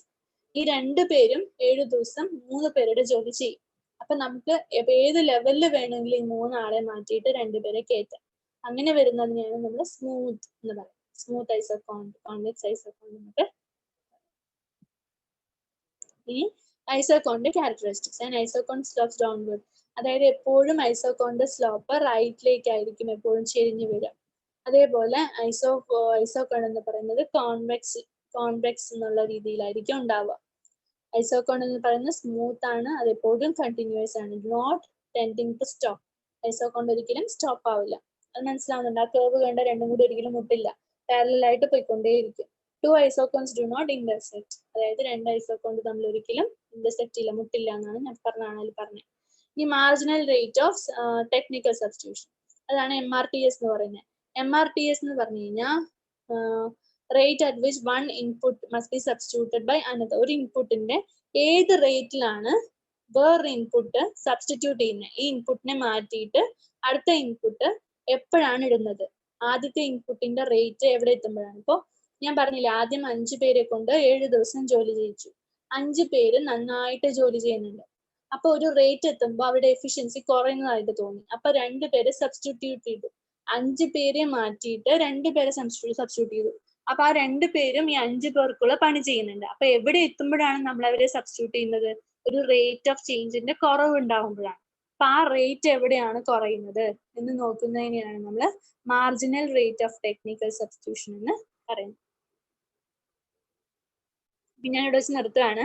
ഈ 2 പേരും 7 ദിവസം 3 പേരുടെ ജോലി ചെയ്യും. അപ്പൊ നമുക്ക് ഏത് ലെവലിൽ വേണമെങ്കിലും ഈ 3 ആളെ മാറ്റിയിട്ട് 2 പേരെ കയറ്റാം. അങ്ങനെ വരുന്നതിനെയാണ് നമ്മൾ സ്മൂത്ത് എന്ന് പറയുന്നത്. സ്മൂത്ത് ഐസോകോൺ, കോൺവെക്സ് ഐസോകോൺ നമുക്ക്. ഇനി ഐസോകോണിന്റെ characteristics. And isoquant slopes downward. അതായത് എപ്പോഴും ഐസോകോണിന്റെ സ്ലോപ്പ് റൈറ്റിലേക്ക് ആയിരിക്കും എപ്പോഴും ചെരിഞ്ഞു വരിക. അതേപോലെ ഐസോകോൺ എന്ന് പറയുന്നത് കോൺവെക്സ് എന്നുള്ള രീതിയിലായിരിക്കും ഉണ്ടാവുക. ഐസോകോൺ എന്ന് പറയുന്നത് സ്മൂത്ത് ആണ്, അത് എപ്പോഴും കണ്ടിന്യൂസ് ആണ്, not tending to stop. Isoquant ഒരിക്കലും സ്റ്റോപ്പ് ആവില്ല. അത് മനസ്സിലാവുന്നുണ്ട്? ആ കേർവ് കണ്ട രണ്ടും കൂടി ഒരിക്കലും മുട്ടില്ല, പാരലൽ ആയിട്ട് പോയിക്കൊണ്ടേയിരിക്കും. 2 ഐസോകോൺസ് ഡു നോട്ട് ഇന്റർസെക്ട്. അതായത് 2 ഐസോകോൺ തമ്മിൽ ഒരിക്കലും ഇന്റർസെക്ട് ഇല്ല, മുട്ടില്ല എന്നാണ് ഞാൻ പറഞ്ഞത്. ഈ marginal rate of technical substitution, അതാണ് MRTS എന്ന് പറയുന്നത്. MRTS എന്ന് പറഞ്ഞു കഴിഞ്ഞാൽ rate at which one input must be substituted by another. ഒരു ഇൻപുട്ടിന്റെ ഏത് റേറ്റിലാണ് വേറൊരു ഇൻപുട്ട് സബ്സ്റ്റിറ്റ്യൂട്ട് ചെയ്യുന്നത്, ഈ ഇൻപുട്ടിനെ മാറ്റിയിട്ട് അടുത്ത ഇൻപുട്ട് എപ്പോഴാണ് ഇടുന്നത്, ആദ്യത്തെ ഇൻപുട്ടിന്റെ റേറ്റ് എവിടെ എത്തുമ്പോഴാണ്. ഇപ്പൊ ഞാൻ പറഞ്ഞില്ല, ആദ്യം 5 പേരെ കൊണ്ട് 7 ദിവസം ജോലി ചെയ്യിച്ചു. 5 പേര് നന്നായിട്ട് ജോലി ചെയ്യുന്നുണ്ട്. അപ്പൊ ഒരു റേറ്റ് എത്തുമ്പോൾ അവരുടെ എഫിഷ്യൻസി കുറയുന്നതായിട്ട് തോന്നി. അപ്പൊ 2 പേരെ സബ്സ്റ്റിറ്റ്യൂട്ട് ചെയ്തു. 5 പേരെ മാറ്റിയിട്ട് 2 പേരെ സബ്സ്റ്റിറ്റ്യൂട്ട് ചെയ്തു. അപ്പൊ ആ 2 പേരും ഈ 5 പേർക്കുള്ള പണി ചെയ്യുന്നുണ്ട്. അപ്പൊ എവിടെ എത്തുമ്പോഴാണ് നമ്മൾ അവരെ സബ്സ്റ്റിറ്റ്യൂട്ട് ചെയ്യുന്നത്? ഒരു റേറ്റ് ഓഫ് ചേഞ്ചിന്റെ കുറവ് ഉണ്ടാവുമ്പോഴാണ്. അപ്പൊ ആ റേറ്റ് എവിടെയാണ് കുറയുന്നത് എന്ന് നോക്കുന്നതിനെയാണ് നമ്മൾ marginal rate of technical substitution എന്ന് പറയുന്നത്. ഞാൻ ഇവിടെ വെച്ച് നിർത്തുകയാണ്.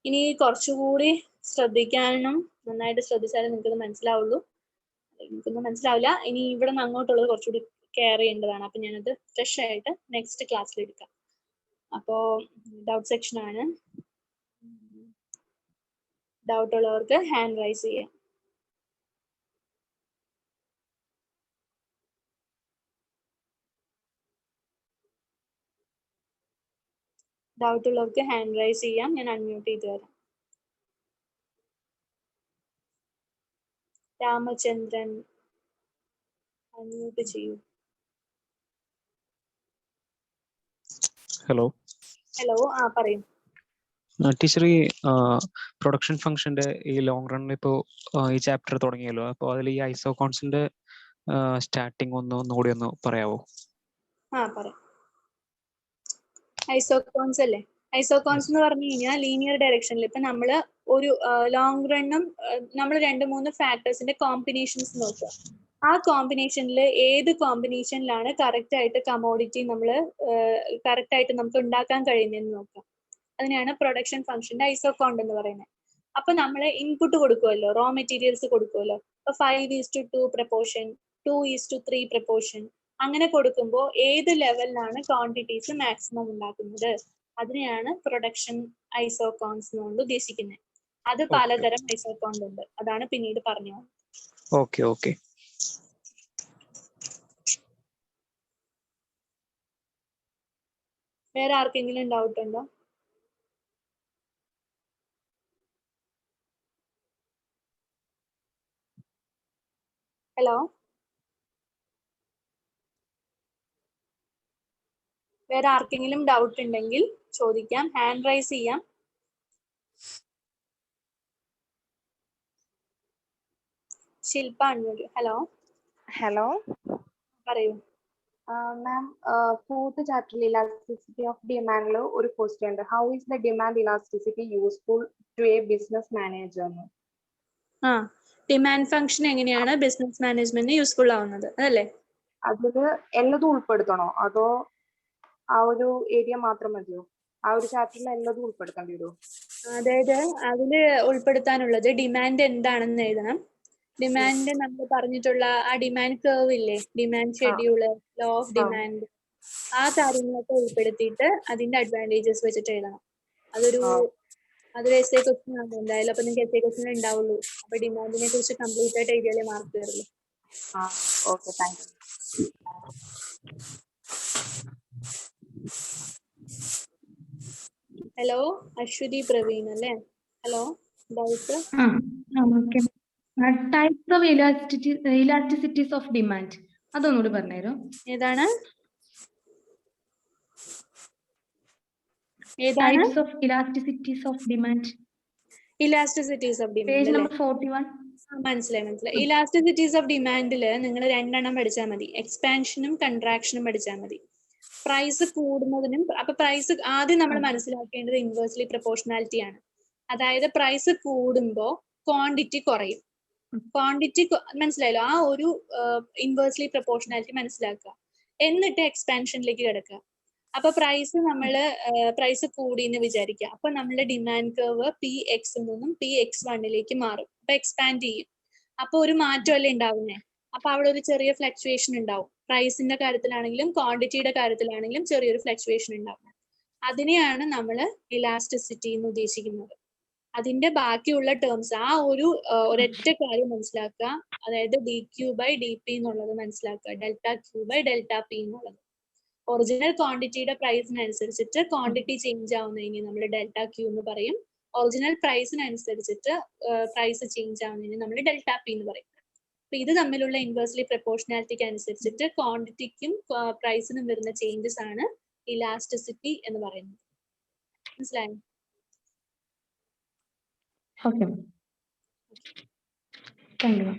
ഇനി കുറച്ചുകൂടി ശ്രദ്ധിക്കാനും, നന്നായിട്ട് ശ്രദ്ധിച്ചാലേ നിങ്ങൾക്കത് മനസ്സിലാവുള്ളൂ. എനിക്കൊന്നും മനസ്സിലാവില്ല. ഇനി ഇവിടെ നിന്ന് അങ്ങോട്ടുള്ളത് കുറച്ചുകൂടി കെയർ ചെയ്യേണ്ടതാണ്. അപ്പൊ ഞാനത് ഫ്രഷ് ആയിട്ട് നെക്സ്റ്റ് ക്ലാസ്സിൽ എടുക്കാം. അപ്പോ ഡൗട്ട് സെക്ഷൻ ആണ്. ഡൗട്ട് ഉള്ളവർക്ക് ഹാൻഡ് റൈസ് ചെയ്യാം. ഡൗട്ട് ഉള്ളവർക്ക് ഹാൻഡ് റൈസ് ചെയ്യാം. ഞാൻ അൺമ്യൂട്ട് ചെയ്ത് തരാം. രാമചന്ദ്രൻ അൺമ്യൂട്ട് ചെയ്യൂ. ഹലോ ഹലോ, പറയൂ. ടീച്ചർ, ഈ പ്രൊഡക്ഷൻ ഫംഗ്ഷന്റെ ഈ ലോങ് റണ്ണിൽ ഇപ്പോൾ ഈ ചാപ്റ്റർ തുടങ്ങിയല്ലോ, അപ്പോൾ അതിൽ ഈ ഐസോകോൺസിന്റെ സ്റ്റാർട്ടിങ് ഒന്നുകൂടി ഒന്ന് പറയാവോ? പറയാം. ഐസോകോൺസ് അല്ലേ? ഐസോകോൺസ് എന്ന് പറഞ്ഞു കഴിഞ്ഞാൽ ലീനിയർ ഡയറക്ഷനിൽ ഇപ്പൊ നമ്മള് ഒരു ലോങ് റണ്ണും നമ്മൾ 2-3 ഫാക്ടേഴ്സിന്റെ കോമ്പിനേഷൻസ് നോക്കുക. ആ കോമ്പിനേഷനിൽ ഏത് കോമ്പിനേഷനിലാണ് കറക്റ്റ് ആയിട്ട് കമോഡിറ്റി കറക്റ്റ് ആയിട്ട് നമുക്ക് ഉണ്ടാക്കാൻ കഴിയുന്നതെന്ന് നോക്കാം. അതിനെയാണ് പ്രൊഡക്ഷൻ ഫംഗ്ഷന്റെ ഐസോകോണ്ട് എന്ന് പറയുന്നത്. അപ്പൊ നമ്മൾ ഇൻപുട്ട് കൊടുക്കുമല്ലോ, റോ മെറ്റീരിയൽസ് കൊടുക്കുമല്ലോ. ഇപ്പൊ 5:2 പ്രപ്പോർഷൻ, 2:3 പ്രപ്പോർഷൻ, അങ്ങനെ കൊടുക്കുമ്പോൾ ഏത് ലെവലിലാണ് ക്വാണ്ടിറ്റീസ് മാക്സിമം ഉണ്ടാക്കുന്നത്, അതിനെയാണ് പ്രൊഡക്ഷൻ ഐസോകോൺസ് എന്നുകൊണ്ട് ഉദ്ദേശിക്കുന്നത്. അത് പലതരം ഐസോകോണ്ട് ഉണ്ട്, അതാണ് പിന്നീട് പറഞ്ഞു. ഓക്കെ. വേറെ ആർക്കെങ്കിലും ഡൗട്ട് ഉണ്ടോ? ഹലോ, വേറെ ആർക്കെങ്കിലും ഡൗട്ട് ഉണ്ടെങ്കിൽ ചോദിക്കാം, ഹാൻഡ് റൈസ് ചെയ്യാം. ശില്പ അൺമ്യൂട്ട്. ഹലോ ഹലോ, പറയൂ. Ma'am, fourth chapter elasticity of demand lo ഒരു question ഉണ്ട്. How is the demand elasticity useful to a business manager? ആ ഡിമാൻഡ് ഫംഗ്ഷൻ എങ്ങനെയാണ് ബിസിനസ് മാനേജ്മെന്റിന് യൂസ്ഫുൾ ആവുന്നത് അതല്ലേ? അതില് എല്ലതും ഉൾപ്പെടുത്തണോ അതോ ആ ഒരു ഏരിയ മാത്രം മതിയോ? ആ ഒരു ചാപ്റ്ററിൽ എല്ലതും ഉൾപ്പെടുത്തേണ്ടി വരുമോ? അതായത് അതില് ഉൾപ്പെടുത്താനുള്ളത് ഡിമാൻഡ് എന്താണെന്ന് എഴുതണം. ഡിമാൻഡ് നമ്മൾ പറഞ്ഞിട്ടുള്ള ആ ഡിമാൻഡ് കർവ് ഇല്ലേ, demand schedule, law of demand, ആ കാര്യങ്ങളൊക്കെ ഉൾപ്പെടുത്തിയിട്ട് അതിന്റെ അഡ്വാൻറ്റേജസ് വെച്ചിട്ട് എഴുതണം. അതൊരു എസ് എ ക്വസ്റ്റ്യൻ ആണ് എന്തായാലും. അപ്പൊ നിങ്ങൾക്ക് എസ് എ ക്വസ്റ്റ്യൻ ഉണ്ടാവുള്ളൂ. അപ്പൊ ഡിമാൻഡിനെ കുറിച്ച് കംപ്ലീറ്റ് ആയിട്ട് എഴുതിയാലേ മാർക്ക് തരുള്ളൂ. Okay, thank you. Hello, Aswathy Praveen അല്ലേ? Hello, doubt? Okay. Types of elasticities of demand അതൊന്നുകൂടി പറഞ്ഞുതരോ? ഏതാണ്? Types of elasticities of demand. Elasticities of demand page അല്ലേ? നമ്പർ 41. മനസ്സിലായി. ഇലാസ്റ്റിസിറ്റീസ് ഓഫ് ഡിമാൻഡില് നിങ്ങൾ രണ്ടെണ്ണം പഠിച്ചാൽ മതി. എക്സ്പാൻഷനും കൺട്രാക്ഷനും പഠിച്ചാൽ മതി. പ്രൈസ് കൂടുന്നതിനും, അപ്പൊ പ്രൈസ് ആദ്യം നമ്മൾ മനസ്സിലാക്കേണ്ടത് ഇൻവേഴ്സ്ലി പ്രൊപ്പോർഷണാലിറ്റി ആണ്. അതായത് പ്രൈസ് കൂടുമ്പോ ക്വാണ്ടിറ്റി കുറയും. ക്വാണ്ടിറ്റി മനസ്സിലായല്ലോ? ആ ഒരു ഇൻവേഴ്സ്ലി പ്രൊപ്പോർഷണാലിറ്റി മനസ്സിലാക്കുക. എന്നിട്ട് എക്സ്പാൻഷനിലേക്ക് കിടക്കുക. അപ്പൊ പ്രൈസ് കൂടി എന്ന് വിചാരിക്കുക. അപ്പൊ നമ്മുടെ ഡിമാൻഡ് കർവ് PX നിന്നും PX1 മാറും. അപ്പൊ എക്സ്പാൻഡ് ചെയ്യും. അപ്പൊ ഒരു മാറ്റമല്ലേ ഉണ്ടാവുന്നേ. അപ്പൊ അവിടെ ഒരു ചെറിയ ഫ്ലക്ച്വേഷൻ ഉണ്ടാവും. പ്രൈസിന്റെ കാര്യത്തിലാണെങ്കിലും ക്വാണ്ടിറ്റിയുടെ കാര്യത്തിലാണെങ്കിലും ചെറിയൊരു ഫ്ലക്ച്വേഷൻ ഉണ്ടാവും. അതിനെയാണ് നമ്മൾ ഇലാസ്റ്റിസിറ്റി എന്ന് ഉദ്ദേശിക്കുന്നത്. അതിന്റെ ബാക്കിയുള്ള ടേംസ് ആ ഒരൊറ്റ കാര്യം മനസ്സിലാക്കുക. അതായത് dQ/dP എന്നുള്ളത് മനസ്സിലാക്കുക. ΔQ/ΔP എന്നുള്ളത്. ഒറിജിനൽ ക്വാണ്ടിറ്റിയുടെ പ്രൈസിനനുസരിച്ചിട്ട് ക്വാണ്ടിറ്റി ചേഞ്ച് ആവുന്നതിന് നമ്മൾ ΔQ എന്ന് പറയും. ഒറിജിനൽ പ്രൈസിനനുസരിച്ചിട്ട് പ്രൈസ് ചേഞ്ച് ആവുന്നതിന് നമ്മൾ ΔP എന്ന് പറയും. അപ്പൊ ഇത് തമ്മിലുള്ള ഇൻവേഴ്സ്ലി പ്രൊപ്പോർഷണാലിറ്റിക്ക് അനുസരിച്ചിട്ട് ക്വാണ്ടിറ്റിക്കും പ്രൈസിനും വരുന്ന ചേഞ്ചസ് ആണ് ഇലാസ്റ്റിസിറ്റി എന്ന് പറയുന്നത്. മനസ്സിലായോ? Okay, thank U.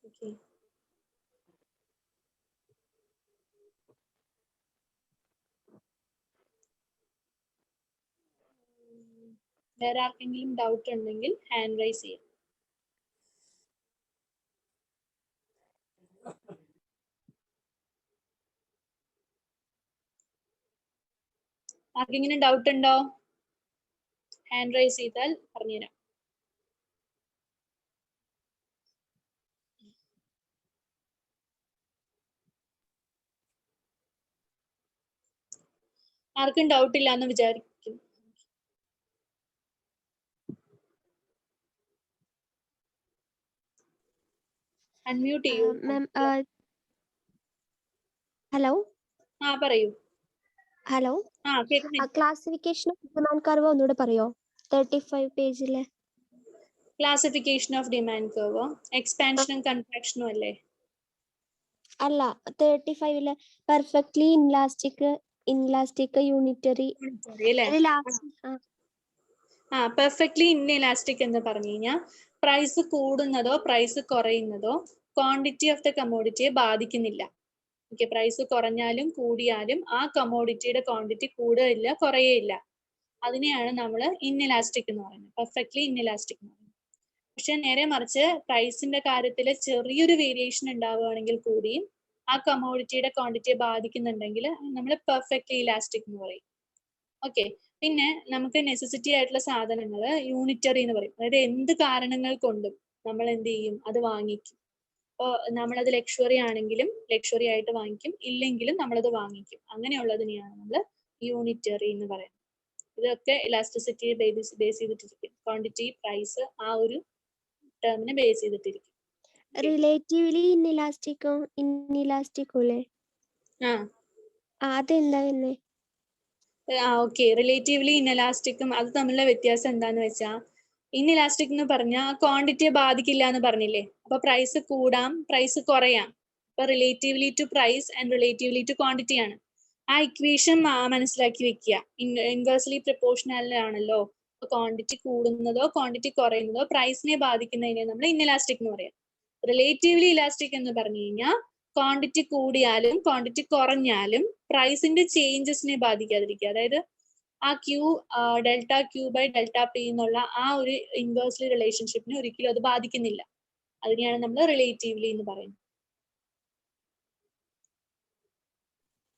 ഓക്കെ. വേറെ ആർക്കെങ്കിലും ഡൗട്ട് ഉണ്ടെങ്കിൽ ഹാൻഡ് റൈസ് ചെയ്യാം. ആർക്കെങ്കിലും ഡൗട്ട് ഉണ്ടോ? ഹാൻഡ് റൈസ് ചെയ്താൽ പറഞ്ഞുതരാം. ആർക്കും ഡൗട്ട് ഇല്ല എന്ന് വിചാരിക്കും. അൺമ്യൂട്ട് ചെയ്യൂ. ഹലോ പറയൂ. Hello, classification of demand curve ഒന്നുകൂടെ പറയോ? 35 പേജിലെ ക്ലാസിഫിക്കേഷൻ ഓഫ് ഡിമാൻഡ് കർവ് എക്സ്പാൻഷനും കൺട്രാക്ഷനും അല്ലേ? അല്ല, 35 perfectly inelastic unitary perfectly inelastic എന്ന് പറഞ്ഞു കഴിഞ്ഞാൽ പ്രൈസ് കൂടുന്നതോ പ്രൈസ് കുറയുന്നതോ ക്വാണ്ടിറ്റി ഓഫ് ദ കമ്മോഡിറ്റിയെ ബാധിക്കുന്നില്ല. ഓക്കെ, പ്രൈസ് കുറഞ്ഞാലും കൂടിയാലും ആ കമ്മോഡിറ്റിയുടെ ക്വാണ്ടിറ്റി കൂടുകയില്ല, കുറയേയില്ല. അതിനെയാണ് നമ്മൾ ഇൻഇലാസ്റ്റിക് എന്ന് പറയുന്നത്, പെർഫെക്റ്റ്ലി ഇൻഇലാസ്റ്റിക് എന്ന് പറയുന്നത്. പക്ഷെ നേരെ മറിച്ച് പ്രൈസിന്റെ കാര്യത്തിൽ ചെറിയൊരു വേരിയേഷൻ ഉണ്ടാവുകയാണെങ്കിൽ കൂടിയും ആ കമ്മോഡിറ്റിയുടെ ക്വാണ്ടിറ്റിയെ ബാധിക്കുന്നുണ്ടെങ്കിൽ നമ്മൾ പെർഫെക്റ്റ്ലി ഇലാസ്റ്റിക് എന്ന് പറയും. ഓക്കെ, പിന്നെ നമുക്ക് നെസസിറ്റി ആയിട്ടുള്ള സാധനങ്ങൾ യൂണിറ്ററി എന്ന് പറയും. അതായത് എന്ത് കാരണങ്ങൾ കൊണ്ടും നമ്മൾ എന്ത് ചെയ്യും, അത് വാങ്ങിക്കും. അപ്പോൾ നമ്മളത് ലക്ഷറി ആണെങ്കിലും ലക്ഷറി ആയിട്ട് വാങ്ങിക്കും, ഇല്ലെങ്കിലും നമ്മളത് വാങ്ങിക്കും. അങ്ങനെയുള്ളതിനെയാണ് നമ്മൾ യൂണിറ്ററി എന്ന് പറയുന്നത്. ഇതൊക്കെ ഇലാസ്റ്റിസിറ്റിയെ ബേസ് ചെയ്തിട്ടിരിക്കും. ക്വാണ്ടിറ്റി, പ്രൈസ്, ആ ഒരു ടേമിനെ ബേസ് ചെയ്തിട്ടിരിക്കും. റിലേറ്റീവ്ലി ഇൻഇലാസ്റ്റിക്കും ഇൻഇലാസ്റ്റിക്കും അല്ലേ? അതെന്താ തന്നെ? ഓക്കെ, റിലേറ്റീവ്ലി ഇൻഇലാസ്റ്റിക്കും അത് തമ്മിലുള്ള വ്യത്യാസം എന്താന്ന് വെച്ചാൽ, ഇൻഇലാസ്റ്റിക് എന്ന് പറഞ്ഞാൽ ക്വാണ്ടിറ്റിയെ ബാധിക്കില്ല എന്ന് പറഞ്ഞില്ലേ. അപ്പൊ പ്രൈസ് കൂടാം, പ്രൈസ് കുറയാം. അപ്പൊ relatively to price and relatively to quantity ആണ്. ആ ഇക്വേഷൻ മനസ്സിലാക്കി വെക്കുക. ഇൻവേഴ്സ്ലി പ്രൊപ്പോർഷണൽ ആണല്ലോ. ക്വാണ്ടിറ്റി കൂടുന്നതോ ക്വാണ്ടിറ്റി കുറയുന്നതോ പ്രൈസിനെ ബാധിക്കുന്നതിനെ നമ്മൾ ഇൻഇലാസ്റ്റിക് എന്ന് പറയാം. റിലേറ്റീവ്ലി ഇലാസ്റ്റിക് എന്ന് പറഞ്ഞു കഴിഞ്ഞാൽ ക്വാണ്ടിറ്റി കൂടിയാലും ക്വാണ്ടിറ്റി കുറഞ്ഞാലും പ്രൈസിന്റെ ചേഞ്ചസിനെ ബാധിക്കാതിരിക്കുക. അതായത് ആ delta Q by delta P എന്നുള്ള ആ ഒരു ഇൻവേഴ്സ്ലി റിലേഷൻഷിപ്പിനെ ഒരിക്കലും അത് ബാധിക്കുന്നില്ല. അതിനെയാണ് നമ്മൾ റിലേറ്റീവ്ലി എന്ന് പറയുന്നത്.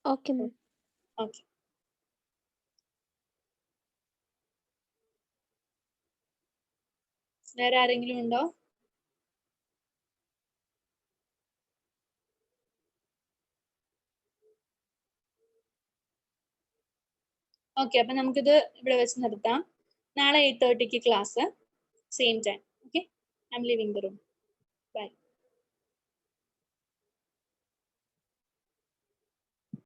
Okay ma'am. ഓക്കെ. വേറെ ആരെങ്കിലും ഉണ്ടോ? ഓക്കെ, അപ്പൊ നമുക്കിത് ഇവിടെ വെച്ച് നിർത്താം. നാളെ 8:30 class, same time. Okay, I'm leaving the room. By.